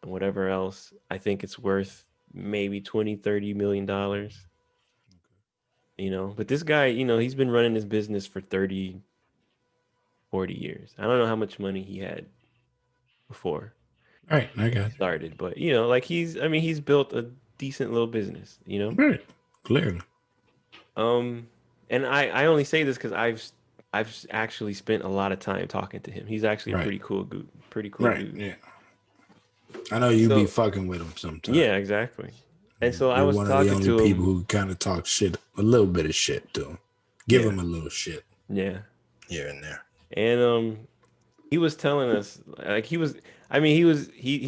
Speaker 1: whatever else. I think it's worth maybe 20, $30 million. But this guy, he's been running his business for 30, 40 years. I don't know how much money he had before
Speaker 2: Right. I
Speaker 1: he
Speaker 2: got
Speaker 1: started, but like he's built a decent little business.
Speaker 2: you. Right. Clearly.
Speaker 1: Um, and I only say this because I've actually spent a lot of time talking to him. He's actually a
Speaker 2: Right.
Speaker 1: pretty cool
Speaker 2: Right.
Speaker 1: dude.
Speaker 2: Yeah. I know you be
Speaker 1: So
Speaker 2: fucking with them sometimes.
Speaker 1: yeah, exactly. And so I
Speaker 2: You're
Speaker 1: was
Speaker 2: one of the
Speaker 1: talking
Speaker 2: only
Speaker 1: to
Speaker 2: people
Speaker 1: him.
Speaker 2: who kind of talk shit, a little bit of shit to him. Give
Speaker 1: Yeah,
Speaker 2: him a little shit
Speaker 1: yeah.
Speaker 2: here and there.
Speaker 1: And he was telling us like he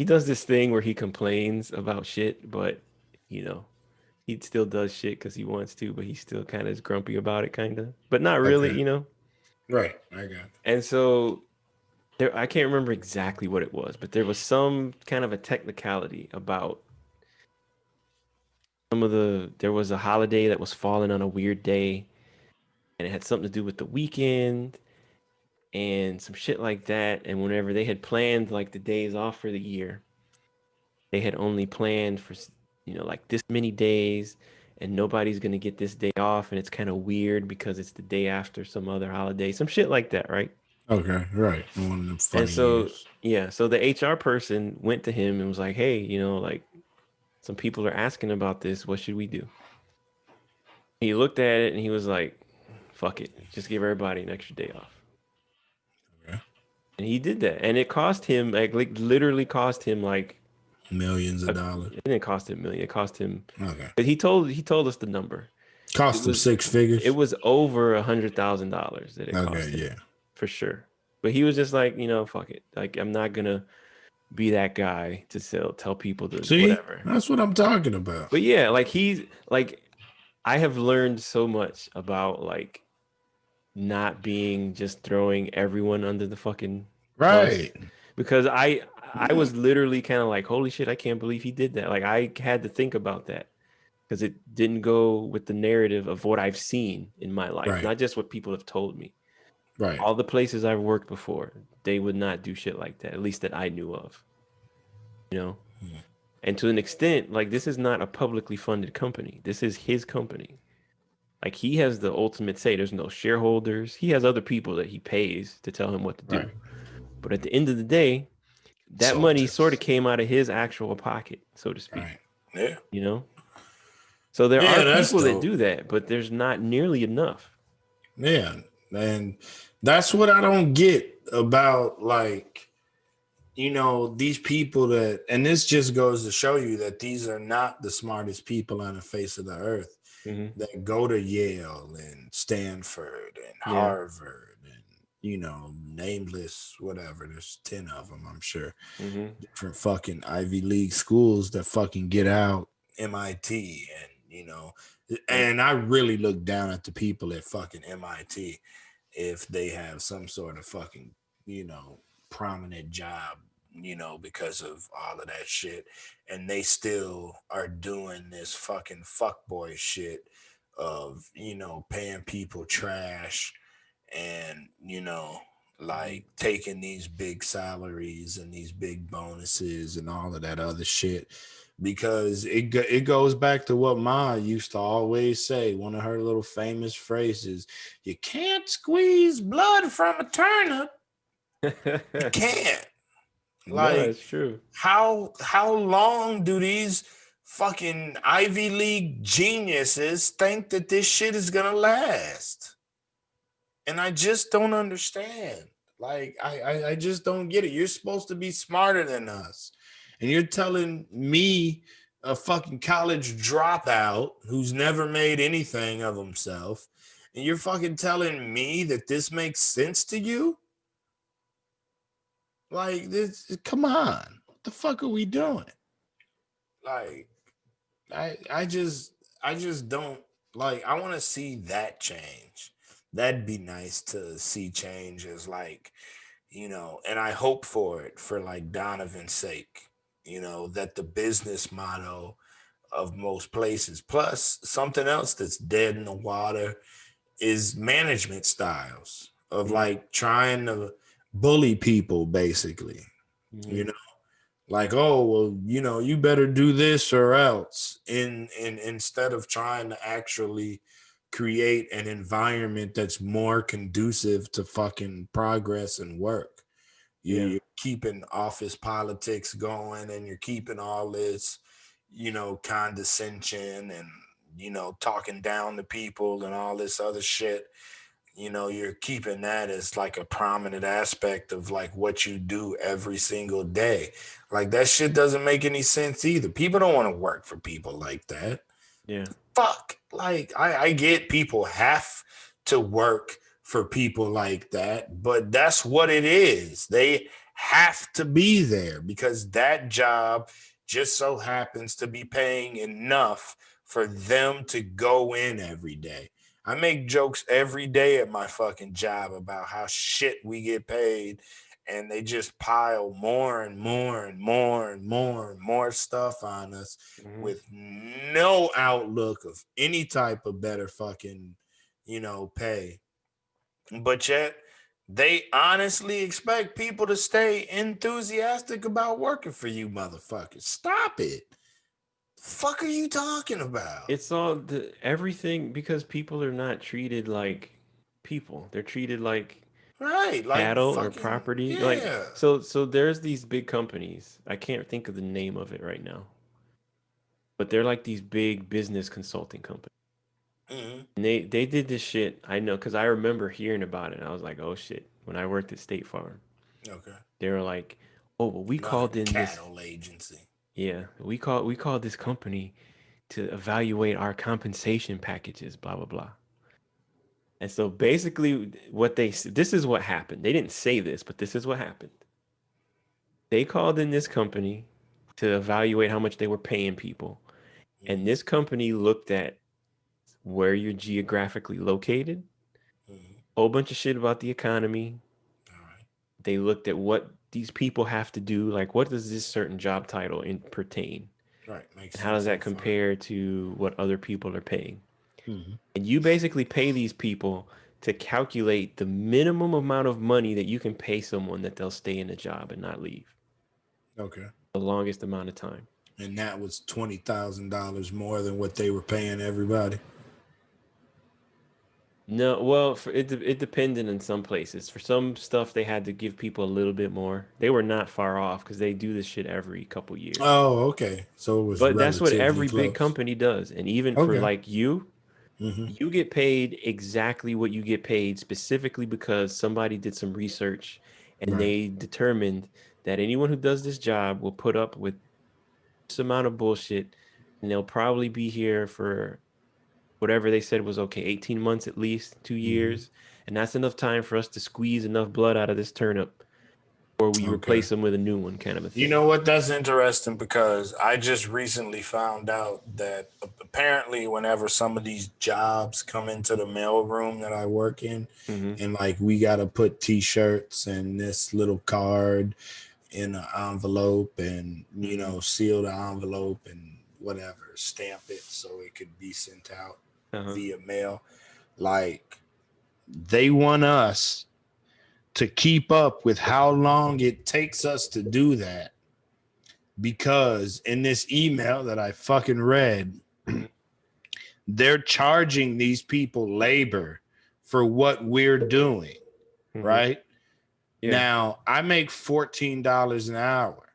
Speaker 1: does this thing where he complains about shit, but you know he still does shit because he wants to, but he still kind of is grumpy about it, kind of, but not
Speaker 2: Okay.
Speaker 1: really.
Speaker 2: Right. I got it.
Speaker 1: And so I can't remember exactly what it was, but there was some kind of a technicality about there was a holiday that was falling on a weird day, and it had something to do with the weekend and some shit like that. And whenever they had planned like the days off for the year, they had only planned for like this many days, and nobody's gonna get this day off, and it's kind of weird because it's the day after some other holiday, some shit like that, right?
Speaker 2: Okay. Right. One of them
Speaker 1: And
Speaker 2: funny
Speaker 1: so
Speaker 2: years.
Speaker 1: yeah, so the HR person went to him and was like, "Hey, like some people are asking about this. What should we do?" He looked at it and he was like, "Fuck it, just give everybody an extra day off."
Speaker 2: Okay.
Speaker 1: And he did that, and it cost him like literally cost him like
Speaker 2: Millions of dollars.
Speaker 1: it didn't cost him a million. It cost him.
Speaker 2: Okay.
Speaker 1: He told us the number. It
Speaker 2: Cost them
Speaker 1: was
Speaker 2: six
Speaker 1: it
Speaker 2: figures.
Speaker 1: was over $100,000 that it
Speaker 2: Okay.
Speaker 1: cost him
Speaker 2: Yeah.
Speaker 1: for sure. But he was just like, fuck it. Like I'm not gonna be that guy to tell people to
Speaker 2: See,
Speaker 1: whatever.
Speaker 2: that's what I'm talking about.
Speaker 1: But yeah, like he's like I have learned so much about like not being just throwing everyone under the fucking bus
Speaker 2: Right.
Speaker 1: because I was literally kind of like, holy shit, I can't believe he did that. Like I had to think about that because it didn't go with the narrative of what I've seen in my life,
Speaker 2: Right.
Speaker 1: not just what people have told me.
Speaker 2: Right.
Speaker 1: All the places I've worked before, they would not do shit like that, at least that I knew of, you know?
Speaker 2: Hmm.
Speaker 1: And to an extent, like this is not a publicly funded company. This is his company. Like he has the ultimate say. There's no shareholders. He has other people that he pays to tell him what to
Speaker 2: Right.
Speaker 1: do. But at the end of the day, that
Speaker 2: It's all
Speaker 1: money sort of
Speaker 2: just
Speaker 1: came out of his actual pocket, so to speak.
Speaker 2: right. Yeah.
Speaker 1: you know? So there
Speaker 2: Yeah,
Speaker 1: are
Speaker 2: that's
Speaker 1: people that
Speaker 2: dope.
Speaker 1: do that, but there's not nearly enough.
Speaker 2: Yeah. And that's what I don't get about like, these people that, and this just goes to show you that these are not the smartest people on the face of the earth
Speaker 1: Hmm.
Speaker 2: that go to Yale and Stanford and
Speaker 1: Yeah.
Speaker 2: Harvard and, nameless, whatever. There's 10 of them, I'm sure.
Speaker 1: Hmm.
Speaker 2: Different fucking Ivy League schools that fucking get out, MIT, and,
Speaker 1: Right.
Speaker 2: and I really look down at the people at fucking MIT if they have some sort of fucking, you know, prominent job, because of all of that shit. And they still are doing this fucking fuckboy shit of, paying people trash and,
Speaker 1: Hmm.
Speaker 2: like taking these big salaries and these big bonuses and all of that other shit because it goes back to what Ma used to always say, one of her little famous phrases: you can't squeeze blood from a turnip. You can't.
Speaker 1: No,
Speaker 2: Like,
Speaker 1: it's true.
Speaker 2: how long do these fucking Ivy League geniuses think that this shit is gonna last? And I just don't understand. Like, I just don't get it. You're supposed to be smarter than us. And you're telling me, a fucking college dropout who's never made anything of himself, and you're fucking telling me that this makes sense to you? Like, this, come on. What the fuck are we doing? Like, I just don't, like, I want to see that change. That'd be nice to see change as, like, and I hope for it for like Donovan's sake, that the business motto of most places, plus something else that's dead in the water, is management styles of
Speaker 1: Hmm.
Speaker 2: like trying to bully people, basically.
Speaker 1: Hmm.
Speaker 2: You know, like, oh well, you better do this or else, in instead of trying to actually create an environment that's more conducive to fucking progress and work.
Speaker 1: Yeah.
Speaker 2: You're keeping office politics going, and you're keeping all this, condescension and, talking down to people and all this other shit. You're keeping that as like a prominent aspect of like what you do every single day. Like, that shit doesn't make any sense either. People don't want to work for people like that.
Speaker 1: Yeah.
Speaker 2: Fuck. Like, I get people have to work for people like that, but that's what it is. They have to be there because that job just so happens to be paying enough for them to go in every day. I make jokes every day at my fucking job about how shit we get paid, and they just pile more and more and more and more and more stuff on us
Speaker 1: Hmm.
Speaker 2: with no outlook of any type of better fucking, pay. But yet, they honestly expect people to stay enthusiastic about working for you, motherfuckers. Stop it. The fuck are you talking about?
Speaker 1: It's all the everything because people are not treated like people. They're treated like
Speaker 2: Right. Like,
Speaker 1: cattle or
Speaker 2: fucking,
Speaker 1: property. Like
Speaker 2: yeah.
Speaker 1: so there's these big companies. I can't think of the name of it right now. But they're like these big business consulting companies.
Speaker 2: Hmm.
Speaker 1: And they did this shit. I know because I remember hearing about it. I was like, oh shit. When I worked at State Farm,
Speaker 2: Okay.
Speaker 1: they were like, oh, well, we
Speaker 2: Another
Speaker 1: called in this.
Speaker 2: cattle agency.
Speaker 1: Yeah, we called this company to evaluate our compensation packages. Blah blah blah. And so basically, this is what happened. They didn't say this, but this is what happened. They called in this company to evaluate how much they were paying people, and
Speaker 2: Hmm.
Speaker 1: this company looked at where you're geographically located,
Speaker 2: Hmm.
Speaker 1: whole bunch of shit about the economy.
Speaker 2: All right.
Speaker 1: They looked at what these people have to do, like what does this certain job title pertain,
Speaker 2: Right. Makes
Speaker 1: and how does
Speaker 2: sense so
Speaker 1: that
Speaker 2: far.
Speaker 1: compare to what other people are paying?
Speaker 2: Hmm.
Speaker 1: And you basically pay these people to calculate the minimum amount of money that you can pay someone that they'll stay in a job and not leave
Speaker 2: Okay.
Speaker 1: the longest amount of time.
Speaker 2: And that was $20,000 more than what they were paying everybody.
Speaker 1: No, well, it depended in some places. For some stuff, they had to give people a little bit more. They were not far off because they do this shit every couple years.
Speaker 2: Oh, okay. So it was
Speaker 1: But that's what
Speaker 2: relatively
Speaker 1: every big
Speaker 2: close.
Speaker 1: company does. And even for
Speaker 2: Okay.
Speaker 1: like you,
Speaker 2: Mm-hmm.
Speaker 1: you get paid exactly what you get paid specifically because somebody did some research and
Speaker 2: Right.
Speaker 1: they determined that anyone who does this job will put up with this amount of bullshit and they'll probably be here for whatever they said was okay, 18 months at least, two
Speaker 2: Mm-hmm.
Speaker 1: years. And that's enough time for us to squeeze enough blood out of this turnip or we
Speaker 2: Okay.
Speaker 1: replace them with a new one kind of a
Speaker 2: You
Speaker 1: thing.
Speaker 2: know what? That's interesting because I just recently found out that apparently, whenever some of these jobs come into the mailroom that I work in,
Speaker 1: Mm-hmm.
Speaker 2: and like we got to put T-shirts and this little card in an envelope, and
Speaker 1: Mm-hmm.
Speaker 2: seal the envelope and whatever, stamp it so it could be sent out
Speaker 1: Uh-huh.
Speaker 2: via mail. Like they want us to keep up with how long it takes us to do that because in this email that I fucking read,
Speaker 1: Mm-hmm.
Speaker 2: they're charging these people labor for what we're doing,
Speaker 1: Mm-hmm.
Speaker 2: right?
Speaker 1: Yeah.
Speaker 2: Now, I make $14 an hour,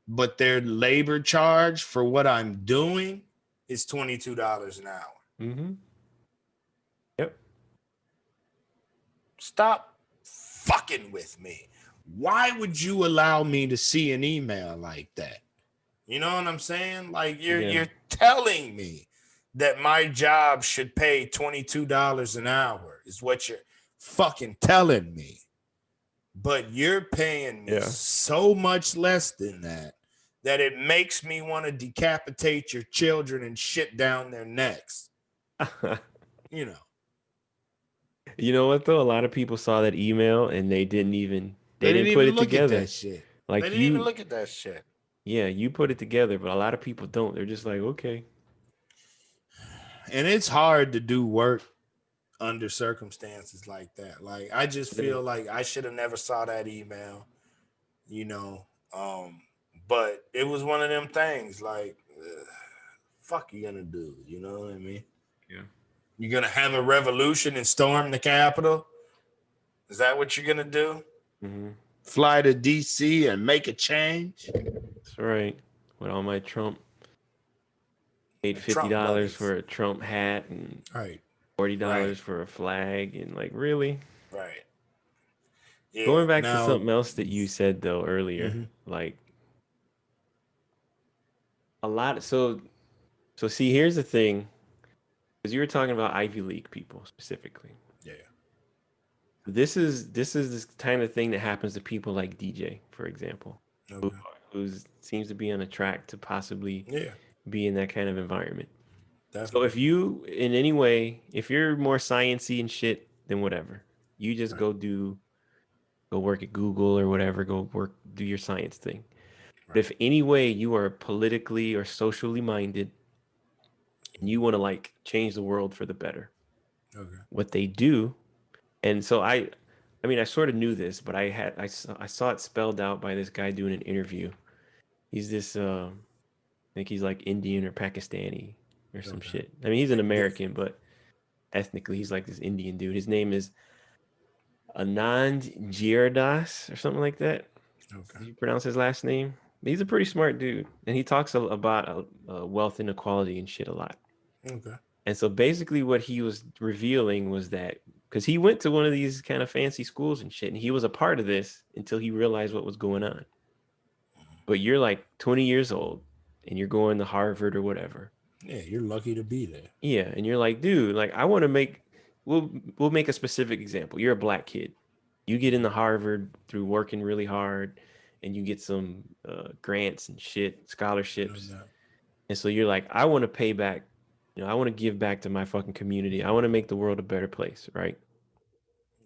Speaker 2: but their labor charge for what I'm doing is $22 an hour.
Speaker 1: Mm-hmm. Yep.
Speaker 2: Stop fucking with me. Why would you allow me to see an email like that? You know what I'm saying? Like
Speaker 1: Yeah.
Speaker 2: you're telling me that my job should pay $22 an hour is what you're fucking telling me. But you're paying me
Speaker 1: Yeah.
Speaker 2: so much less than that that it makes me want to decapitate your children and shit down their necks. You know.
Speaker 1: You know what though? A lot of people saw that email and they
Speaker 2: They
Speaker 1: didn't
Speaker 2: didn't
Speaker 1: put
Speaker 2: even
Speaker 1: it
Speaker 2: look at that
Speaker 1: together.
Speaker 2: shit. They
Speaker 1: Like
Speaker 2: didn't even
Speaker 1: you,
Speaker 2: look at that shit.
Speaker 1: yeah, you put it together, but a lot of people don't. They're just like, okay.
Speaker 2: And it's hard to do work under circumstances like that. Like I just
Speaker 1: It
Speaker 2: feel
Speaker 1: is.
Speaker 2: like I should have never saw that email, you know. But it was one of them things like fuck you gonna do, you know what I mean?
Speaker 1: Yeah.
Speaker 2: You're gonna have a revolution and storm the Capitol? Is that what you're gonna do?
Speaker 1: Mm-hmm.
Speaker 2: Fly to DC and make a change?
Speaker 1: That's right. With all my Trump, paid
Speaker 2: My
Speaker 1: fifty
Speaker 2: Trump
Speaker 1: dollars
Speaker 2: buddies.
Speaker 1: for a Trump hat and
Speaker 2: Right,
Speaker 1: $40
Speaker 2: right,
Speaker 1: for a flag, and like really.
Speaker 2: right. Yeah.
Speaker 1: Going back to
Speaker 2: Now
Speaker 1: something else that you said though earlier,
Speaker 2: mhm.
Speaker 1: like a lot. So see, here's the thing, because you were talking about Ivy League people specifically.
Speaker 2: Yeah.
Speaker 1: This is this kind of thing that happens to people like DJ, for example, who
Speaker 2: Okay.
Speaker 1: who seems to be on a track to possibly
Speaker 2: Yeah,
Speaker 1: be in that kind of environment. So
Speaker 2: definitely.
Speaker 1: if you in any way, if you're more sciency and shit, then whatever. You just
Speaker 2: Right,
Speaker 1: go work at Google or whatever, go work do your science thing. But
Speaker 2: right.
Speaker 1: if any way you are politically or socially minded and you want to like change the world for the better,
Speaker 2: Okay.
Speaker 1: what they do, and so I mean I sort of knew this, but I saw it spelled out by this guy doing an interview. He's this I think he's like Indian or Pakistani or some
Speaker 2: Okay.
Speaker 1: shit. I mean, he's an
Speaker 2: Yeah.
Speaker 1: American, but ethnically he's like this Indian dude. His name is Anand Giardas or something like that.
Speaker 2: Okay.
Speaker 1: Did you pronounce his last name? He's a pretty smart dude, and he talks about wealth inequality and shit a lot.
Speaker 2: Okay.
Speaker 1: And so basically, what he was revealing was that because he went to one of these kind of fancy schools and shit, and he was a part of this until he realized what was going on. But you're like 20 years old, and you're going to Harvard or whatever.
Speaker 2: Yeah, you're lucky to be there.
Speaker 1: Yeah, and you're like, dude, like I want to make. We'll make a specific example. You're a black kid. You get into Harvard through working really hard, and you get some grants and shit,
Speaker 2: No
Speaker 1: scholarships.
Speaker 2: doubt.
Speaker 1: And so you're like, I want to pay back. You know, I want to give back to my fucking community. I want to make the world a better place, right?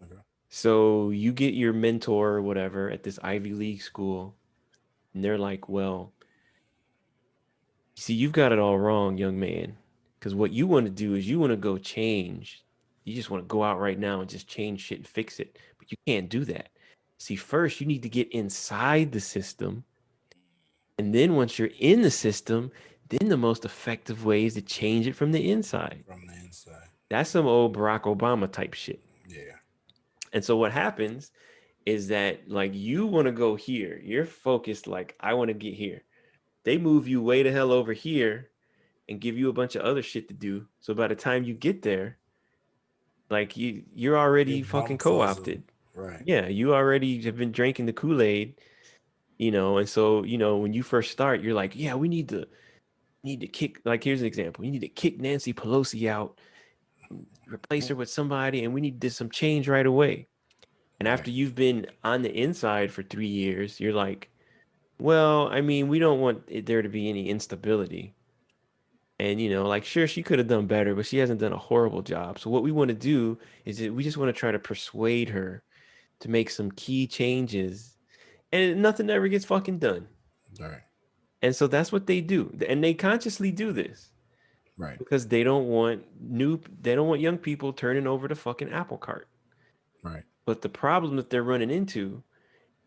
Speaker 2: Okay.
Speaker 1: So you get your mentor or whatever at this Ivy League school, and they're like, well, see, you've got it all wrong, young man. Because what you want to do is you want to go change. You just want to go out right now and just change shit and fix it. But you can't do that. See, first, you need to get inside the system. And then once you're in the system, then the most effective way is to change it from the inside.
Speaker 2: From the inside.
Speaker 1: That's some old Barack Obama type shit.
Speaker 2: Yeah.
Speaker 1: And so what happens is that like you want to go here. You're focused like I want to get here. They move you way the hell over here and give you a bunch of other shit to do. So by the time you get there, like you're
Speaker 2: You're
Speaker 1: already fucking
Speaker 2: bump fuzzled.
Speaker 1: co-opted.
Speaker 2: Right.
Speaker 1: Yeah, you already have been drinking the Kool-Aid, and so, when you first start, you're like, yeah, we need to kick, like, here's an example. You need to kick Nancy Pelosi out, replace her with somebody, and we need to do some change right away. And
Speaker 2: Right.
Speaker 1: after you've been on the inside for 3 years, you're like, well, I mean, we don't want there to be any instability. And, like, sure, she could have done better, but she hasn't done a horrible job. So what we want to do is that we just want to try to persuade her to make some key changes, and nothing ever gets fucking done.
Speaker 2: Right.
Speaker 1: And so that's what they do. And they consciously do this
Speaker 2: Right.
Speaker 1: because they don't want young people turning over the fucking apple cart.
Speaker 2: Right.
Speaker 1: But the problem that they're running into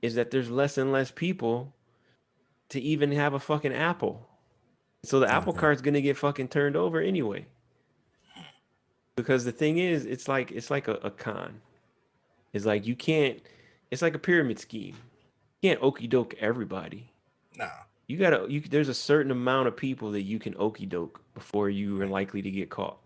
Speaker 1: is that there's less and less people to even have a fucking apple. So the apple
Speaker 2: Okay.
Speaker 1: cart's gonna get fucking turned over anyway. Because the thing is, it's like a con. It's like you can't. It's like a pyramid scheme. You can't okey doke everybody.
Speaker 2: No.
Speaker 1: There's a certain amount of people that you can okey doke before you are
Speaker 2: Right.
Speaker 1: likely to get caught.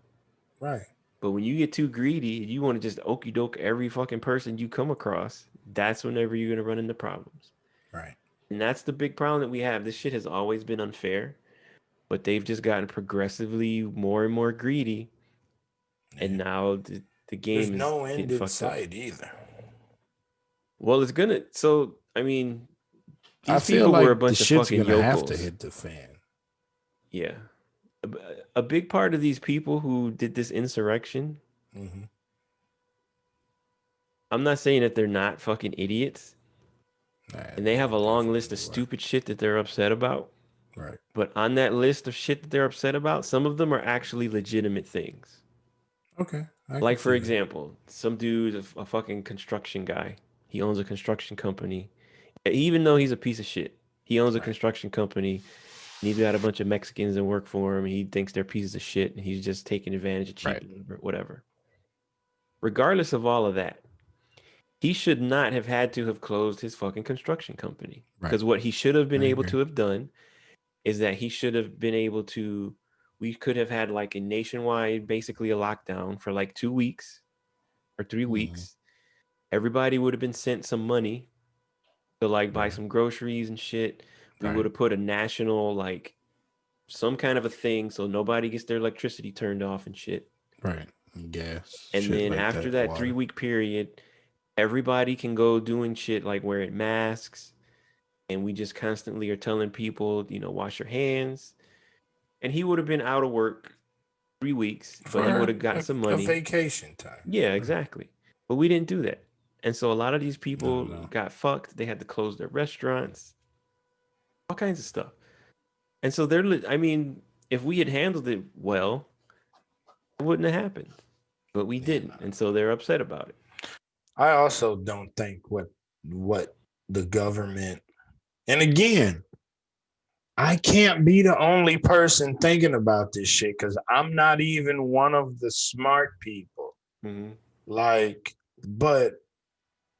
Speaker 2: Right.
Speaker 1: But when you get too greedy and you want to just okey doke every fucking person you come across, that's whenever you're gonna run into problems.
Speaker 2: Right.
Speaker 1: And that's the big problem that we have. This shit has always been unfair, but they've just gotten progressively more and more greedy, and
Speaker 2: Yeah.
Speaker 1: now the
Speaker 2: There's
Speaker 1: game is
Speaker 2: no
Speaker 1: getting
Speaker 2: end in
Speaker 1: fucked up.
Speaker 2: sight either.
Speaker 1: Well, it's gonna. So I mean,
Speaker 2: I
Speaker 1: these
Speaker 2: feel
Speaker 1: people were a
Speaker 2: like the
Speaker 1: bunch of
Speaker 2: shit's
Speaker 1: fucking
Speaker 2: gonna have to
Speaker 1: yokels.
Speaker 2: hit the fan.
Speaker 1: Yeah. A big part of these people who did this insurrection,
Speaker 2: Mm-hmm.
Speaker 1: I'm not saying that they're not fucking idiots,
Speaker 2: Nah,
Speaker 1: and they
Speaker 2: they
Speaker 1: have a long list of
Speaker 2: definitely were.
Speaker 1: stupid shit that they're upset about.
Speaker 2: Right.
Speaker 1: But on that list of shit that they're upset about, some of them are actually legitimate things.
Speaker 2: Okay. I can
Speaker 1: Like, for
Speaker 2: see that.
Speaker 1: example, some dude, a fucking construction guy. He owns a construction company. Even though he's a piece of shit, he owns a
Speaker 2: Right.
Speaker 1: construction company. And he's got a bunch of Mexicans that work for him. And he thinks they're pieces of shit. And he's just taking advantage of cheap
Speaker 2: Right.
Speaker 1: labor, whatever. Regardless of all of that, he should not have had to have closed his fucking construction company.
Speaker 2: Right.
Speaker 1: Because what he should have been
Speaker 2: I
Speaker 1: able
Speaker 2: agree.
Speaker 1: to have done is that he should have been able to, we could have had like a nationwide, basically a lockdown for like 2 weeks or three
Speaker 2: Mm-hmm.
Speaker 1: weeks. Everybody would have been sent some money to like buy
Speaker 2: Yeah.
Speaker 1: some groceries and shit. We would
Speaker 2: Right.
Speaker 1: have put a national, like, some kind of a thing so nobody gets their electricity turned off and shit.
Speaker 2: Right. Gas,
Speaker 1: And
Speaker 2: shit
Speaker 1: then
Speaker 2: like
Speaker 1: after
Speaker 2: that.
Speaker 1: that three
Speaker 2: Water.
Speaker 1: week period, everybody can go doing shit like wearing masks. And we just constantly are telling people, wash your hands. And he would have been out of work 3 weeks, but he would
Speaker 2: For
Speaker 1: have gotten some
Speaker 2: a
Speaker 1: money.
Speaker 2: vacation time.
Speaker 1: Yeah,
Speaker 2: Right.
Speaker 1: exactly. But we didn't do that. And so a lot of these
Speaker 2: Not
Speaker 1: people
Speaker 2: at all.
Speaker 1: got fucked. They had to close their restaurants, all kinds of stuff. And so I mean, if we had handled it well, it wouldn't have happened. But we
Speaker 2: Yeah,
Speaker 1: didn't.
Speaker 2: no.
Speaker 1: And so they're upset about it.
Speaker 2: I also don't think what the government, and again, I can't be the only person thinking about this shit because I'm not even one of the smart people.
Speaker 1: Mm-hmm.
Speaker 2: Like, but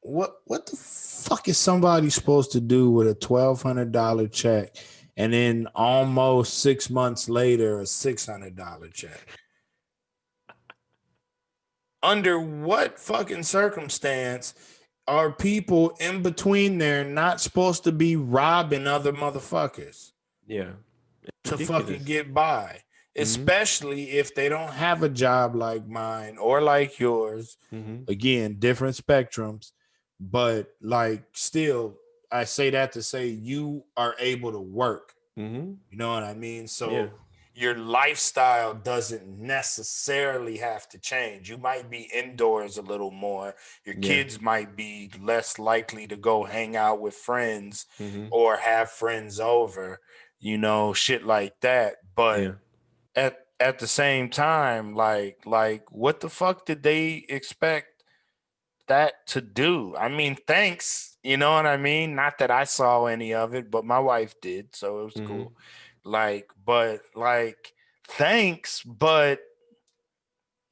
Speaker 2: what the fuck is somebody supposed to do with a $1,200 check and then almost 6 months later a $600 check? Under what fucking circumstance are people in between there not supposed to be robbing other motherfuckers
Speaker 1: Yeah.
Speaker 2: to fucking
Speaker 1: Ridiculous.
Speaker 2: get by?
Speaker 1: Mm-hmm.
Speaker 2: Especially if they don't have a job like mine or like yours.
Speaker 1: Mm-hmm.
Speaker 2: Again, different spectrums, but like still, I say that to say you are able to work.
Speaker 1: Mm-hmm.
Speaker 2: You know what I mean?
Speaker 1: Yeah.
Speaker 2: So your lifestyle doesn't necessarily have to change. You might be indoors a little more. Your
Speaker 1: Yeah.
Speaker 2: kids might be less likely to go hang out with friends
Speaker 1: Mm-hmm.
Speaker 2: or have friends over, shit like that. But
Speaker 1: Yeah.
Speaker 2: at the same time, like what the fuck did they expect that to do? I mean, thanks. You know what I mean? Not that I saw any of it, but my wife did, so it was
Speaker 1: Mm-hmm.
Speaker 2: cool. Like, but like, thanks, but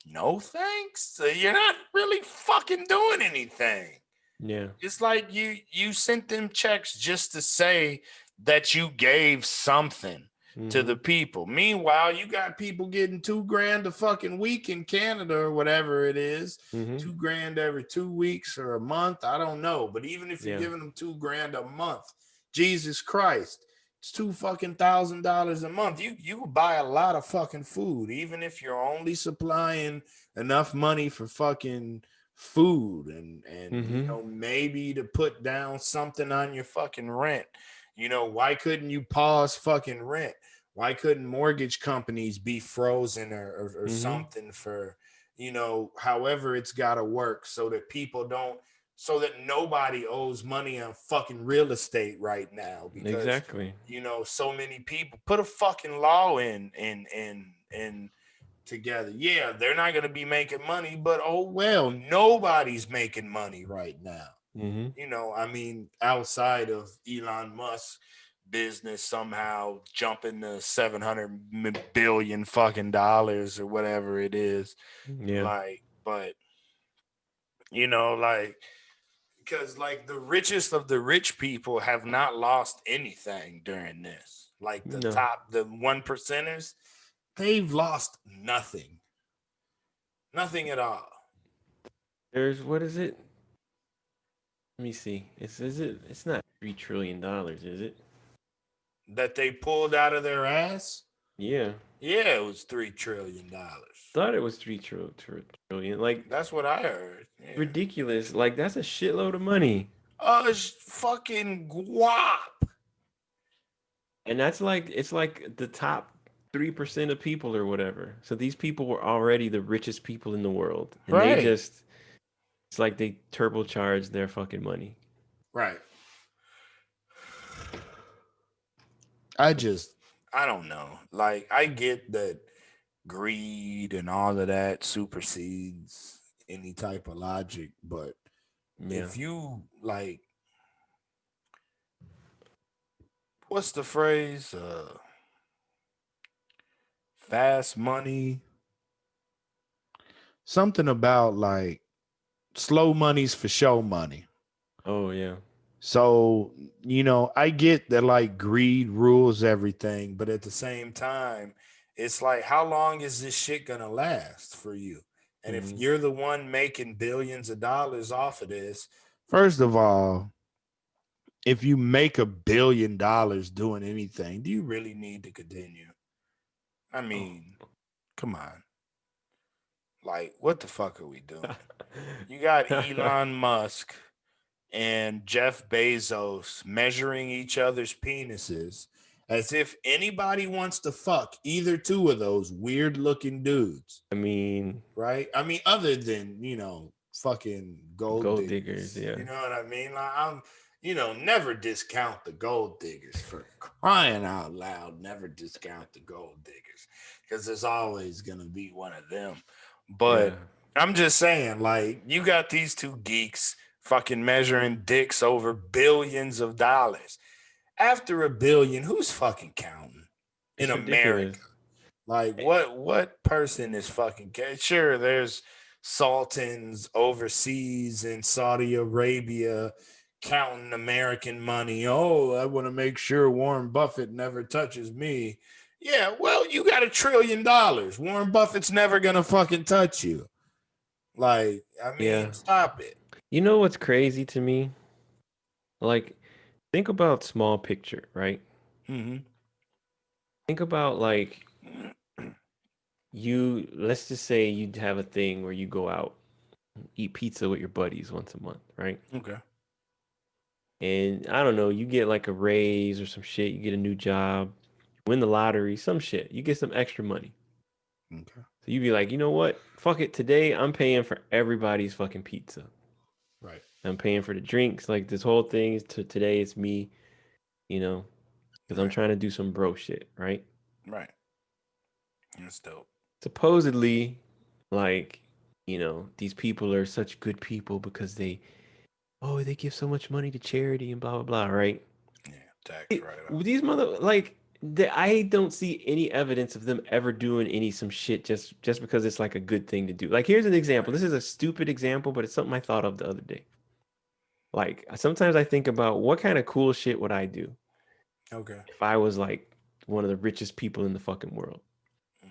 Speaker 3: No thanks. So you're not really fucking doing anything.
Speaker 1: Yeah.
Speaker 3: It's like you sent them checks just to say that you gave something to the
Speaker 1: Mm-hmm.
Speaker 3: people. Meanwhile, you got people getting $2,000 a fucking week in Canada or whatever it is.
Speaker 1: Mm-hmm.
Speaker 3: $2,000 every 2 weeks or a month. I don't know. But even if you're
Speaker 1: Yeah.
Speaker 3: giving them $2,000 a month, Jesus Christ, it's two fucking $1,000 a month. You could buy a lot of fucking food, even if you're only supplying enough money for fucking food and
Speaker 1: Mm-hmm.
Speaker 3: maybe to put down something on your fucking rent. Why couldn't you pause fucking rent? Why couldn't mortgage companies be frozen or
Speaker 1: Mm-hmm.
Speaker 3: something for however it's got to work so that people don't so that nobody owes money on fucking real estate right now because
Speaker 1: Exactly.
Speaker 3: so many people put a fucking law in together. Yeah, they're not going to be making money, but oh well, nobody's making money right now.
Speaker 1: Mm-hmm.
Speaker 3: I mean, outside of Elon Musk business somehow jumping to 700 billion fucking dollars or whatever it is.
Speaker 1: Yeah.
Speaker 3: Like, but like because like the richest of the rich people have not lost anything during this. Like
Speaker 1: No.
Speaker 3: the one percenters, they've lost nothing. Nothing at all.
Speaker 1: There's what is it? Let me see. It's not $3 trillion, is it?
Speaker 3: That they pulled out of their ass.
Speaker 1: Yeah.
Speaker 3: Yeah, it was $3 trillion.
Speaker 1: Thought it was trillion. Like
Speaker 3: That's what I heard. Yeah.
Speaker 1: ridiculous. Like that's a shitload of money.
Speaker 3: Oh, it's fucking guap.
Speaker 1: And that's like it's like the top 3% of people or whatever. So these people were already the richest people in the world. And they
Speaker 3: Right.
Speaker 1: just it's like they turbocharged their fucking money.
Speaker 3: Right. I don't know. Like, I get that greed and all of that supersedes any type of logic, but
Speaker 1: Yeah.
Speaker 3: if you like, what's the phrase? Fast money. Something about like slow money's for show money.
Speaker 1: Oh yeah.
Speaker 3: So, I get that like greed rules everything, but at the same time, it's like, how long is this shit gonna last for you? And if
Speaker 1: Hmm.
Speaker 3: you're the one making billions of dollars off of this, first of all, if you make $1 billion doing anything, do you really need to continue? I
Speaker 1: Oh.
Speaker 3: mean, come on. Like, what the fuck are we doing? You got Elon Musk and Jeff Bezos measuring each other's penises as if anybody wants to fuck either two of those weird looking dudes,
Speaker 1: I mean,
Speaker 3: right? I mean, other than, fucking gold
Speaker 1: gold diggers,
Speaker 3: diggers.
Speaker 1: yeah.
Speaker 3: You know what I mean? Like, never discount the gold diggers for crying out loud. Never discount the gold diggers because there's always going to be one of them.
Speaker 1: Yeah.
Speaker 3: But I'm just saying, like, you got these two geeks fucking measuring dicks over billions of dollars. After a billion, who's fucking counting in
Speaker 1: It's
Speaker 3: America?
Speaker 1: ridiculous.
Speaker 3: Like,
Speaker 1: Eh,
Speaker 3: what person is fucking sure there's sultans overseas in Saudi Arabia counting American money. Oh, I want to make sure Warren Buffett never touches me. Yeah, well, you got $1 trillion. Warren Buffett's never gonna fucking touch you. Like, I
Speaker 1: Yeah.
Speaker 3: mean, stop it.
Speaker 1: You know what's crazy to me? Like, think about small picture, right?
Speaker 3: Mm-hmm.
Speaker 1: Think about like you, let's just say you have a thing where you go out, eat pizza with your buddies once a month, right?
Speaker 3: Okay.
Speaker 1: And I don't know, you get like a raise or some shit, you get a new job, win the lottery, some shit, you get some extra money.
Speaker 3: Okay.
Speaker 1: So you'd be like, you know what? Fuck it. Today I'm paying for everybody's fucking pizza.
Speaker 3: Right.
Speaker 1: I'm paying for the drinks. Like this whole thing is to today it's me, you know, because I'm
Speaker 3: Right.
Speaker 1: trying to do some bro shit, right?
Speaker 3: Right. That's dope.
Speaker 1: Supposedly, like, these people are such good people because they give so much money to charity and blah blah blah, right?
Speaker 3: Yeah. Tax right off.
Speaker 1: These mother like I don't see any evidence of them ever doing some shit just because it's like a good thing to do. Like here's an example. This is a stupid example, but it's something I thought of the other day. Like sometimes I think about what kind of cool shit would I do
Speaker 3: Okay.
Speaker 1: if I was like one of the richest people in the fucking world.
Speaker 3: Mhm.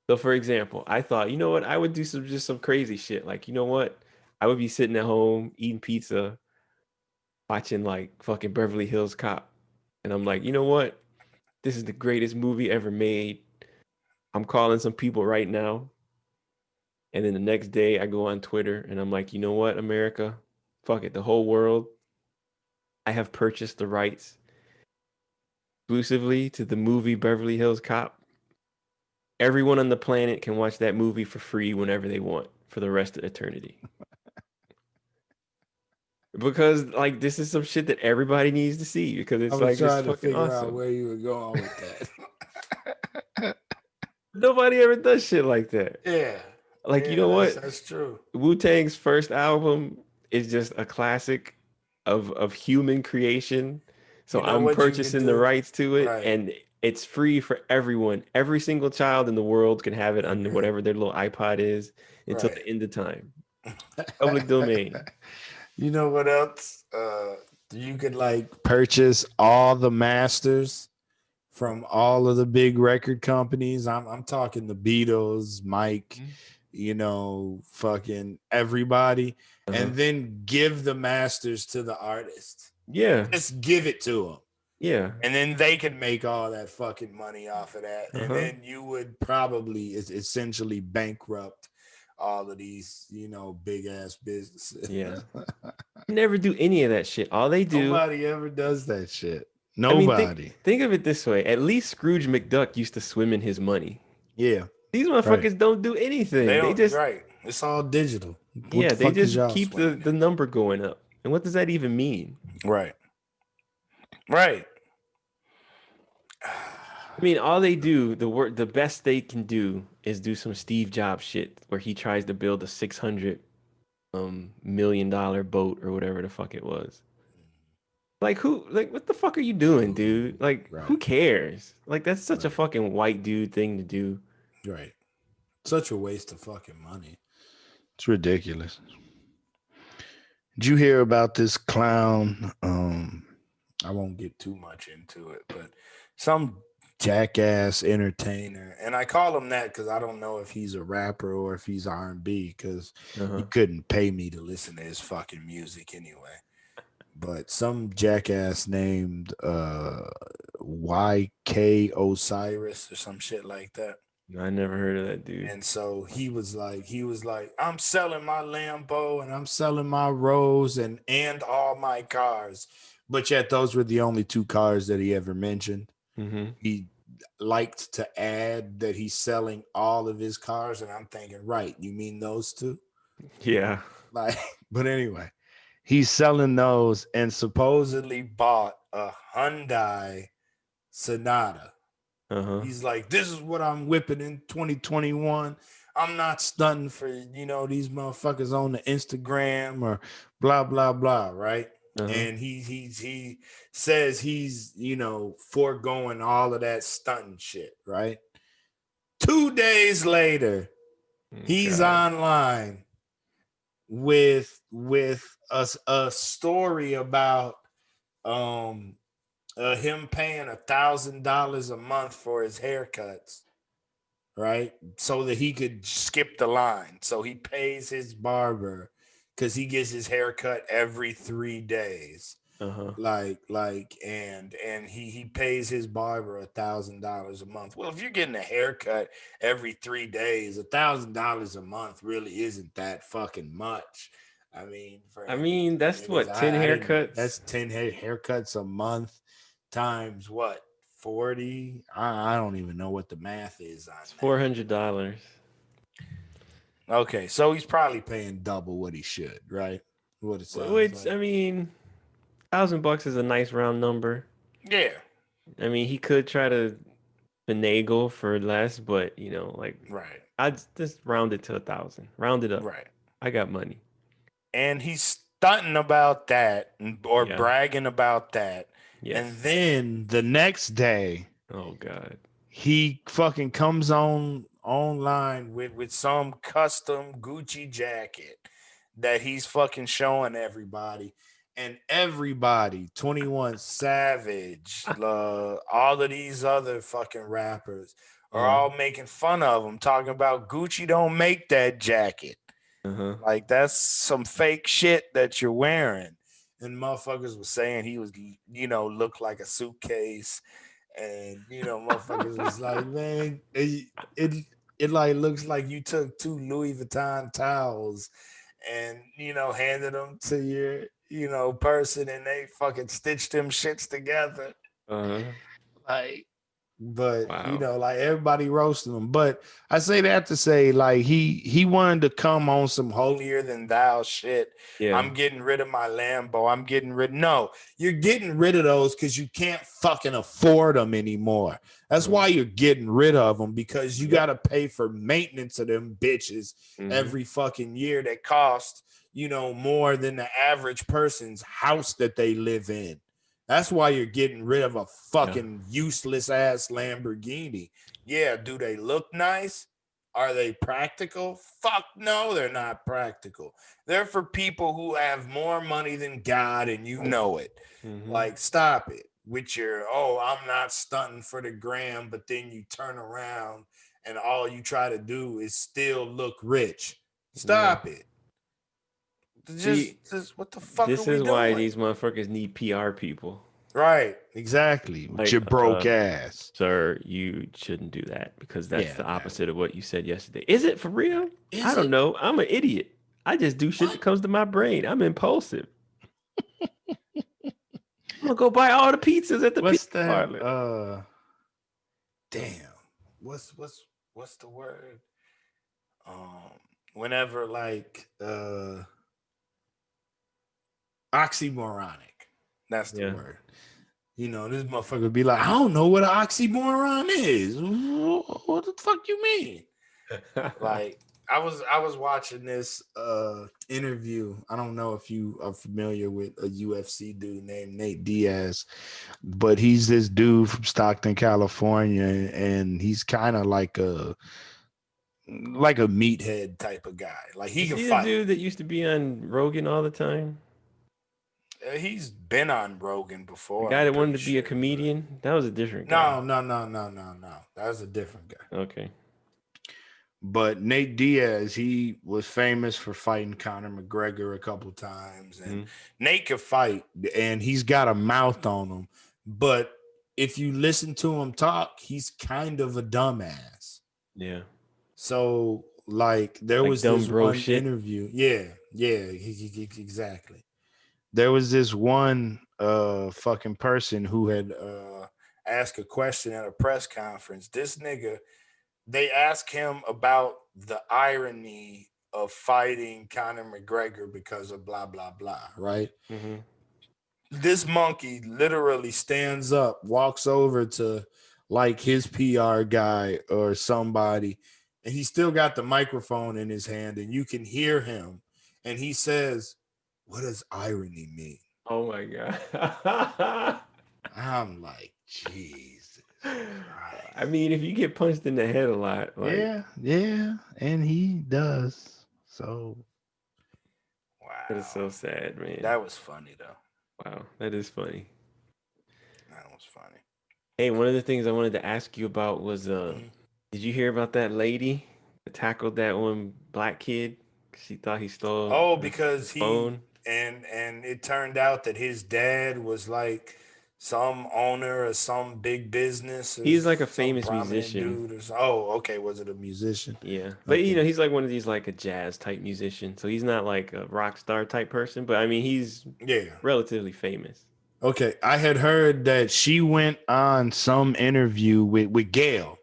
Speaker 1: So for example, I thought, you know what, I would do some crazy shit. Like, you know what? I would be sitting at home eating pizza, watching like fucking Beverly Hills Cop. And I'm like, you know what? This is the greatest movie ever made. I'm calling some people right now. And then the next day I go on Twitter and I'm like, you know what, America? Fuck it, the whole world. I have purchased the rights exclusively to the movie Beverly Hills Cop. Everyone on the planet can watch that movie for free whenever they want for the rest of eternity. Because like this is some shit that everybody needs to see because
Speaker 3: I
Speaker 1: it's
Speaker 3: was
Speaker 1: like it's
Speaker 3: trying to
Speaker 1: fucking
Speaker 3: figure out
Speaker 1: awesome.
Speaker 3: where you were going with that.
Speaker 1: Nobody ever does shit like that.
Speaker 3: Yeah.
Speaker 1: Like you
Speaker 3: Yeah,
Speaker 1: know what?
Speaker 3: that's true.
Speaker 1: Wu-Tang's first album is just a classic of human creation. So
Speaker 3: You know
Speaker 1: I'm
Speaker 3: what you could
Speaker 1: purchasing the
Speaker 3: do?
Speaker 1: rights to it
Speaker 3: Right.
Speaker 1: and it's free for everyone. Every single child in the world can have it on
Speaker 3: Okay.
Speaker 1: whatever their little iPod is until
Speaker 3: Right.
Speaker 1: the end of time. Public domain.
Speaker 3: You know what else? You could like purchase all the masters from all of the big record companies. I'm talking the Beatles, Mike,
Speaker 1: Mhm.
Speaker 3: fucking everybody,
Speaker 1: Uh-huh.
Speaker 3: and then give the masters to the artist.
Speaker 1: Yeah.
Speaker 3: Just give it to them.
Speaker 1: Yeah.
Speaker 3: And then they could make all that fucking money off of that. And
Speaker 1: Uh-huh.
Speaker 3: then you would probably essentially bankrupt all of these, big ass businesses.
Speaker 1: Yeah. Never do any of that shit. All they do,
Speaker 3: Nobody ever does that shit.
Speaker 1: I mean,
Speaker 3: Nobody.
Speaker 1: think of it this way. At least Scrooge McDuck used to swim in his money.
Speaker 3: Yeah.
Speaker 1: These
Speaker 3: Right.
Speaker 1: motherfuckers don't do
Speaker 3: They
Speaker 1: anything. They
Speaker 3: don't.
Speaker 1: just
Speaker 3: Right. It's all digital. What
Speaker 1: yeah,
Speaker 3: the
Speaker 1: they
Speaker 3: fuck is
Speaker 1: just
Speaker 3: y'all
Speaker 1: keep the
Speaker 3: swimming
Speaker 1: the number going up. And what does that even mean?
Speaker 3: in? Right. Right.
Speaker 1: I mean, all they do, the best they can do is do some Steve Jobs shit where he tries to build a 600 $1 million boat or whatever the fuck it was. Like who like what the fuck are you doing, dude? Like who
Speaker 3: Right.
Speaker 1: cares? Like that's such a
Speaker 3: Right.
Speaker 1: fucking white dude thing to do.
Speaker 3: Right. Such a waste of fucking money.
Speaker 2: It's ridiculous. Did you hear about this clown?
Speaker 3: I won't get too much into it, but some jackass entertainer, and I call him that because I don't know if he's a rapper or if he's R&B because he
Speaker 1: Uh-huh.
Speaker 3: couldn't pay me to listen to his fucking music anyway. But some jackass named YK Osiris or some shit like that.
Speaker 1: I never heard of that dude.
Speaker 3: And so he was like, I'm selling my Lambo and I'm selling my Rose and all my cars. But yet those were the only two cars that he ever mentioned.
Speaker 1: Mm-hmm.
Speaker 3: He liked to add that he's selling all of his cars, and I'm thinking, right, you mean those two?
Speaker 1: Yeah.
Speaker 3: Like, but anyway, he's selling those and supposedly bought a Hyundai Sonata.
Speaker 1: Uh-huh.
Speaker 3: He's like, this is what I'm whipping in 2021. I'm not stunting for, these motherfuckers on the Instagram or blah, blah, blah, right?
Speaker 1: Uh-huh.
Speaker 3: And he says he's, foregoing all of that stunting shit, right? 2 days later,
Speaker 1: Oh,
Speaker 3: he's
Speaker 1: God.
Speaker 3: online with a story about um him paying $1,000 a month for his haircuts, right? So that he could skip the line. So he pays his barber because he gets his haircut every 3 days.
Speaker 1: Uh-huh.
Speaker 3: And he pays his barber $1,000 a month. Well, if you're getting a haircut every 3 days, $1,000 a month really isn't that fucking much. I mean, for
Speaker 1: I
Speaker 3: any
Speaker 1: mean, that's
Speaker 3: niggas,
Speaker 1: what, 10
Speaker 3: I didn't.
Speaker 1: haircuts?
Speaker 3: That's 10 haircuts a month times what, 40? I don't even know what the math is on
Speaker 1: It's
Speaker 3: that.
Speaker 1: $400.
Speaker 3: Okay, so he's probably paying double what he should, right? What it sounds
Speaker 1: Which,
Speaker 3: like.
Speaker 1: I mean, $1,000 is a nice round number.
Speaker 3: Yeah,
Speaker 1: I mean, he could try to finagle for less, but like
Speaker 3: right,
Speaker 1: I'd just round it to 1,000. Round it up.
Speaker 3: right.
Speaker 1: I got money.
Speaker 3: And he's stunting about that or
Speaker 1: Yeah.
Speaker 3: bragging about that.
Speaker 1: Yes.
Speaker 3: And then the next day,
Speaker 1: Oh God.
Speaker 3: He fucking comes online with some custom Gucci jacket that he's fucking showing everybody. And everybody, 21 Savage, all of these other fucking rappers are all making fun of him, talking about Gucci don't make that jacket.
Speaker 1: Uh-huh.
Speaker 3: Like, that's some fake shit that you're wearing. And motherfuckers was saying he was, looked like a suitcase. And, motherfuckers was like, man, it like looks like you took 2 Louis Vuitton towels and, handed them to your, person and they fucking stitched them shits together.
Speaker 1: Uh-huh.
Speaker 3: Like, but
Speaker 1: Wow.
Speaker 3: like everybody roasting him. But I say that to say, like, he wanted to come on some holier than thou shit.
Speaker 1: Yeah.
Speaker 3: I'm getting rid of my Lambo. I'm getting rid. No, you're getting rid of those because you can't fucking afford them anymore. That's why you're getting rid of them, because you got to pay for maintenance of them bitches every fucking year that cost more than the average person's house that they live in. That's why you're getting rid of a fucking useless ass Lamborghini. Yeah, do they look nice? Are they practical? Fuck no, they're not practical. They're for people who have more money than God, and you know it. Like, stop it with your, I'm not stunting for the gram, but then you turn around and all you try to do is still look rich. Stop it. Just what the fuck
Speaker 1: This
Speaker 3: are we
Speaker 1: is
Speaker 3: doing?
Speaker 1: why these motherfuckers need PR people.
Speaker 3: Right, exactly. With
Speaker 1: Like,
Speaker 3: your broke ass.
Speaker 1: Sir, you shouldn't do that, because that's
Speaker 3: Yeah,
Speaker 1: the
Speaker 3: man.
Speaker 1: opposite of what you said yesterday. Is it for real?
Speaker 3: Is
Speaker 1: I don't
Speaker 3: it?
Speaker 1: know. I'm an idiot. I just do shit that comes to my brain. I'm impulsive. I'm gonna go buy all the pizzas at the
Speaker 3: What's
Speaker 1: pizza
Speaker 3: that?
Speaker 1: parlor.
Speaker 3: Damn. What's the word? Whenever like oxymoronic. That's the word. This motherfucker would be like, I don't know what an oxymoron is. What the fuck you mean? Like, I was watching this interview. I don't know if you are familiar with a UFC dude named Nate Diaz, but he's this dude from Stockton, California, and he's kind of like a meathead type of guy. Like, he
Speaker 1: Is
Speaker 3: can
Speaker 1: he the
Speaker 3: fight.
Speaker 1: dude that used to be on Rogan all the time?
Speaker 3: He's been on Rogan before.
Speaker 1: The guy
Speaker 3: I'm
Speaker 1: that wanted
Speaker 3: pretty
Speaker 1: to be a
Speaker 3: sure,
Speaker 1: comedian? That was a different guy.
Speaker 3: No. That was a different guy.
Speaker 1: Okay.
Speaker 3: But Nate Diaz, he was famous for fighting Conor McGregor a couple times, and Nate could fight, and he's got a mouth on him. But if you listen to him talk, he's kind of a dumbass.
Speaker 1: Yeah.
Speaker 3: So, like, there
Speaker 1: Like
Speaker 3: was
Speaker 1: dumb
Speaker 3: this
Speaker 1: bro
Speaker 3: one
Speaker 1: shit.
Speaker 3: interview. Yeah, exactly. There was this one fucking person who had asked a question at a press conference. This nigga, they asked him about the irony of fighting Conor McGregor because of blah, blah, blah, right? This monkey literally stands up, walks over to like his PR guy or somebody, and he still got the microphone in his hand, and you can hear him. And he says, "What does irony mean?"
Speaker 1: Oh my God.
Speaker 3: I'm like, Jesus Christ.
Speaker 1: I mean, if you get punched in the head a lot, like,
Speaker 3: Yeah, and he does. So, wow,
Speaker 1: that is so sad, man.
Speaker 3: that was funny though.
Speaker 1: Wow, that is funny.
Speaker 3: That was funny.
Speaker 1: Hey, one of the things I wanted to ask you about was, did you hear about that lady that tackled that one black kid? She thought he stole
Speaker 3: Because
Speaker 1: his phone.
Speaker 3: and it turned out that his dad was like some owner of some big business.
Speaker 1: He's like a
Speaker 3: some
Speaker 1: famous
Speaker 3: prominent
Speaker 1: musician.
Speaker 3: dude. Okay. Was it a musician?
Speaker 1: Yeah, but
Speaker 3: Okay.
Speaker 1: he's like one of these like a jazz type musician, so he's not like a rock star type person. But I mean, he's relatively famous.
Speaker 3: Okay, I had heard that she went on some interview with Gail.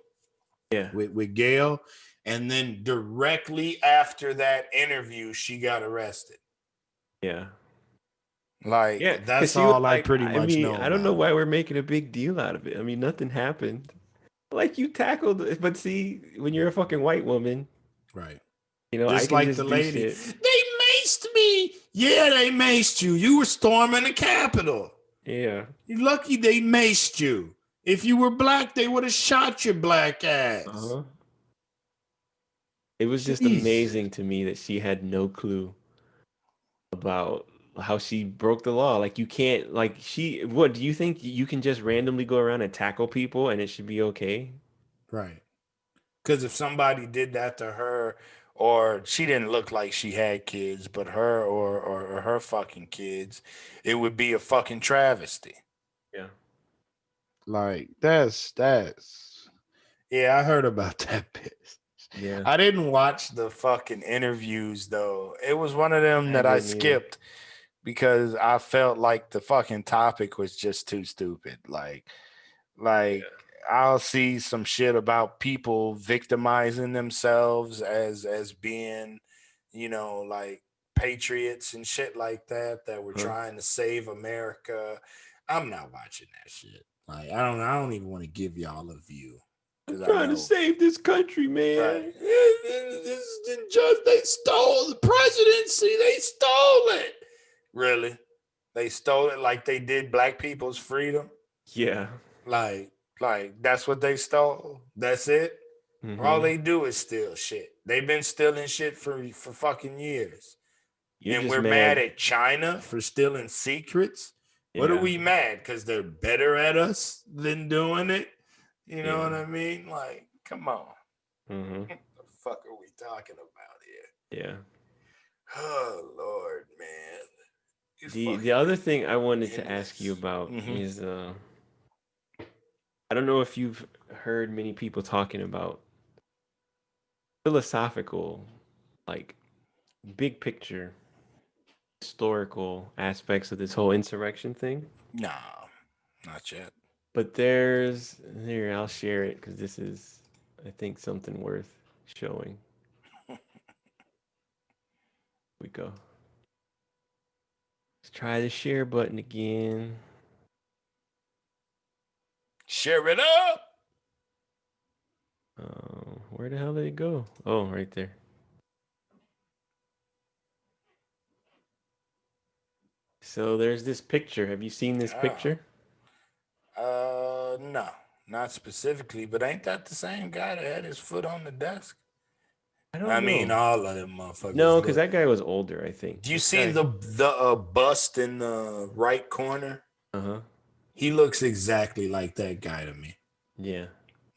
Speaker 1: Yeah,
Speaker 3: with Gail, and then directly after that interview, she got arrested.
Speaker 1: Yeah.
Speaker 3: Like,
Speaker 1: Yeah,
Speaker 3: that's
Speaker 1: she was
Speaker 3: all I
Speaker 1: like,
Speaker 3: pretty much know.
Speaker 1: I don't know why we're making a big deal out of it. I mean, nothing happened. Like, you tackled it, but see, when you're a fucking white woman,
Speaker 3: right?
Speaker 1: I
Speaker 3: Just
Speaker 1: can
Speaker 3: like
Speaker 1: just
Speaker 3: the
Speaker 1: do
Speaker 3: lady,
Speaker 1: shit.
Speaker 3: they maced me. Yeah, they maced you. You were storming the Capitol.
Speaker 1: Yeah.
Speaker 3: You're lucky they maced you. If you were black, they would have shot your black ass.
Speaker 1: Uh-huh. It was just
Speaker 3: Jeez.
Speaker 1: amazing to me that she had no clue about how she broke the law. Like you can't like she what do you think you can just randomly go around and tackle people and it should be okay?
Speaker 3: Right. Because if somebody did that to her, or she didn't look like she had kids, but her or her fucking kids, it would be a fucking travesty.
Speaker 1: Yeah.
Speaker 3: Like that's yeah, I heard about that bitch.
Speaker 1: Yeah.
Speaker 3: I didn't watch the fucking interviews though. It was one of them
Speaker 1: I
Speaker 3: that I
Speaker 1: didn't either.
Speaker 3: skipped because I felt like the fucking topic was just too stupid. Like
Speaker 1: Yeah.
Speaker 3: I'll see some shit about people victimizing themselves as being, like patriots and shit like that were
Speaker 1: Huh.
Speaker 3: trying to save America. I'm not watching that shit. Like I don't even want to give y'all a view
Speaker 1: I'm
Speaker 3: because I
Speaker 1: trying to
Speaker 3: know.
Speaker 1: save this country,
Speaker 3: Right.
Speaker 1: man.
Speaker 3: This is just they stole the presidency. They stole it. Really? They stole it like they did black people's freedom?
Speaker 1: Yeah.
Speaker 3: Like, like that's what they stole. That's it. All
Speaker 1: Mm-hmm.
Speaker 3: they do is steal shit. They've been stealing shit for fucking years.
Speaker 1: You're
Speaker 3: And
Speaker 1: just
Speaker 3: we're mad
Speaker 1: mad.
Speaker 3: at China for stealing secrets. What are
Speaker 1: Yeah.
Speaker 3: we mad? Because they're better at us than doing it. You know
Speaker 1: Yeah.
Speaker 3: what I mean? Like, come on.
Speaker 1: Mm-hmm.
Speaker 3: What the fuck are we talking about here?
Speaker 1: Yeah.
Speaker 3: Oh Lord, man. These
Speaker 1: The
Speaker 3: fucking
Speaker 1: other thing I wanted to ask you
Speaker 3: endless.
Speaker 1: about
Speaker 3: Mm-hmm.
Speaker 1: is I don't know if you've heard many people talking about philosophical, like big picture, historical aspects of this whole insurrection thing.
Speaker 3: Nah, not yet.
Speaker 1: But there's here, I'll share it because this is, I think, something worth showing. We go. Let's try the share button again.
Speaker 3: Share it up.
Speaker 1: Where the hell did it go? Oh, right there. So there's this picture. Have you seen this
Speaker 3: Oh.
Speaker 1: picture?
Speaker 3: No, not specifically, but ain't that the same guy that had his foot on the desk?
Speaker 1: I
Speaker 3: I
Speaker 1: don't
Speaker 3: mean,
Speaker 1: know.
Speaker 3: all of them motherfuckers
Speaker 1: No, because
Speaker 3: look.
Speaker 1: that guy was older, I think.
Speaker 3: Do you
Speaker 1: This
Speaker 3: see
Speaker 1: guy,
Speaker 3: the bust in the right corner?
Speaker 1: uh-huh.
Speaker 3: He looks exactly like that guy to me.
Speaker 1: Yeah.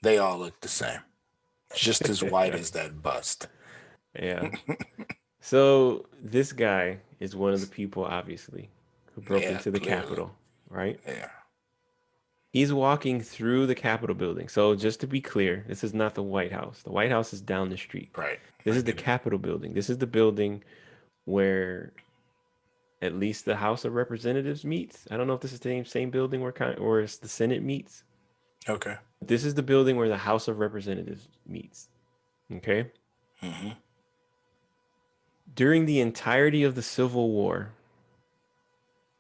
Speaker 3: They all look the same, just as white as that bust.
Speaker 1: Yeah. So this guy is one of the people, obviously, who broke
Speaker 3: Yeah,
Speaker 1: into the
Speaker 3: clearly.
Speaker 1: Capitol, right?
Speaker 3: Yeah,
Speaker 1: He's walking through the Capitol building. So just to be clear, this is not the White House. The White House is down the street.
Speaker 3: right.
Speaker 1: This
Speaker 3: I
Speaker 1: is the
Speaker 3: get it.
Speaker 1: Capitol building. This is the building where at least the House of Representatives meets. I don't know if this is the same building where or it's the Senate meets.
Speaker 3: Okay.
Speaker 1: This is the building where the House of Representatives meets. Okay?
Speaker 3: Mm-hmm.
Speaker 1: During the entirety of the Civil War,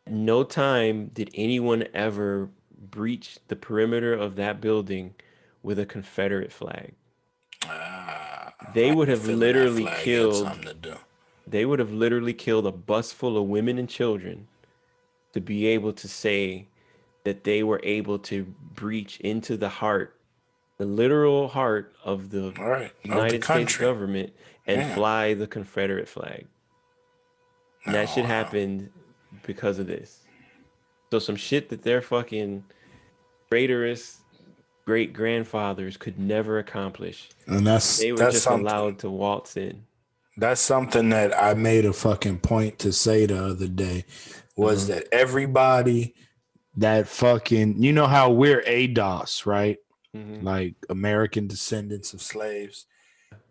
Speaker 1: no time did anyone ever breach the perimeter of that building with a Confederate flag. They
Speaker 3: I
Speaker 1: would
Speaker 3: have a
Speaker 1: have
Speaker 3: feeling that
Speaker 1: literally
Speaker 3: flag had
Speaker 1: killed
Speaker 3: something to do.
Speaker 1: they would have literally killed a bus full of women and children to be able to say that they were able to breach into the heart, the literal heart of the
Speaker 3: All right, of the
Speaker 1: United States
Speaker 3: country.
Speaker 1: government and
Speaker 3: Yeah.
Speaker 1: fly the Confederate flag. And that
Speaker 3: Oh
Speaker 1: shit
Speaker 3: wow.
Speaker 1: happened because of this. So some shit that their fucking traitorous great grandfathers could never accomplish.
Speaker 3: And
Speaker 1: They were
Speaker 3: that's
Speaker 1: just
Speaker 3: something.
Speaker 1: allowed to waltz in.
Speaker 3: That's something that I made a fucking point to say the other day was
Speaker 1: Uh-huh.
Speaker 3: that everybody that fucking you know how we're ADOS, right?
Speaker 1: Mm-hmm.
Speaker 3: Like American descendants of slaves.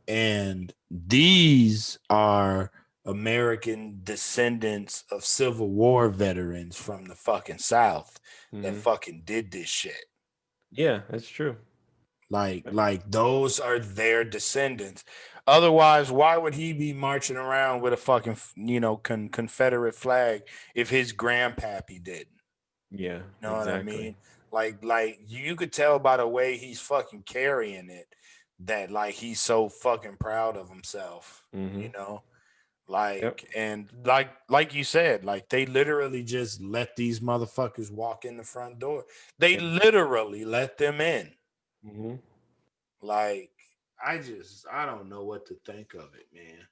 Speaker 3: And these are American descendants of Civil War veterans from the fucking South that
Speaker 1: Mm-hmm.
Speaker 3: fucking did this shit.
Speaker 1: Yeah, that's true.
Speaker 3: Like those are their descendants. Otherwise, why would he be marching around with a fucking Confederate flag if his grandpappy didn't?
Speaker 1: Yeah,
Speaker 3: You know what I
Speaker 1: exactly.
Speaker 3: mean? Like you could tell by the way he's fucking carrying it that like he's so fucking proud of himself.
Speaker 1: Mm-hmm.
Speaker 3: You know, Like, and like you said, like they literally just let these motherfuckers walk in the front door. They literally let them in.
Speaker 1: Mm-hmm.
Speaker 3: Like, I don't know what to think of it, man.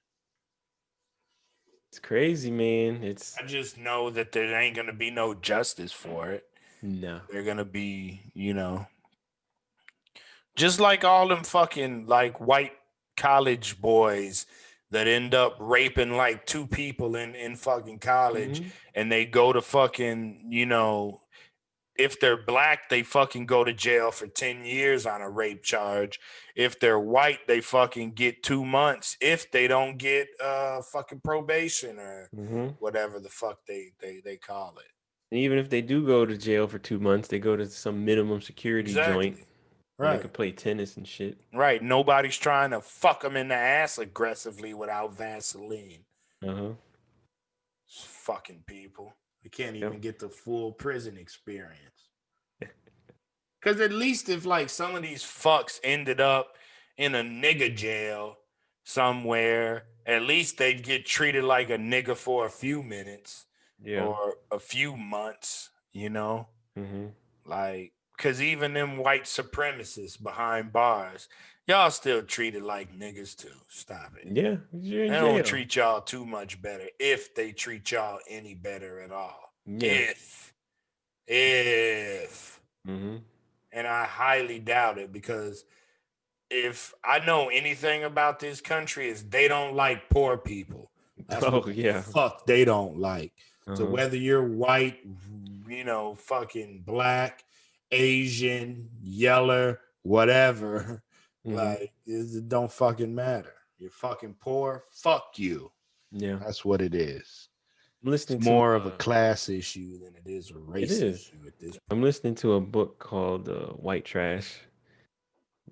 Speaker 1: It's crazy, man. It's
Speaker 3: I just know that there ain't gonna be no justice for it.
Speaker 1: no.
Speaker 3: They're gonna be, just like all them fucking like white college boys that end up raping like two people in fucking college,
Speaker 1: Mm-hmm.
Speaker 3: and they go to fucking, if they're black, they fucking go to jail for 10 years on a rape charge. If they're white, they fucking get 2 months if they don't get fucking probation or
Speaker 1: Mm-hmm.
Speaker 3: whatever the fuck they call it.
Speaker 1: And even if they do go to jail for 2 months, they go to some minimum security joint
Speaker 3: Exactly.
Speaker 1: where they
Speaker 3: Right.
Speaker 1: could play tennis and shit.
Speaker 3: Right. Nobody's trying to fuck them in the ass aggressively without Vaseline.
Speaker 1: Uh-huh.
Speaker 3: It's fucking people. They can't
Speaker 1: Yep.
Speaker 3: even get the full prison experience. Because at least if like some of these fucks ended up in a nigga jail somewhere, at least they'd get treated like a nigga for a few minutes
Speaker 1: Yeah.
Speaker 3: or a few months,
Speaker 1: Mm-hmm.
Speaker 3: Like, because even them white supremacists behind bars, y'all still treated like niggas too. Stop it.
Speaker 1: Yeah, you're in
Speaker 3: They don't
Speaker 1: jail.
Speaker 3: treat y'all too much better if they treat y'all any better at all.
Speaker 1: Yeah.
Speaker 3: If.
Speaker 1: Mm-hmm.
Speaker 3: And I highly doubt it, because if I know anything about this country is they don't like poor people. That's
Speaker 1: Oh
Speaker 3: what the
Speaker 1: yeah.
Speaker 3: fuck they don't like. So
Speaker 1: Uh-huh.
Speaker 3: whether you're white, fucking black, Asian, yeller, whatever,
Speaker 1: Mm-hmm.
Speaker 3: like it don't fucking matter. You're fucking poor, fuck you.
Speaker 1: Yeah.
Speaker 3: That's what it is.
Speaker 1: I'm
Speaker 3: It's
Speaker 1: listening to
Speaker 3: more of a class issue than it is a
Speaker 1: it
Speaker 3: race
Speaker 1: is.
Speaker 3: issue at this
Speaker 1: I'm
Speaker 3: point.
Speaker 1: listening to a book called White Trash.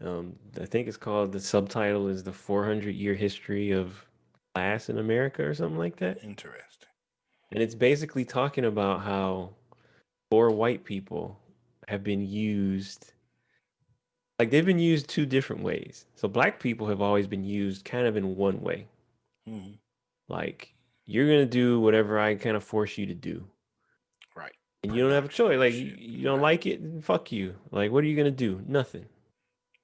Speaker 1: I think it's called, the subtitle is The 400-Year History of Class in America or something like that.
Speaker 3: Interesting.
Speaker 1: And it's basically talking about how poor white people have been used, like they've been used two different ways. So black people have always been used kind of in one way.
Speaker 3: Mhm.
Speaker 1: Like, you're going to do whatever I kind of force you to do.
Speaker 3: Right.
Speaker 1: And you don't have a
Speaker 3: Production
Speaker 1: choice.
Speaker 3: and
Speaker 1: Like,
Speaker 3: shit.
Speaker 1: you don't
Speaker 3: Right.
Speaker 1: like it, then fuck you. Like, what are you going to do? Nothing.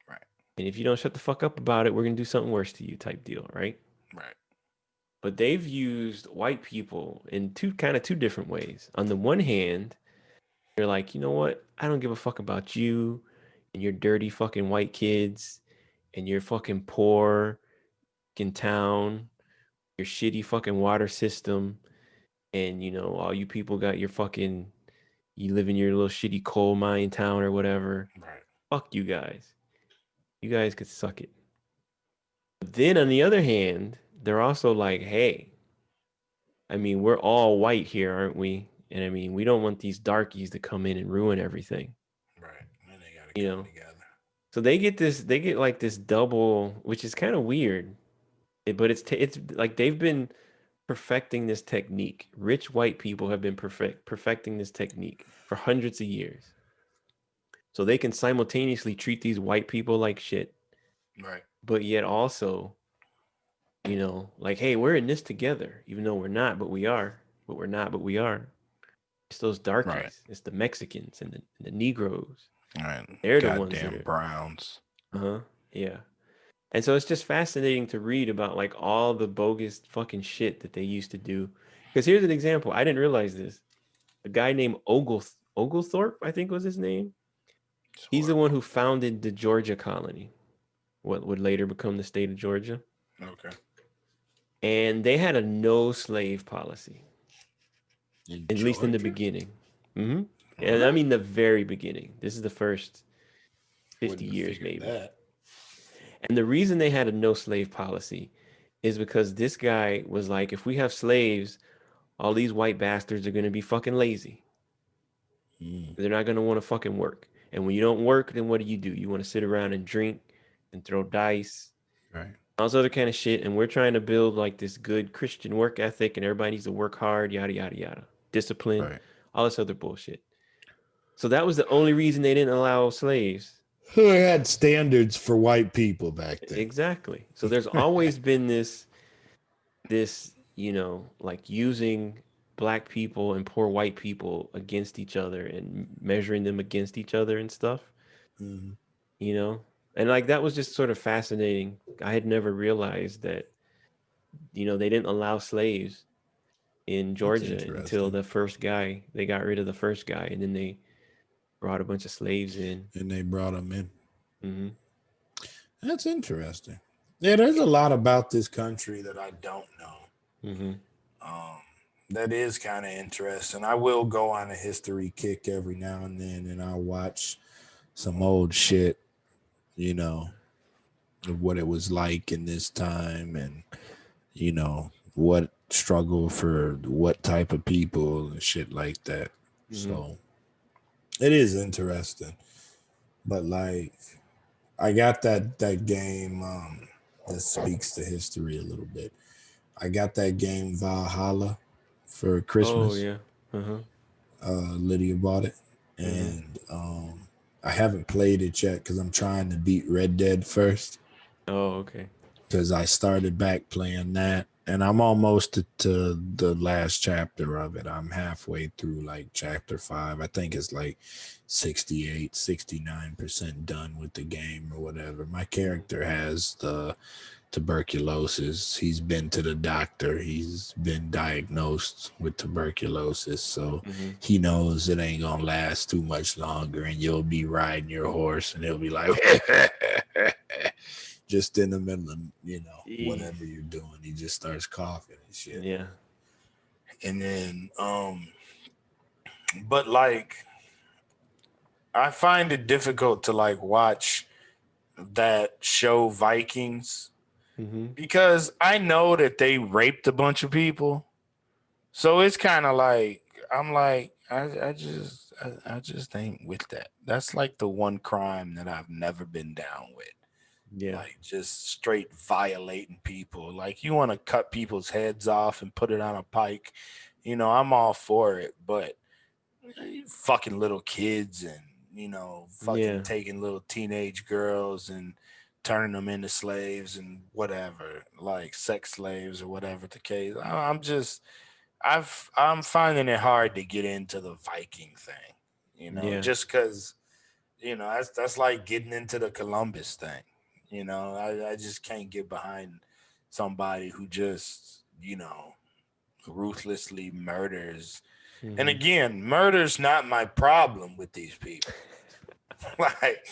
Speaker 3: Right.
Speaker 1: And if you don't shut the fuck up about it, we're going to do something worse to you, type deal, right?
Speaker 3: Right.
Speaker 1: But they've used white people in two different ways. On the one hand, they're like, you know what? I don't give a fuck about you and your dirty fucking white kids and your fucking poor in town, your shitty fucking water system, and all you people got your fucking, you live in your little shitty coal mine town or whatever.
Speaker 3: Right.
Speaker 1: Fuck you guys. You guys could suck it. But then on the other hand, they're also like, hey, I mean, we're all white here, aren't we? And I mean, we don't want these darkies to come in and ruin everything.
Speaker 3: Right. And they gotta
Speaker 1: You
Speaker 3: come
Speaker 1: know?
Speaker 3: together.
Speaker 1: So they get like this double, which is kind of weird. But it's like they've been perfecting this technique. Rich white people have been perfecting this technique for hundreds of years. So they can simultaneously treat these white people like shit,
Speaker 3: Right.
Speaker 1: but yet also, like, hey, we're in this together, even though we're not, but we are. But we're not, but we are. It's those
Speaker 3: Right.
Speaker 1: darkies. It's the Mexicans and the Negroes.
Speaker 3: Right.
Speaker 1: They're the ones that
Speaker 3: Goddamn
Speaker 1: are.
Speaker 3: Browns.
Speaker 1: Uh-huh. Yeah. And so it's just fascinating to read about like all the bogus fucking shit that they used to do. Because here's an example. I didn't realize this. A guy named Oglethorpe, I think was his name.
Speaker 3: It's
Speaker 1: He's the one
Speaker 3: horrible.
Speaker 1: who founded the Georgia colony, what would later become the state of Georgia.
Speaker 3: Okay.
Speaker 1: And they had a no slave policy,
Speaker 3: In
Speaker 1: at least in the
Speaker 3: Georgia?
Speaker 1: beginning. Hmm. And I
Speaker 3: Really?
Speaker 1: mean the very beginning. This is the first 50
Speaker 3: Wouldn't have
Speaker 1: years
Speaker 3: figured
Speaker 1: maybe.
Speaker 3: that.
Speaker 1: And the reason they had a no slave policy is because this guy was like, if we have slaves, all these white bastards are going to be fucking lazy.
Speaker 3: Mm.
Speaker 1: They're not going to want to fucking work. And when you don't work, then what do? You want to sit around and drink and throw dice,
Speaker 3: Right.
Speaker 1: all this other kind of shit. And we're trying to build like this good Christian work ethic, and everybody needs to work hard, yada, yada, yada. Discipline,
Speaker 3: Right.
Speaker 1: all this other bullshit. So that was the only reason they didn't allow slaves.
Speaker 3: Who had standards for white people back then?
Speaker 1: Exactly. So there's always been this, like using black people and poor white people against each other and measuring them against each other and stuff,
Speaker 2: Mhm.
Speaker 1: you know? And like that was just sort of fascinating. I had never realized that, they didn't allow slaves in
Speaker 2: That's
Speaker 1: Georgia until
Speaker 2: interesting.
Speaker 1: the first guy, they got rid of the first guy and then they brought a bunch of slaves in.
Speaker 2: And they brought them in.
Speaker 1: Hmm.
Speaker 2: That's interesting. Yeah, there's a lot about this country that I don't know.
Speaker 1: Hmm.
Speaker 2: Um, that is kind of interesting. I will go on a history kick every now and then, and I'll watch some old shit, you know, of what it was like in this time, and what struggle for what type of people and shit like that.
Speaker 1: Hmm.
Speaker 2: So it is interesting, but like I got that game that speaks to history a little bit. I got that game Valhalla for
Speaker 1: Oh
Speaker 2: Christmas.
Speaker 1: yeah. Uh-huh.
Speaker 2: Lydia bought it,
Speaker 1: Hmm.
Speaker 2: and I haven't played it yet because I'm trying to beat Red Dead first.
Speaker 1: Oh, okay.
Speaker 2: Because I started back playing that, and I'm almost to the last chapter of it. I'm halfway through like chapter 5. I think it's like 68, 69% done with the game or whatever. My
Speaker 1: Hmm.
Speaker 2: character has the tuberculosis. He's been to the doctor. He's been diagnosed with tuberculosis. So
Speaker 1: Hmm.
Speaker 2: he knows it ain't gonna last too much longer, and you'll be riding your horse and he'll be like just in the middle of,
Speaker 1: Jeez.
Speaker 2: whatever you're doing, he just starts coughing and shit.
Speaker 1: Yeah.
Speaker 2: And then but like I find it difficult to like watch that show Vikings
Speaker 1: Hmm.
Speaker 2: because I know that they raped a bunch of people. So it's kind of like I'm like I just ain't with that. That's like the one crime that I've never been down with.
Speaker 1: Yeah.
Speaker 2: Like just straight violating people. Like you want to cut people's heads off and put it on a pike. I'm all for it, but you fucking little kids and fucking
Speaker 1: Yeah.
Speaker 2: taking little teenage girls and turning them into slaves and whatever, like sex slaves or whatever the case. I'm finding it hard to get into the Viking thing,
Speaker 1: Yeah.
Speaker 2: just because that's like getting into the Columbus thing. I just can't get behind somebody who just ruthlessly murders. And
Speaker 1: Hmm.
Speaker 2: again, murder's not my problem with these people. Like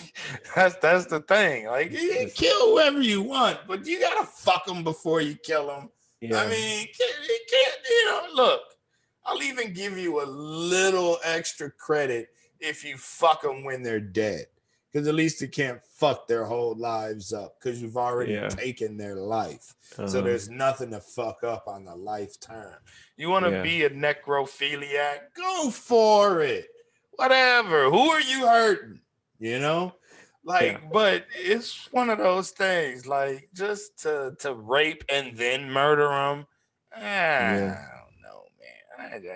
Speaker 2: that's the thing. Like you can
Speaker 1: It's,
Speaker 2: kill whoever you want, but you gotta fuck them before you kill them. I
Speaker 1: yeah.
Speaker 2: mean, you can't. Look. I'll even give you a little extra credit if you fuck them when they're dead, because at least you can't fuck their whole lives up because you've already
Speaker 1: Yeah.
Speaker 2: taken their life. So
Speaker 1: Uh-huh.
Speaker 2: there's nothing to fuck up on the life term. You want to
Speaker 1: Yeah.
Speaker 2: be a necrophiliac? Go for it. Whatever. Who are you hurting? You know?
Speaker 1: Yeah.
Speaker 2: But it's one of those things, like just to rape and then murder them.
Speaker 1: Yeah.
Speaker 2: I don't know, man. I don't know.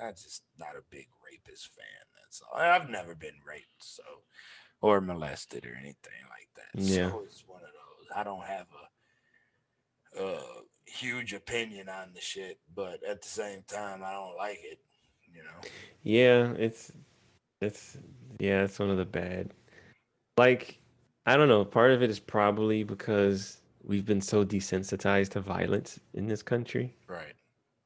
Speaker 2: I'm just not a big rapist fan. That's all. I've never been raped, so or molested or anything like that.
Speaker 1: Yeah.
Speaker 2: So it's one of those. I don't have a huge opinion on the shit, but at the same time, I don't like it. You know.
Speaker 1: Yeah. It's yeah, it's one of the bad. Like, I don't know, part of it is probably because we've been so desensitized to violence in this country.
Speaker 2: Right.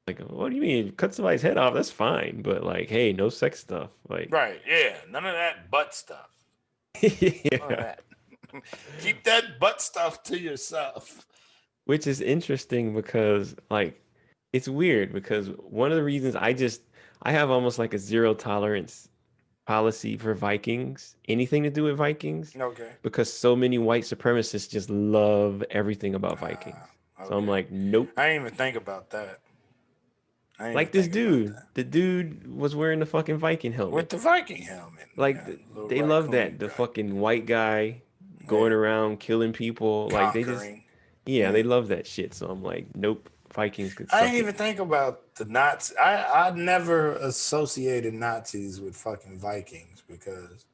Speaker 1: Like, what do you mean? Cut somebody's head off, that's fine. But like, hey, no sex stuff. Like,
Speaker 2: Right. Yeah. None of that butt stuff. None of
Speaker 1: yeah.
Speaker 2: that. Keep that butt stuff to yourself.
Speaker 1: Which is interesting because like it's weird because one of the reasons I have almost like a zero tolerance policy for Vikings, anything to do with Vikings,
Speaker 2: Okay.
Speaker 1: because so many white supremacists just love everything about Vikings. So I'm
Speaker 2: Okay.
Speaker 1: like, nope.
Speaker 2: I didn't even think about that. I didn't even
Speaker 1: Like this
Speaker 2: think about
Speaker 1: dude,
Speaker 2: that.
Speaker 1: the dude was wearing the fucking Viking
Speaker 2: With
Speaker 1: helmet.
Speaker 2: the Viking helmet.
Speaker 1: Like
Speaker 2: Yeah. Little
Speaker 1: they love
Speaker 2: raccoon
Speaker 1: that the
Speaker 2: guy.
Speaker 1: fucking white guy going
Speaker 2: Yeah.
Speaker 1: around killing people. Like they just
Speaker 2: Conquering.
Speaker 1: yeah,
Speaker 2: Yeah.
Speaker 1: they love that shit. So I'm like, nope, Vikings could
Speaker 2: I
Speaker 1: suck
Speaker 2: didn't
Speaker 1: it.
Speaker 2: even think about the Nazis. I never associated Nazis with fucking Vikings because,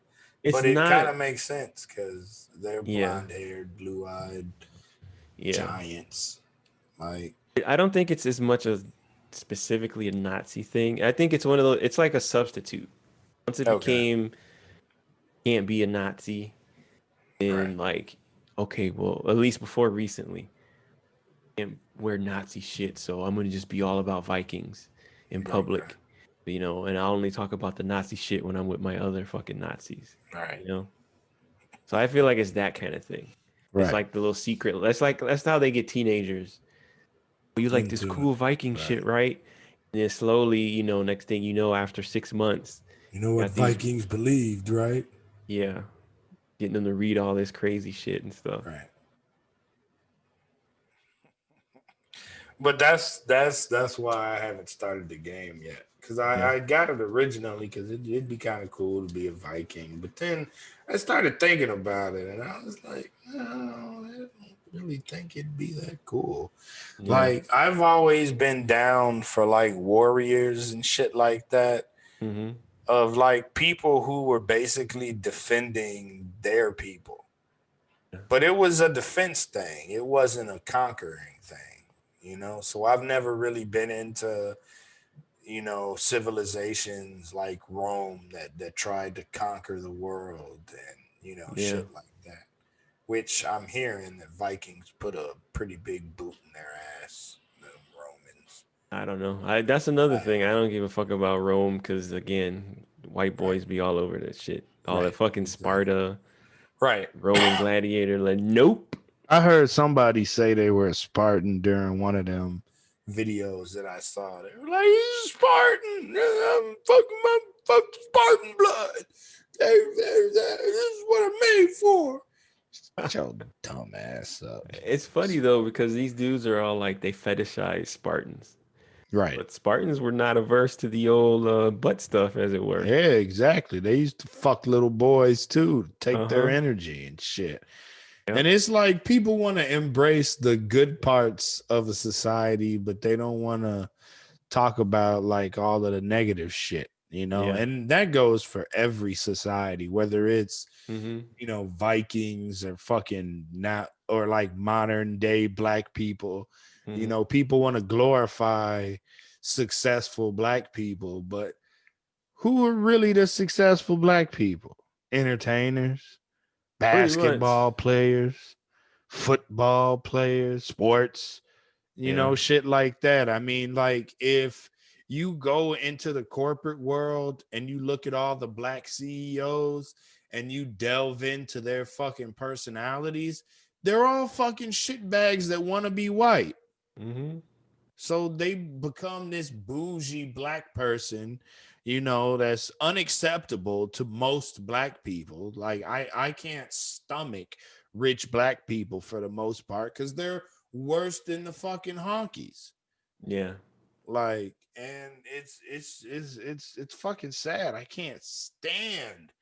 Speaker 1: It's
Speaker 2: but it kind
Speaker 1: not
Speaker 2: of makes sense because they're
Speaker 1: yeah,
Speaker 2: blonde haired, blue eyed
Speaker 1: yeah.
Speaker 2: giants. Like,
Speaker 1: I don't think it's as much as specifically a Nazi thing. I think it's one of those. It's like a substitute. Once it
Speaker 3: Okay.
Speaker 1: became can't be a Nazi,
Speaker 3: Right.
Speaker 1: and like, okay, well, at least before recently, can't wear Nazi shit, so I'm gonna just be all about Vikings in
Speaker 3: Okay.
Speaker 1: public, and I only talk about the Nazi shit when I'm with my other fucking Nazis,
Speaker 3: Right.
Speaker 1: you know. So I feel like it's that kind of thing. It's
Speaker 2: right
Speaker 1: like the little secret. That's how they get teenagers. Oh, you like this
Speaker 2: into it.
Speaker 1: cool Viking
Speaker 2: Right.
Speaker 1: shit, right? And then slowly, next thing you know, after 6 months,
Speaker 2: You know what
Speaker 1: got these,
Speaker 2: Vikings believed, right?
Speaker 1: yeah, getting them to read all this crazy shit and stuff.
Speaker 2: Right.
Speaker 3: But that's why I haven't started the game yet. Cause
Speaker 1: Yeah,
Speaker 3: I got it originally because it'd be kind of cool to be a Viking. But then I started thinking about it and I was like, no, I don't really think it'd be that cool.
Speaker 1: yeah,
Speaker 3: Like I've always been down for like warriors and shit like that.
Speaker 1: mm-hmm,
Speaker 3: Of like people who were basically defending their people.
Speaker 1: yeah,
Speaker 3: But it was a defense thing. It wasn't a conquering thing. So I've never really been into, civilizations like Rome that tried to conquer the world and,
Speaker 1: yeah.
Speaker 3: shit like that. Which I'm hearing that Vikings put a pretty big boot in their ass, the Romans.
Speaker 1: I don't know. That's another
Speaker 3: Like,
Speaker 1: thing. I don't give a fuck about Rome because again, white
Speaker 3: right,
Speaker 1: boys be all over that shit. All that
Speaker 3: right,
Speaker 1: fucking
Speaker 3: exactly.
Speaker 1: Sparta,
Speaker 3: Right.
Speaker 1: Roman gladiator. Like, nope.
Speaker 2: I heard somebody say they were a Spartan during one of them.
Speaker 3: Videos that I saw. They were like, he's a Spartan. I'm fucking my fucking Spartan blood. This is what I'm made for.
Speaker 2: Shut your dumb ass up.
Speaker 1: It's funny though because these dudes are all like they fetishize Spartans,
Speaker 2: Right.
Speaker 1: but Spartans were not averse to the old butt stuff, as it were.
Speaker 2: Yeah, exactly. They used to fuck little boys too, to take
Speaker 1: Uh
Speaker 2: their
Speaker 1: huh.
Speaker 2: energy and shit. And
Speaker 1: Yep.
Speaker 2: it's like people want to embrace the good parts of a society, but they don't want to talk about like all of the negative shit,
Speaker 1: Yeah.
Speaker 2: and that goes for every society, whether it's,
Speaker 1: Mm-hmm.
Speaker 2: Vikings or fucking now or like modern day black people.
Speaker 1: Mm-hmm.
Speaker 2: People want to glorify successful black people, but who are really the successful black people? Entertainers,
Speaker 1: Pretty much.
Speaker 2: basketball players, football players, sports,
Speaker 1: Yeah.
Speaker 2: shit like that. I mean, like if you go into the corporate world and you look at all the black CEOs and you delve into their fucking personalities, they're all fucking shitbags that want to be white.
Speaker 1: Mm-hmm.
Speaker 2: So they become this bougie black person, that's unacceptable to most black people. Like I can't stomach rich black people for the most part because they're worse than the fucking honkies.
Speaker 1: Yeah.
Speaker 2: Like, and it's fucking sad. I can't stand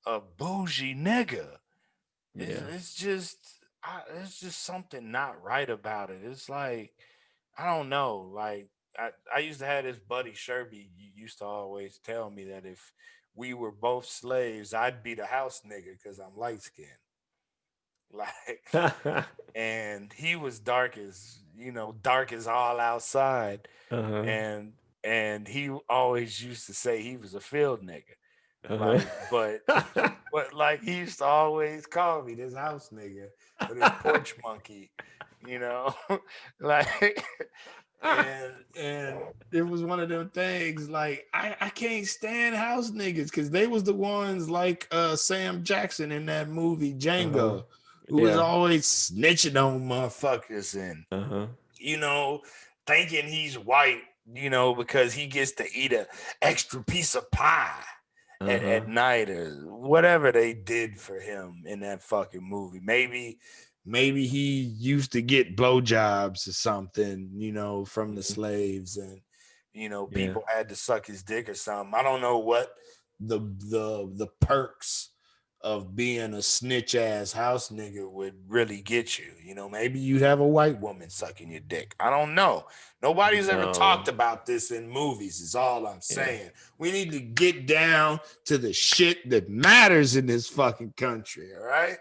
Speaker 3: A bougie nigga. It's,
Speaker 1: Yeah.
Speaker 3: it's just, it's just something not right about it. It's like, I don't know. Like, I used to have this buddy Sherby. Used to always tell me that if we were both slaves, I'd be the house nigga because I'm light skinned. Like, and he was dark as all outside,
Speaker 1: Uh-huh.
Speaker 3: and he always used to say he was a field nigga. Like,
Speaker 1: Uh-huh.
Speaker 3: but like he used to always call me this house nigga or this porch monkey, you know, like, and it was one of them things. Like I can't stand house niggas because they was the ones like Sam Jackson in that movie
Speaker 1: Uh-huh.
Speaker 3: Django, who was
Speaker 1: Yeah.
Speaker 3: always snitching on motherfuckers and
Speaker 1: Uh-huh.
Speaker 3: you know thinking he's white, because he gets to eat a extra piece of pie
Speaker 1: Uh-huh.
Speaker 3: at night or whatever they did for him in that fucking movie. Maybe he used to get blowjobs or something, from the
Speaker 1: Mhm.
Speaker 3: slaves and
Speaker 1: Yeah.
Speaker 3: people had to suck his dick or something. I don't know what the perks of being a snitch ass house nigga would really get you. Maybe you'd have a white woman sucking your dick. I don't know. Nobody's ever talked
Speaker 1: No.
Speaker 3: about this in movies, is all I'm
Speaker 1: Yeah.
Speaker 3: saying. We need to get down to the shit that matters in this fucking country, all right?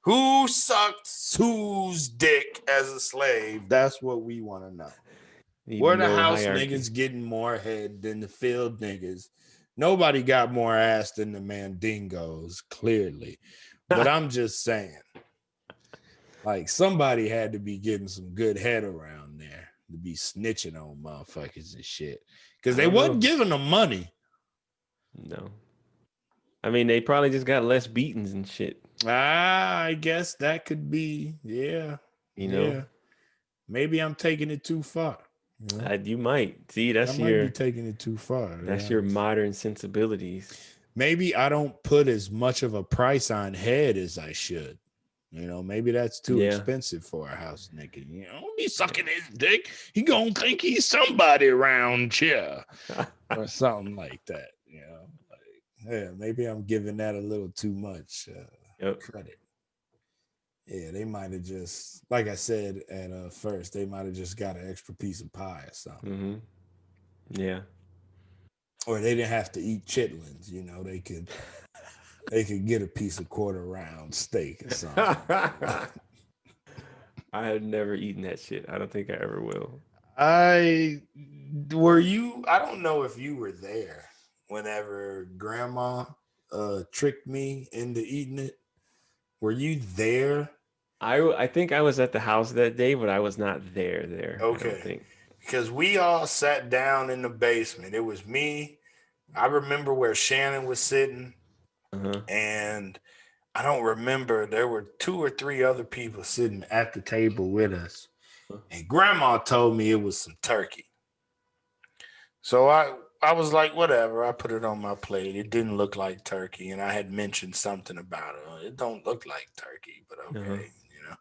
Speaker 3: Who sucked whose dick as a slave? That's what we want to know.
Speaker 1: Need
Speaker 3: Were the
Speaker 1: no
Speaker 3: house
Speaker 1: hierarchy.
Speaker 3: niggas getting more head than the field niggas? Nobody got more ass than the Mandingos, clearly. But I'm just saying, like, somebody had to be getting some good head around there to be snitching on motherfuckers and shit. Because
Speaker 1: I
Speaker 3: they
Speaker 1: don't
Speaker 3: wasn't
Speaker 1: know.
Speaker 3: giving them money.
Speaker 1: No. I mean, they probably just got less beatings and shit.
Speaker 3: I guess that could be, yeah.
Speaker 1: You know,
Speaker 3: Yeah. Maybe I'm taking it too far. You know?
Speaker 1: you might see
Speaker 3: I might be taking it too far.
Speaker 1: that's
Speaker 3: Yeah.
Speaker 1: your modern sensibilities.
Speaker 3: Maybe I don't put as much of a price on head as I should. You know, maybe that's too
Speaker 1: Yeah.
Speaker 3: expensive for a house nigga. You know, be sucking his dick. He gonna think he's somebody around here or something like that. You know, like, yeah, maybe I'm giving that a little too much
Speaker 1: Yep.
Speaker 3: credit. Yeah, they might have just, like I said at first, they might have just got an extra piece of pie or something.
Speaker 1: Mm-hmm. Yeah.
Speaker 3: Or they didn't have to eat chitlins. You know, they could get a piece of quarter round steak or something.
Speaker 1: I have never eaten that shit. I don't think I ever will.
Speaker 3: I don't know if you were there whenever grandma tricked me into eating it. Were you there?
Speaker 1: I think I was at the house that day, but I was not there. I don't
Speaker 3: Okay.
Speaker 1: think.
Speaker 3: Because we all sat down in the basement. It was me. I remember where Shannon was sitting,
Speaker 1: Uh-huh.
Speaker 3: and I don't remember. There were 2 or 3 other people sitting at the table with us. And grandma told me it was some turkey. So I was like, whatever. I put it on my plate. It didn't look like turkey. And I had mentioned something about it. It don't look like turkey, but okay,
Speaker 1: Uh-huh.
Speaker 3: you know.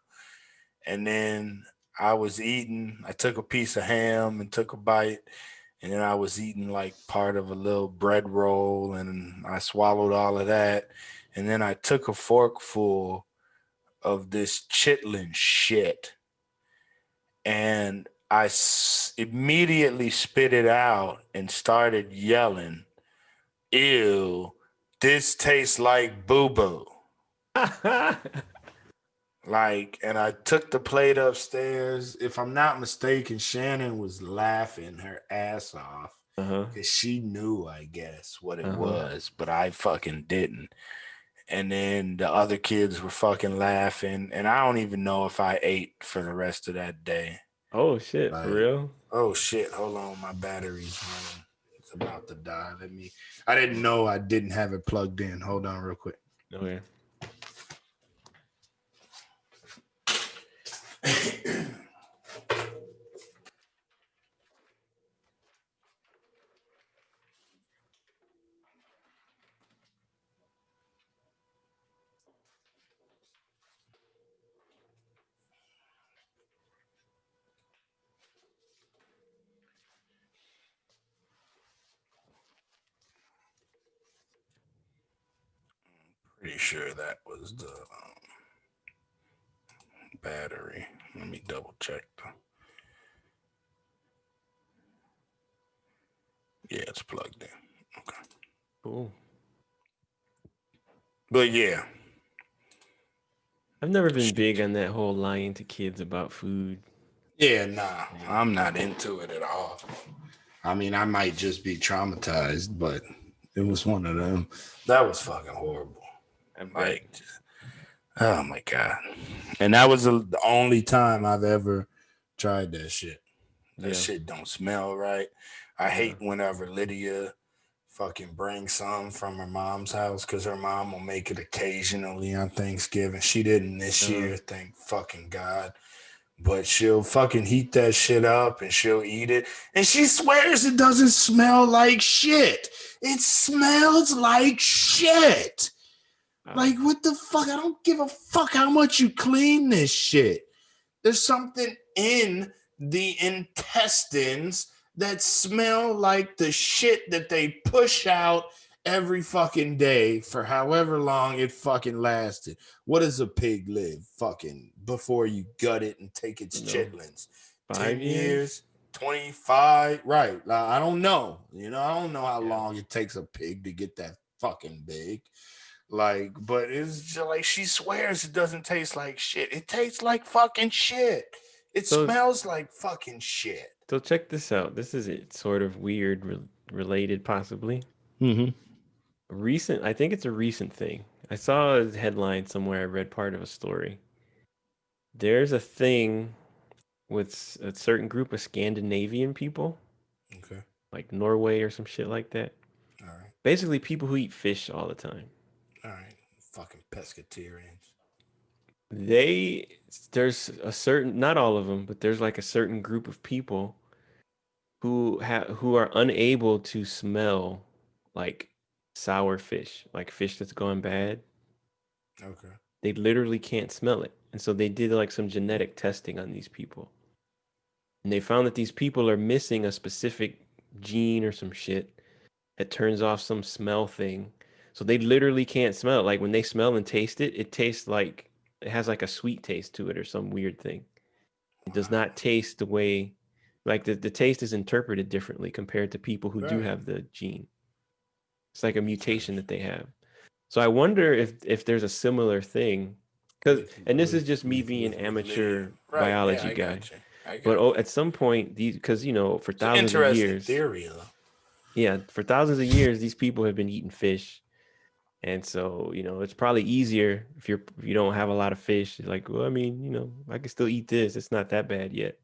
Speaker 3: And then I was eating. I took a piece of ham and took a bite. And then I was eating like part of a little bread roll. And I swallowed all of that. And then I took a forkful of this chitlin shit. And I immediately spit it out and started yelling, "Ew, this tastes like boo-boo." Like, and I took the plate upstairs. If I'm not mistaken, Shannon was laughing her ass off
Speaker 1: Uh-huh.
Speaker 3: because she knew, I guess, what it
Speaker 1: Uh-huh.
Speaker 3: was, but I fucking didn't. And then the other kids were fucking laughing, and I don't even know if I ate for the rest of that day.
Speaker 1: Oh shit, for
Speaker 3: Like,
Speaker 1: real?
Speaker 3: oh shit, hold on, my battery's running. It's about to die. I didn't know I didn't have it plugged in. Hold on real quick.
Speaker 1: Okay.
Speaker 3: Pretty sure that was the battery. Let me double check. Yeah, it's plugged in. Okay.
Speaker 1: Cool.
Speaker 3: But yeah.
Speaker 1: I've never been big on that whole lying to kids about food.
Speaker 3: Yeah, nah. I'm not into it at all. I mean, I might just be traumatized, but it was one of them. That was fucking horrible. Like, oh my God. And that was the only time I've ever tried that shit. That shit don't smell right. I hate whenever Lydia fucking brings some from her mom's house because her mom will make it occasionally on Thanksgiving. She didn't this year, thank fucking God. But she'll fucking heat that shit up and she'll eat it. And she swears it doesn't smell like shit. It smells like shit. Like, what the fuck? I don't give a fuck how much you clean this shit. There's something in the intestines that smell like the shit that they push out every fucking day for however long it fucking lasted. What does a pig live fucking before you gut it and take its chitlins? 10 years? 25? Right. I don't know. You know, I don't know how long it takes a pig to get that fucking big. Like, but it's just like she swears it doesn't taste like shit. It tastes like fucking shit. It
Speaker 1: So
Speaker 3: smells like fucking shit.
Speaker 1: so check this out. This is it. Sort of weird, related, possibly.
Speaker 2: Mm-hmm.
Speaker 1: Recent. I think it's a recent thing. I saw a headline somewhere. I read part of a story. There's a thing with a certain group of Scandinavian people,
Speaker 3: Okay.
Speaker 1: like Norway or some shit like that.
Speaker 3: All right.
Speaker 1: Basically, people who eat fish all the time.
Speaker 3: All right. Fucking pescatarians.
Speaker 1: They there's a certain, not all of them, but there's like a certain group of people who are unable to smell like sour fish, like fish that's gone bad.
Speaker 3: Okay.
Speaker 1: They literally can't smell it. And so they did like some genetic testing on these people. And they found that these people are missing a specific gene or some shit that turns off some smell thing. So they literally can't smell it. Like when they smell and taste it, it tastes like it has like a sweet taste to it or some weird thing. It does
Speaker 3: Wow.
Speaker 1: not taste the way, like the taste is interpreted differently compared to people who do
Speaker 3: Right.
Speaker 1: have the gene. It's like a mutation
Speaker 3: Because
Speaker 1: that they have. So I wonder if there's a similar thing, because and this is just me being
Speaker 3: with
Speaker 1: amateur
Speaker 3: living. Right. Yeah,
Speaker 1: biology
Speaker 3: I
Speaker 1: guy.
Speaker 3: got you. I
Speaker 1: But
Speaker 3: got you.
Speaker 1: at some point, these, because for
Speaker 3: It's an
Speaker 1: thousands of
Speaker 3: interesting
Speaker 1: years,
Speaker 3: theory, though.
Speaker 1: yeah, for thousands of years, these people have been eating fish, and so it's probably easier if you don't have a lot of fish. It's like, well, I mean, I can still eat this. It's not that bad yet.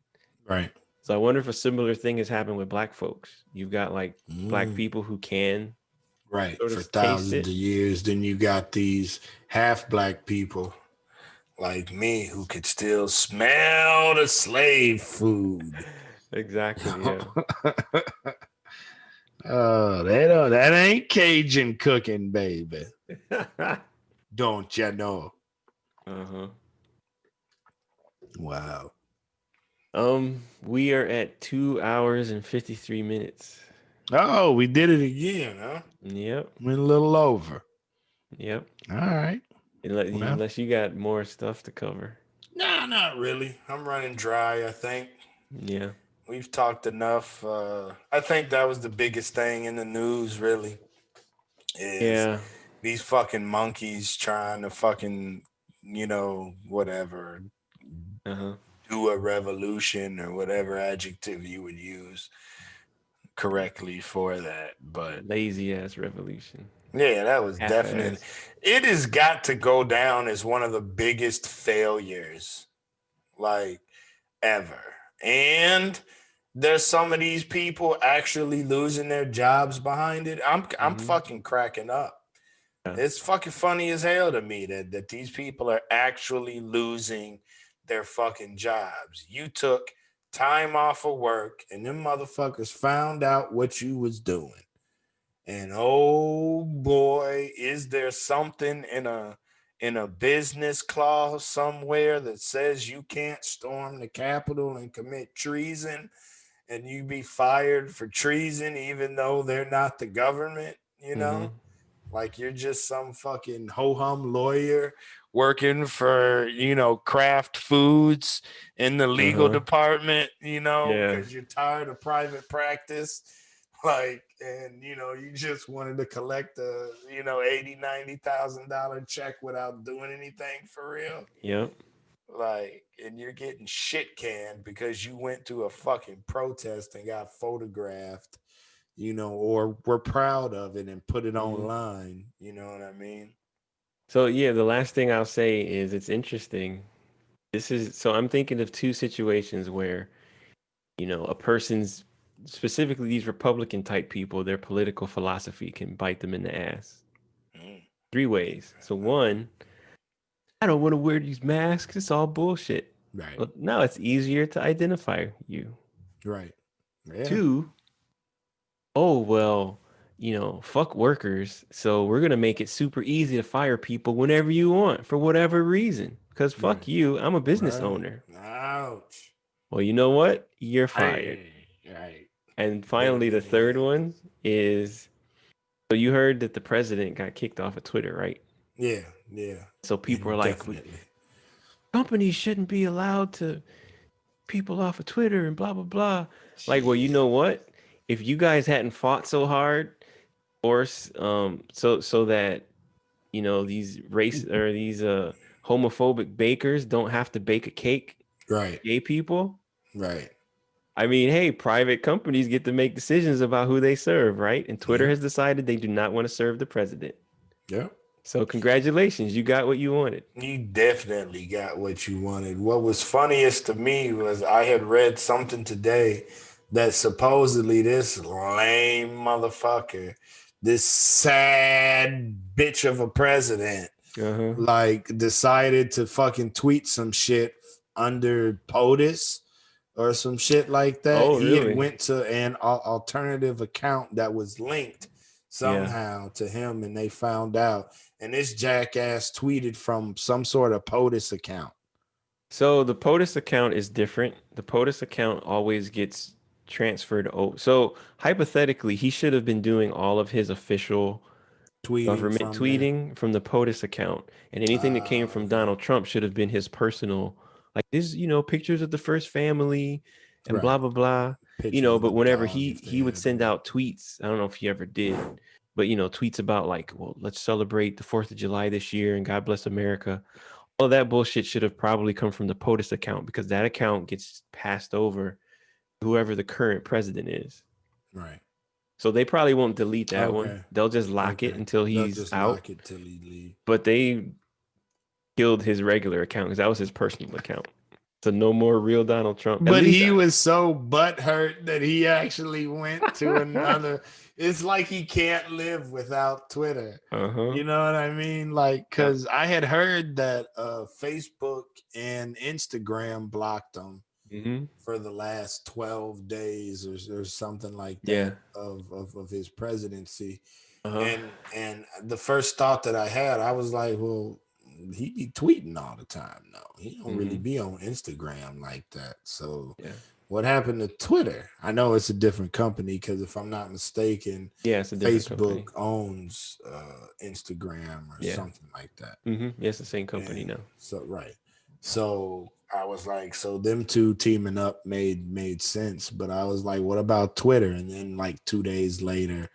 Speaker 3: Right.
Speaker 1: So I wonder if a similar thing has happened with black folks. You've got like black
Speaker 3: Mm.
Speaker 1: people who can
Speaker 3: Right.
Speaker 1: sort
Speaker 3: For
Speaker 1: of taste
Speaker 3: thousands
Speaker 1: it.
Speaker 3: of years. Then you got these half black people like me who could still smell the slave food.
Speaker 1: Exactly. Yeah.
Speaker 3: Oh, that ain't Cajun cooking, baby. Don't you know?
Speaker 1: Uh-huh.
Speaker 3: Wow.
Speaker 1: We are at 2 hours and 53 minutes.
Speaker 3: Oh, we did it again, huh?
Speaker 1: Yep.
Speaker 3: Went a little over.
Speaker 1: Yep.
Speaker 3: All right. Well,
Speaker 1: Unless you got more stuff to cover.
Speaker 3: nah, not really. I'm running dry, I think.
Speaker 1: Yeah.
Speaker 3: We've talked enough. I think that was the biggest thing in the news, really, is
Speaker 1: Yeah.
Speaker 3: these fucking monkeys trying to fucking, whatever,
Speaker 1: Uh-huh.
Speaker 3: do a revolution or whatever adjective you would use correctly for that. But
Speaker 1: Lazy ass revolution.
Speaker 3: yeah, that was
Speaker 1: Half
Speaker 3: definitely,
Speaker 1: ass.
Speaker 3: it has got to go down as one of the biggest failures, like, ever. And there's some of these people actually losing their jobs behind it. I'm
Speaker 1: Mm-hmm.
Speaker 3: fucking cracking up.
Speaker 1: Yeah.
Speaker 3: It's fucking funny as hell to me that these people are actually losing their fucking jobs. You took time off of work and them motherfuckers found out what you was doing. And oh boy, is there something in a business clause somewhere that says you can't storm the Capitol and commit treason and you be fired for treason even though they're not the government, you
Speaker 1: Mm-hmm.
Speaker 3: know? Like you're just some fucking ho hum lawyer working for, Kraft Foods in the legal
Speaker 1: Uh-huh.
Speaker 3: department,
Speaker 1: Yeah.
Speaker 3: because you're tired of private practice. Like, and you just wanted to collect a, $80,000-$90,000 check without doing anything for real.
Speaker 1: Yep.
Speaker 3: Like, and you're getting shit canned because you went to a fucking protest and got photographed, or were proud of it and put it
Speaker 1: Mm-hmm.
Speaker 3: online. You know what I mean?
Speaker 1: So yeah, the last thing I'll say is it's interesting. So I'm thinking of two situations where, a person's, specifically these Republican type people, their political philosophy can bite them in the ass.
Speaker 3: Mm,
Speaker 1: Three ways. So
Speaker 3: all right.
Speaker 1: one, I don't want to wear these masks. It's all bullshit.
Speaker 3: Right.
Speaker 1: Well, now it's easier to identify you.
Speaker 3: Right. Yeah.
Speaker 1: Two, oh well, fuck workers. So we're gonna make it super easy to fire people whenever you want for whatever reason. Because fuck
Speaker 3: Right.
Speaker 1: you, I'm a business
Speaker 3: Right.
Speaker 1: owner.
Speaker 3: Ouch.
Speaker 1: Well, you know what? You're fired.
Speaker 3: Hey. Right.
Speaker 1: And
Speaker 3: Hit him
Speaker 1: finally, the
Speaker 3: in the
Speaker 1: third
Speaker 3: head.
Speaker 1: one is, so you heard that the president got kicked off of Twitter, right?
Speaker 3: Yeah. Yeah.
Speaker 1: So people are like,
Speaker 3: Indefinitely.
Speaker 1: companies shouldn't be allowed to people off of Twitter and blah blah blah. Like, well, you
Speaker 3: Shit.
Speaker 1: know what? If you guys hadn't fought so hard, or so that these race or these homophobic bakers don't have to bake a cake
Speaker 2: Right.
Speaker 1: for gay people.
Speaker 2: Right.
Speaker 1: I mean, hey, private companies get to make decisions about who they serve, right? And Twitter
Speaker 2: Yeah.
Speaker 1: has decided they do not want to serve the president.
Speaker 2: Yeah.
Speaker 1: So congratulations, you got what you wanted.
Speaker 3: You definitely got what you wanted. What was funniest to me was I had read something today that supposedly this lame motherfucker, this sad bitch of a president,
Speaker 1: Uh-huh.
Speaker 3: like decided to fucking tweet some shit under POTUS or some shit like that.
Speaker 1: Oh,
Speaker 3: He had
Speaker 1: really?
Speaker 3: went to an alternative account that was linked
Speaker 1: Yeah.
Speaker 3: somehow to him, and they found out. And this jackass tweeted from some sort of POTUS account.
Speaker 1: So the POTUS account is different. The POTUS account always gets transferred over. So hypothetically, he should have been doing all of his official
Speaker 3: Tweeting
Speaker 1: government
Speaker 3: from there.
Speaker 1: tweeting from the POTUS account, and anything that came from
Speaker 3: Okay.
Speaker 1: Donald Trump should have been his personal, like this, pictures of the first family and blah
Speaker 3: Right.
Speaker 1: blah blah.
Speaker 3: Pictures of
Speaker 1: But
Speaker 3: the
Speaker 1: whenever
Speaker 3: dog
Speaker 1: he
Speaker 3: if they
Speaker 1: he would
Speaker 3: had
Speaker 1: send
Speaker 3: one.
Speaker 1: out tweets, I don't know if he ever did, but tweets about like, well, let's celebrate the 4th of July this year and God bless America. All that bullshit should have probably come from the POTUS account because that account gets passed over to whoever the current president is.
Speaker 3: Right.
Speaker 1: So they probably won't delete that one.
Speaker 3: Okay.
Speaker 1: They'll just lock it
Speaker 3: Okay.
Speaker 1: until
Speaker 3: They'll
Speaker 1: he's
Speaker 3: just
Speaker 1: out.
Speaker 3: lock it till he leave.
Speaker 1: But they killed his regular account because that was his personal account. So no more real Donald Trump. At
Speaker 3: But
Speaker 1: least,
Speaker 3: he was so butthurt that he actually went to another. It's like he can't live without Twitter.
Speaker 1: uh-huh.
Speaker 3: You know what I mean? Like,
Speaker 1: Yep.
Speaker 3: because I had heard that Facebook and Instagram blocked him
Speaker 1: Mm-hmm.
Speaker 3: for the last 12 days or something like
Speaker 1: Yeah.
Speaker 3: that of his presidency.
Speaker 1: Uh-huh.
Speaker 3: And the first thought that I had, I was like, well, he be tweeting all the time. No, he don't really
Speaker 1: Mhm.
Speaker 3: be on Instagram like that. So
Speaker 1: Yeah.
Speaker 3: what happened to Twitter? I know it's a different company because if I'm not mistaken,
Speaker 1: Yeah, it's a different company.
Speaker 3: Facebook owns Instagram or
Speaker 1: Yeah.
Speaker 3: something like that.
Speaker 1: Mm-hmm. Yeah, it's the same company
Speaker 3: And
Speaker 1: now.
Speaker 3: so right. So I was like, so them two teaming up made sense. But I was like, what about Twitter? And then like 2 days later,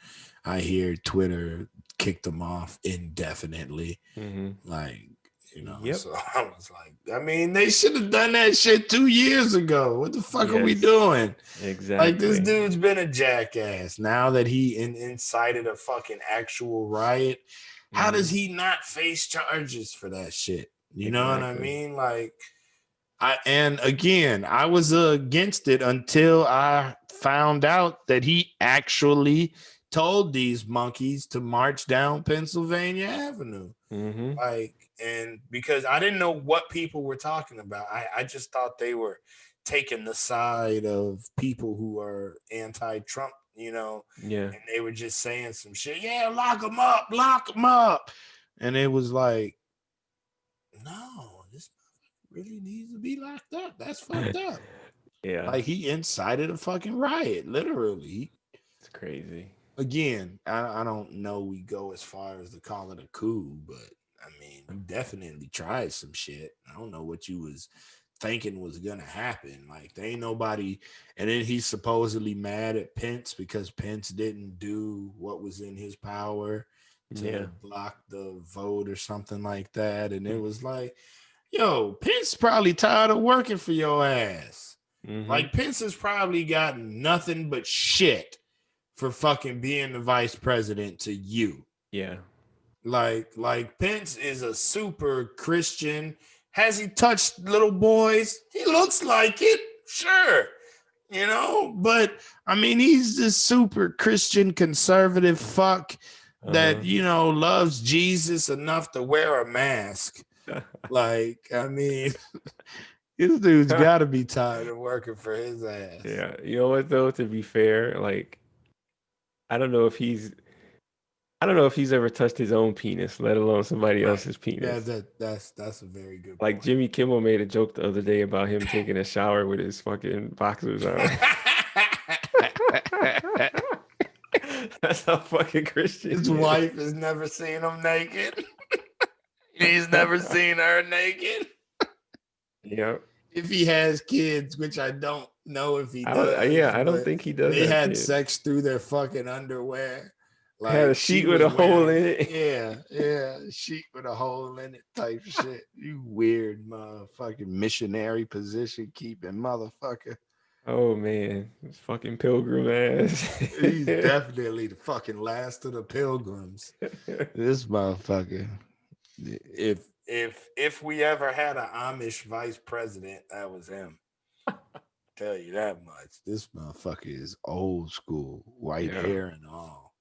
Speaker 3: I hear Twitter kicked them off indefinitely.
Speaker 1: Mm-hmm.
Speaker 3: Like,
Speaker 1: Yep.
Speaker 3: so I was like, I mean, they should have done that shit 2 years ago. What the fuck are we
Speaker 1: Yes.
Speaker 3: doing?
Speaker 1: Exactly.
Speaker 3: Like, this dude's been a jackass. Now that he incited a fucking actual riot, how does he not face charges for that shit? You know what I
Speaker 1: Exactly.
Speaker 3: mean? Like, I was against it until I found out that he actually told these monkeys to march down Pennsylvania Avenue.
Speaker 1: Mm-hmm.
Speaker 3: Like, and because I didn't know what people were talking about, I just thought they were taking the side of people who are anti-Trump,
Speaker 1: Yeah.
Speaker 3: and they were just saying some shit. Yeah, lock them up. And it was like, no, this really needs to be locked up. That's fucked up.
Speaker 1: Yeah.
Speaker 3: Like, he incited a fucking riot, literally.
Speaker 1: It's crazy.
Speaker 3: Again, I don't know we go as far as to call it a coup, but I mean, you definitely tried some shit. I don't know what you was thinking was gonna happen. Like, there ain't nobody. And then he's supposedly mad at Pence because Pence didn't do what was in his power to block the vote or something like that. And it was like, yo, Pence probably tired of working for your ass.
Speaker 1: Mm-hmm.
Speaker 3: Like, Pence has probably gotten nothing but shit for fucking being the vice president to you.
Speaker 1: Yeah.
Speaker 3: Like Pence is a super Christian. Has he touched little boys? He looks like it, sure. But I mean, he's this super Christian conservative fuck that, loves Jesus enough to wear a mask. Like, I mean, this dude's got to be tired of working for his ass.
Speaker 1: Yeah. You know what though? To be fair, like, I don't know if he's ever touched his own penis, let alone somebody else's penis.
Speaker 3: Yeah, that's a very good
Speaker 1: like
Speaker 3: point.
Speaker 1: Jimmy Kimmel made a joke the other day about him taking a shower with his fucking boxers on. That's how fucking Christian.
Speaker 3: His wife has never seen him naked. He's never seen her naked.
Speaker 1: Yep.
Speaker 3: If he has kids, which I don't know if he does.
Speaker 1: I don't think he does.
Speaker 3: They
Speaker 1: have
Speaker 3: had
Speaker 1: kids.
Speaker 3: sex through their fucking underwear.
Speaker 1: Had a
Speaker 3: Like she
Speaker 1: sheet with
Speaker 3: was
Speaker 1: a hole
Speaker 3: wearing,
Speaker 1: in it.
Speaker 3: yeah, a sheet with a hole in it type shit. You weird motherfucking missionary position keeping motherfucker.
Speaker 1: Oh man, this fucking pilgrim ass.
Speaker 3: He's definitely the fucking last of the pilgrims. This motherfucker. If we ever had an Amish vice president, that was him. Tell you that much. This motherfucker is old school, white
Speaker 1: Yeah.
Speaker 3: hair and all.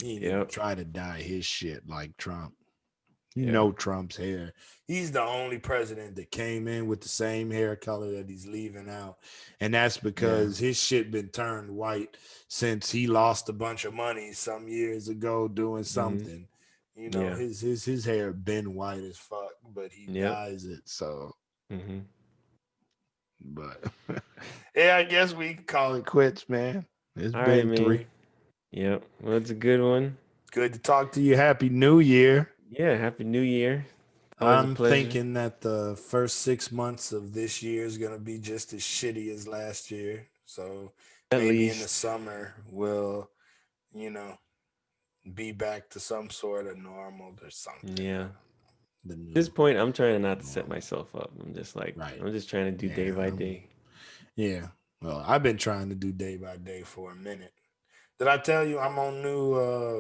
Speaker 3: He didn't even
Speaker 1: Yep.
Speaker 3: try to dye his shit like Trump. You
Speaker 1: Yeah.
Speaker 3: know Trump's hair. He's the only president that came in with the same hair color that he's leaving out. And that's because his shit been turned white since he lost a bunch of money some years ago doing something. You know,
Speaker 1: Yeah.
Speaker 3: his hair been white as fuck, but he
Speaker 1: Yep.
Speaker 3: dyes it. So
Speaker 1: Mm-hmm.
Speaker 3: but yeah, I guess we can call it quits, man. It's
Speaker 1: All right,
Speaker 3: been
Speaker 1: man.
Speaker 3: 3.
Speaker 1: Yep. Well, it's a good one.
Speaker 3: Good to talk to you. Happy New Year.
Speaker 1: Yeah. Happy New Year. Always a
Speaker 3: I'm
Speaker 1: pleasure.
Speaker 3: thinking that the first 6 months of this year is going to be just as shitty as last year. So
Speaker 1: At
Speaker 3: maybe in the
Speaker 1: least.
Speaker 3: summer we'll, you know, be back to some sort of normal or something.
Speaker 1: Yeah.
Speaker 3: The
Speaker 1: At this
Speaker 3: new
Speaker 1: point, I'm trying not to set
Speaker 3: normal.
Speaker 1: myself up. I'm just like,
Speaker 3: Right.
Speaker 1: I'm just trying to do day by day.
Speaker 3: Yeah. Well, I've been trying to do day by day for a minute. Did I tell you I'm on new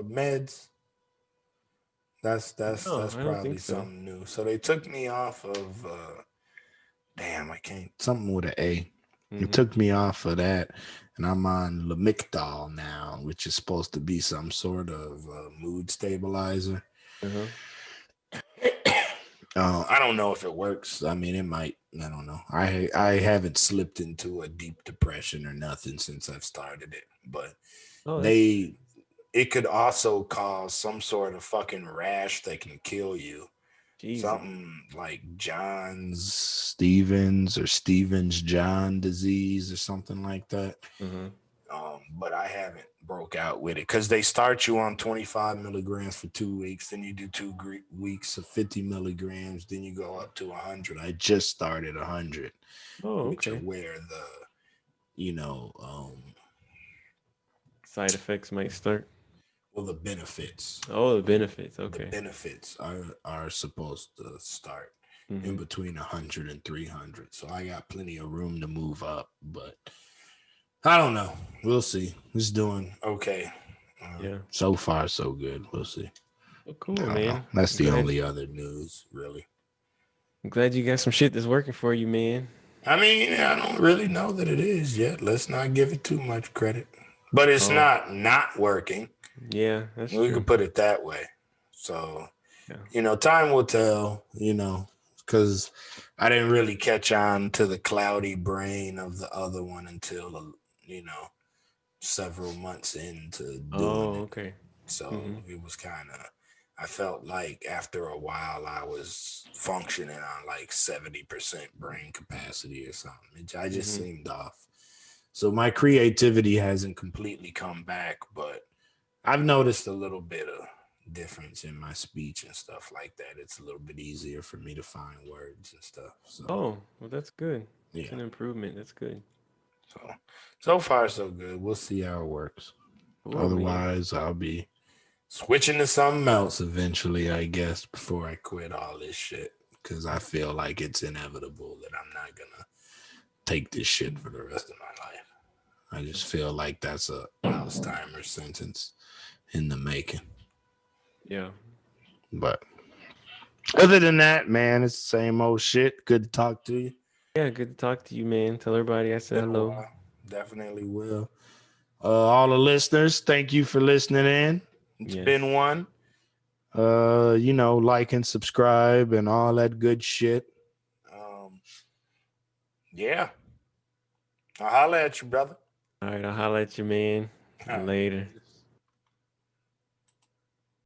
Speaker 3: meds? That's
Speaker 1: No, I don't
Speaker 3: probably
Speaker 1: think so.
Speaker 3: something new. So they took me off of damn, I can't something with an A. It
Speaker 1: Mm-hmm.
Speaker 3: took me off of that, and I'm on Lamictal now, which is supposed to be some sort of mood stabilizer.
Speaker 1: Uh-huh.
Speaker 3: I don't know if it works. I mean, it might. I don't know. I haven't slipped into a deep depression or nothing since I've started it, but
Speaker 1: Oh, that's
Speaker 3: it could also cause some sort of fucking rash that can kill you.
Speaker 1: Jesus.
Speaker 3: Something like John's Stevens or Stevens John disease or something like that.
Speaker 1: Uh-huh.
Speaker 3: But I haven't broke out with it because they start you on 25 milligrams for 2 weeks, then you do 2 weeks of 50 milligrams, then you go up to 100. I just started 100,
Speaker 1: Oh,
Speaker 3: which are
Speaker 1: okay.
Speaker 3: where the
Speaker 1: Side effects might start.
Speaker 3: well, the benefits.
Speaker 1: Oh, the benefits.
Speaker 3: The
Speaker 1: Okay.
Speaker 3: benefits are supposed to start in
Speaker 1: Mm-hmm.
Speaker 3: between 100 and 300. So I got plenty of room to move up, but I don't know. We'll see. It's doing okay.
Speaker 1: Yeah.
Speaker 3: So far, so good. We'll see.
Speaker 1: Oh,
Speaker 3: I
Speaker 1: cool,
Speaker 3: don't know.
Speaker 1: man.
Speaker 3: That's the
Speaker 1: Glad,
Speaker 3: only other news, really.
Speaker 1: I'm glad you got some shit that's working for you, man.
Speaker 3: I mean, I don't really know that it is yet. Let's not give it too much credit. But it's
Speaker 1: Oh,
Speaker 3: not working.
Speaker 1: yeah, that's
Speaker 3: We
Speaker 1: true.
Speaker 3: could put it that way. So,
Speaker 1: Yeah.
Speaker 3: time will tell, because I didn't really catch on to the cloudy brain of the other one until, several months into doing
Speaker 1: Oh,
Speaker 3: it.
Speaker 1: okay.
Speaker 3: So
Speaker 1: Mm-hmm.
Speaker 3: it was kind of, I felt like after a while I was functioning on like 70% brain capacity or something. I just
Speaker 1: Mm-hmm.
Speaker 3: seemed off. So my creativity hasn't completely come back, but I've noticed a little bit of difference in my speech and stuff like that. It's a little bit easier for me to find words and stuff. So
Speaker 1: Oh, well, that's good. It's
Speaker 3: yeah.
Speaker 1: an improvement. That's good.
Speaker 3: So far so good. We'll see how it works.
Speaker 1: Cool, man.
Speaker 3: Otherwise, I'll be switching to something else eventually, I guess, before I quit all this shit. Because I feel like it's inevitable that I'm not gonna take this shit for the rest of my life. I just feel like that's a Alzheimer's sentence in the making.
Speaker 1: Yeah.
Speaker 3: But other than that, man, it's the same old shit. Good to talk to you.
Speaker 1: Yeah, good to talk to you, man. Tell everybody I said
Speaker 3: Been a
Speaker 1: hello.
Speaker 3: while. Definitely will. All the listeners, thank you for listening in. It's
Speaker 1: Yes.
Speaker 3: been one. Like and subscribe and all that good shit. Yeah. I'll holler at you, brother.
Speaker 1: All right, I'll holler at you, man.
Speaker 3: All right.
Speaker 1: Later.